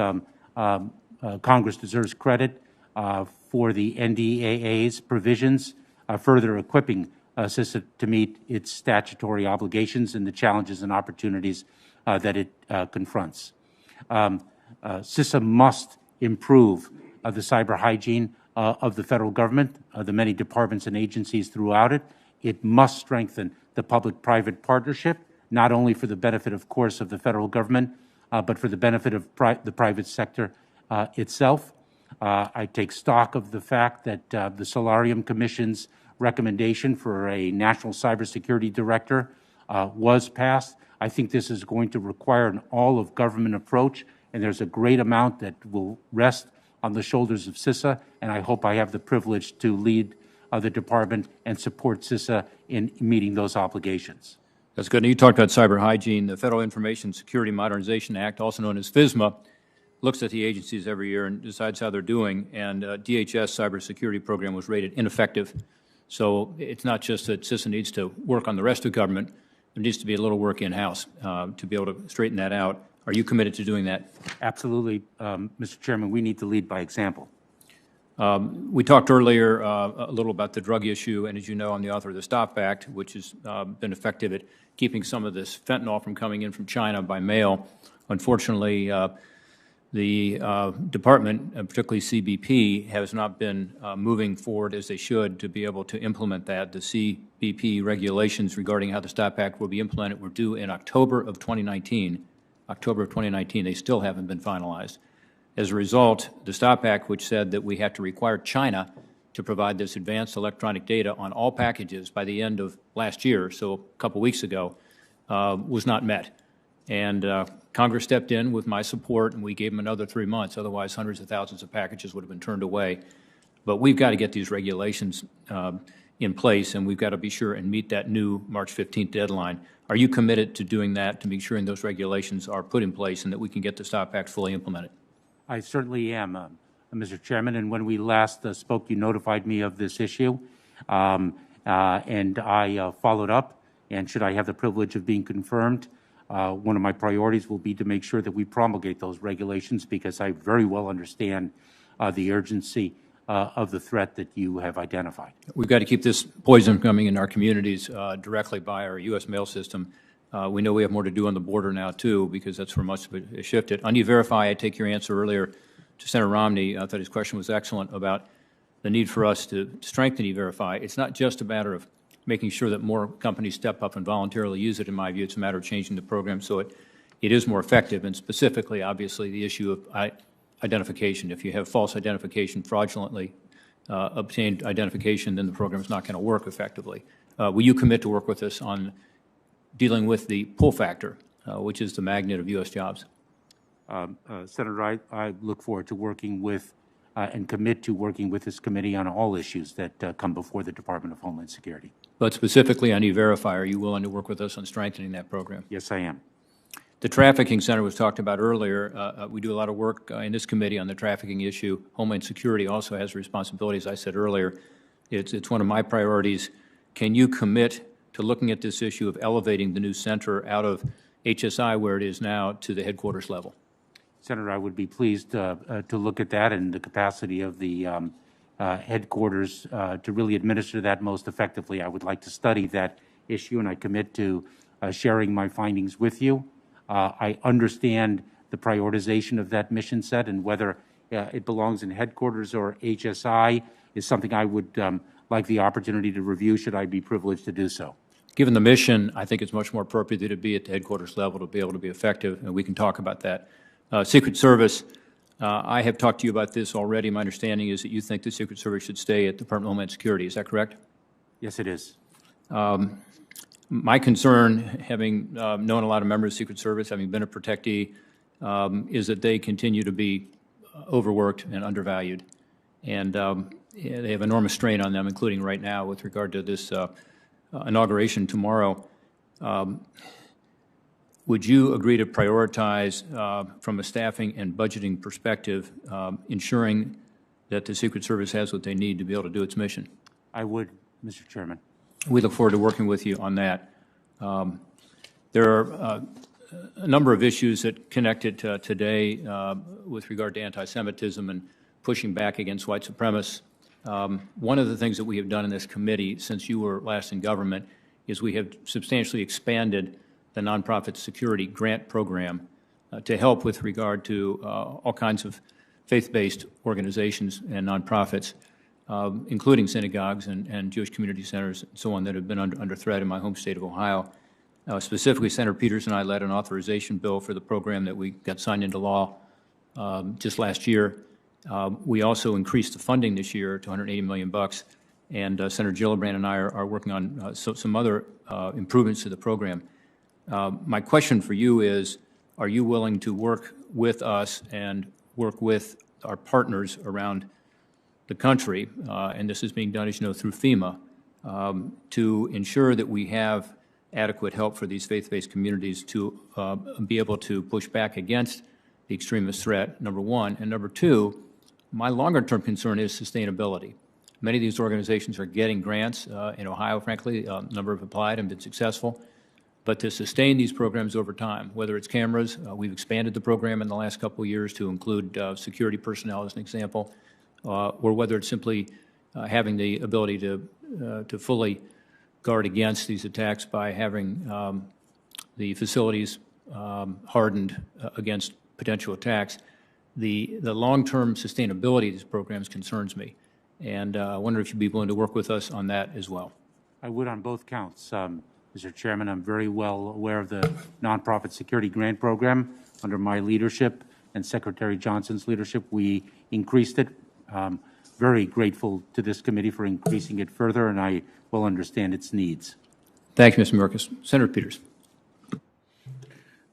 Congress deserves credit for the NDAA's provisions further equipping CISA to meet its statutory obligations and the challenges and opportunities that it confronts. CISA must improve the cyber hygiene of the federal government, the many departments and agencies throughout it. It must strengthen the public-private partnership, not only for the benefit, of course, of the federal government, but for the benefit of the private sector itself. I take stock of the fact that the Solarium Commission's recommendation for a national cybersecurity director was passed. I think this is going to require an all-of-government approach, and there's a great amount that will rest on the shoulders of CISA, and I hope I have the privilege to lead the department and support CISA in meeting those obligations. That's good. Now, you talked about cyber hygiene. The Federal Information Security Modernization Act, also known as FISMA, looks at the agencies every year and decides how they're doing, and DHS cybersecurity program was rated ineffective. So it's not just that CISA needs to work on the rest of government. There needs to be a little work in-house to be able to straighten that out. Are you committed to doing that? Absolutely, Mr. Chairman. We need to lead by example. We talked earlier a little about the drug issue, and as you know, I'm the author of the STOP Act, which has been effective at keeping some of this fentanyl from coming in from China by mail. Unfortunately, the department, particularly CBP, has not been moving forward as they should to be able to implement that. The CBP regulations regarding how the STOP Act will be implemented were due in October of 2019. October of 2019, they still haven't been finalized. As a result, the STOP Act, which said that we have to require China to provide this advanced electronic data on all packages by the end of last year, so a couple weeks ago, was not met. And Congress stepped in with my support, and we gave them another 3 months. Otherwise, hundreds of thousands of packages would have been turned away. But we've got to get these regulations in place, and we've got to be sure and meet that new March 15th deadline. Are you committed to doing that, to make sure those regulations are put in place and that we can get the STOP Act fully implemented? I certainly am, Mr. Chairman, and when we last spoke, you notified me of this issue, and I followed up, and should I have the privilege of being confirmed, one of my priorities will be to make sure that we promulgate those regulations, because I very well understand the urgency of the threat that you have identified. We've got to keep this poison coming in our communities directly by our U.S. mail system. We know we have more to do on the border now, too, because that's where much of it has shifted. On E-Verify, I take your answer earlier to Senator Romney. I thought his question was excellent about the need for us to strengthen E-Verify. It's not just a matter of making sure that more companies step up and voluntarily use it. In my view, it's a matter of changing the program so it is more effective, and specifically, obviously, the issue of identification. If you have false identification, fraudulently obtained identification, then the program is not going to work effectively. Will you commit to work with us on dealing with the pull factor, which is the magnet of U.S. jobs? Senator, I look forward to working with and commit to working with this committee on all issues that come before the Department of Homeland Security. But specifically on E-Verify, are you willing to work with us on strengthening that program? Yes, I am. The trafficking center was talked about earlier. We do a lot of work in this committee on the trafficking issue. Homeland Security also has responsibilities, I said earlier. It's one of my priorities. Can you commit to looking at this issue of elevating the new center out of HSI, where it is now, to the headquarters level? Senator, I would be pleased to look at that and the capacity of the headquarters to really administer that most effectively. I would like to study that issue, and I commit to sharing my findings with you. I understand the prioritization of that mission set, and whether it belongs in headquarters or HSI is something I would like the opportunity to review, should I be privileged to do so. Given the mission, I think it's much more appropriate that it be at the headquarters level to be able to be effective, and we can talk about that. Secret Service, I have talked to you about this already. My understanding is that you think the Secret Service should stay at the Department of Homeland Security. Is that correct? Yes, it is. My concern, having known a lot of members of the Secret Service, having been a protectee, is that they continue to be overworked and undervalued. And they have enormous strain on them, including right now with regard to this inauguration tomorrow. Would you agree to prioritize, from a staffing and budgeting perspective, ensuring that the Secret Service has what they need to be able to do its mission? I would, Mr. Chairman. We look forward to working with you on that. There are a number of issues that connected today with regard to anti-Semitism and pushing back against white supremacists. One of the things that we have done in this committee since you were last in government is we have substantially expanded the nonprofit security grant program to help with regard to all kinds of faith-based organizations and nonprofits, including synagogues and Jewish community centers and so on that have been under threat in my home state of Ohio. Specifically, Senator Peters and I led an authorization bill for the program that we got signed into law just last year. We also increased the funding this year to $180 million, and Senator Gillibrand and I are working on some other improvements to the program. My question for you is, are you willing to work with us and work with our partners around the country, and this is being done, as you know, through FEMA, to ensure that we have adequate help for these faith-based communities to be able to push back against the extremist threat, number one, and number two, my longer-term concern is sustainability. Many of these organizations are getting grants. In Ohio, frankly, a number have applied and been successful. But to sustain these programs over time, whether it's cameras, we've expanded the program in the last couple of years to include security personnel as an example, or whether it's simply having the ability to fully guard against these attacks by having the facilities hardened against potential attacks. The long-term sustainability of these programs concerns me, and I wonder if you'd be willing to work with us on that as well. I would on both counts. Mr. Chairman, I'm very well aware of the Nonprofit Security Grant Program. Under my leadership and Secretary Johnson's leadership, we increased it. Very grateful to this committee for increasing it further, and I will understand its needs. Thank you, Mr. Mayorkas. Senator Peters.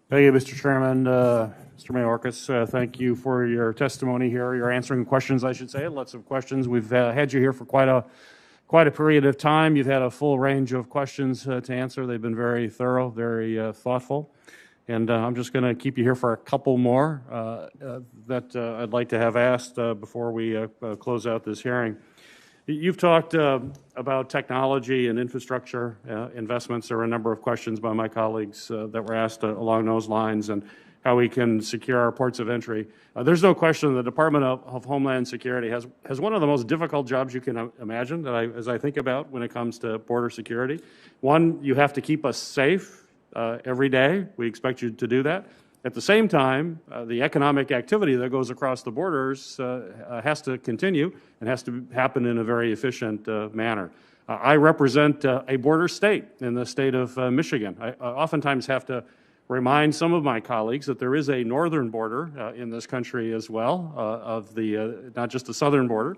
Thank you, Mr. Chairman. Mr. Mayorkas, thank you for your testimony here. You're answering questions, I should say. Lots of questions. We've had you here for quite quite a period of time. You've had a full range of questions to answer. They've been very thorough, very thoughtful. And I'm just going to keep you here for a couple more that I'd like to have asked before we close out this hearing. You've talked about technology and infrastructure investments. There were a number of questions by my colleagues that were asked along those lines, and how we can secure our ports of entry. There's no question the Department of Homeland Security has one of the most difficult jobs you can imagine as I think about when it comes to border security. One, you have to keep us safe every day. We expect you to do that. At the same time, the economic activity that goes across the borders has to continue and has to happen in a very efficient manner. I represent a border state in the state of Michigan. I oftentimes have to remind some of my colleagues that there is a northern border in this country as well, of the not just the southern border.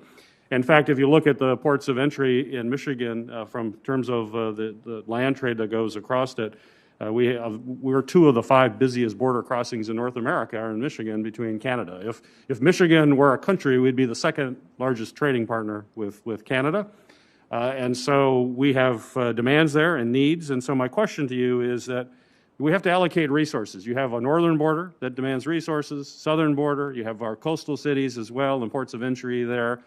In fact, if you look at the ports of entry in Michigan from terms of the land trade that goes across it, we're 2 of the 5 busiest border crossings in North America are in Michigan between Canada. If Michigan were a country, we'd be the 2nd largest trading partner with Canada. And so we have demands there and needs. And so my question to you is that we have to allocate resources. You have a northern border that demands resources, southern border, you have our coastal cities as well and ports of entry there.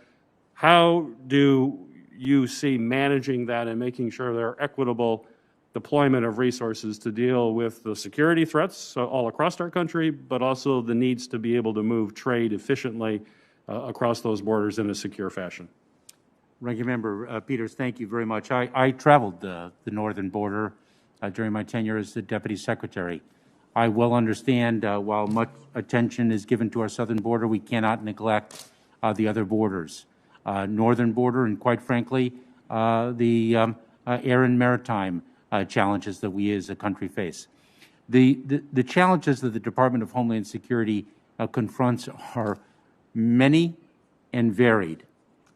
How do you see managing that and making sure there are equitable deployment of resources to deal with the security threats all across our country, but also the needs to be able to move trade efficiently across those borders in a secure fashion? Ranking Member Peters, thank you very much. I traveled the northern border during my tenure as the Deputy Secretary. I well understand while much attention is given to our southern border, we cannot neglect the other borders. Northern border and, quite frankly, the air and maritime challenges that we as a country face. The challenges that the Department of Homeland Security confronts are many and varied.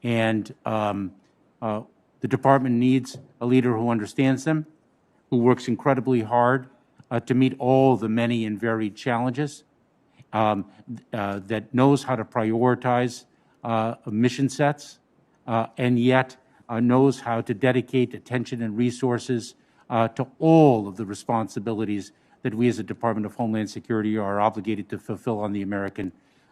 And the department needs a leader who understands them, who works incredibly hard to meet all the many and varied challenges, that knows how to prioritize mission sets, and yet knows how to dedicate attention and resources to all of the responsibilities that we as a Department of Homeland Security are obligated to fulfill on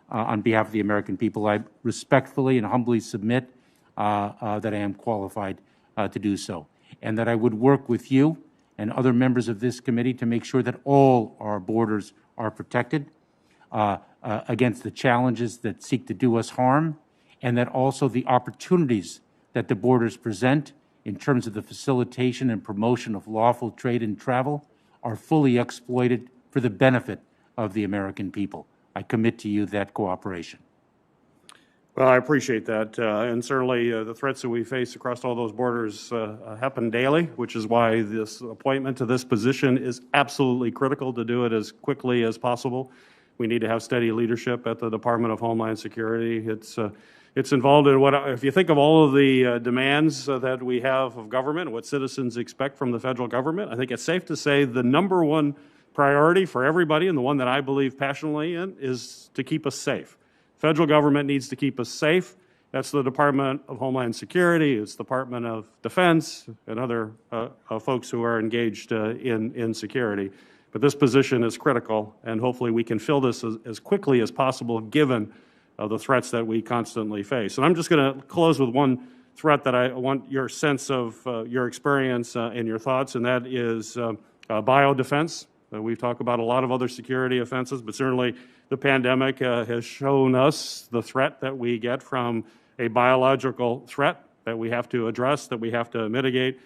on behalf of the American people. I respectfully and humbly submit that I am qualified to do so, and that I would work with you and other members of this committee to make sure that all our borders are protected against the challenges that seek to do us harm, and that also the opportunities that the borders present in terms of the facilitation and promotion of lawful trade and travel are fully exploited for the benefit of the American people. I commit to you that cooperation. Well, I appreciate that, and certainly the threats that we face across all those borders happen daily, which is why this appointment to this position is absolutely critical to do it as quickly as possible. We need to have steady leadership at the Department of Homeland Security. It's involved in if you think of all of the demands that we have of government, what citizens expect from the federal government, I think it's safe to say the number one priority for everybody, and the one that I believe passionately in, is to keep us safe. Federal government needs to keep us safe. That's the Department of Homeland Security, it's the Department of Defense, and other folks who are engaged in security. But this position is critical, and hopefully we can fill this as quickly as possible given the threats that we constantly face. And I'm just going to close with one threat that I want your sense of your experience and your thoughts, and that is biodefense. We've talked about a lot of other security offenses, but certainly the pandemic has shown us the threat that we get from a biological threat that we have to address, that we have to mitigate.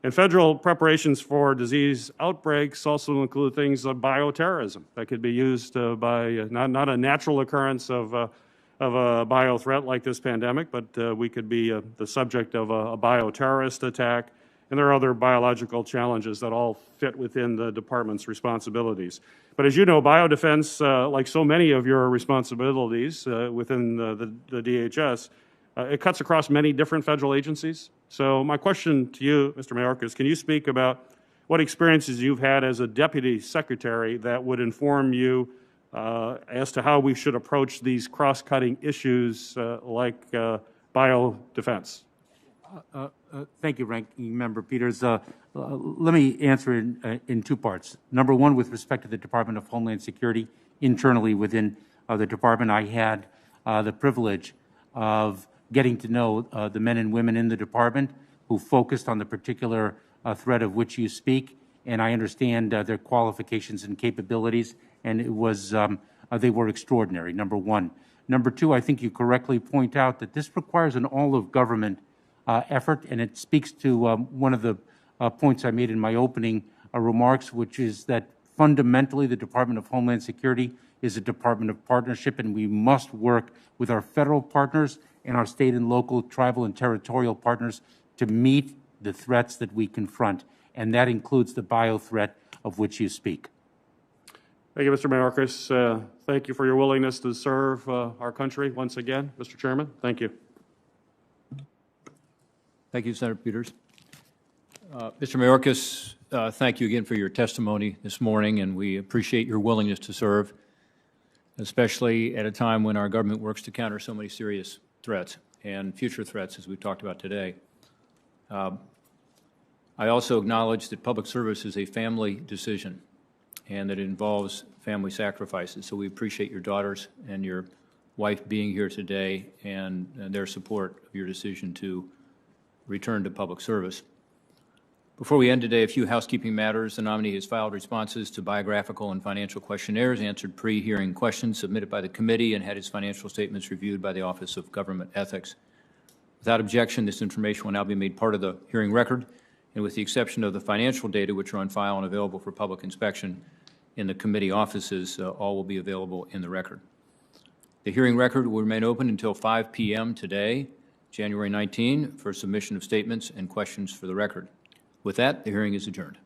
And federal preparations for disease outbreaks also include things like bioterrorism that could be used by not a natural occurrence of a bio threat like this pandemic, but we could be the subject of a bioterrorist attack. And there are other biological challenges that all fit within the department's responsibilities. But as you know, biodefense, like so many of your responsibilities within the DHS, it cuts across many different federal agencies. So my question to you, Mr. Mayorkas, can you speak about what experiences you've had as a deputy secretary that would inform you as to how we should approach these cross-cutting issues like biodefense? Thank you, Ranking Member Peters. Let me answer in two parts. Number one, with respect to the Department of Homeland Security, internally within the department, I had the privilege of getting to know the men and women in the department who focused on the particular threat of which you speak, and I understand their qualifications and capabilities, and it was they were extraordinary, number one. Number two, I think you correctly point out that this requires an all-of-government effort, and it speaks to one of the points I made in my opening remarks, which is that fundamentally the Department of Homeland Security is a department of partnership, and we must work with our federal partners and our state and local, tribal, and territorial partners to meet the threats that we confront, and that includes the bio threat of which you speak. Thank you, Mr. Mayorkas. Thank you for your willingness to serve our country once again. Mr. Chairman, thank you. Thank you, Senator Peters. Mr. Mayorkas, thank you again for your testimony this morning, and we appreciate your willingness to serve, especially at a time when our government works to counter so many serious threats and future threats, as we've talked about today. I also acknowledge that public service is a family decision and that it involves family sacrifices. So we appreciate your daughters and your wife being here today and their support of your decision to return to public service. Before we end today, a few housekeeping matters. The nominee has filed responses to biographical and financial questionnaires, answered pre-hearing questions submitted by the committee, and had his financial statements reviewed by the Office of Government Ethics. Without objection, this information will now be made part of the hearing record, and with the exception of the financial data, which are on file and available for public inspection in the committee offices, all will be available in the record. The hearing record will remain open until 5 p.m. today, January 19, for submission of statements and questions for the record. With that, the hearing is adjourned.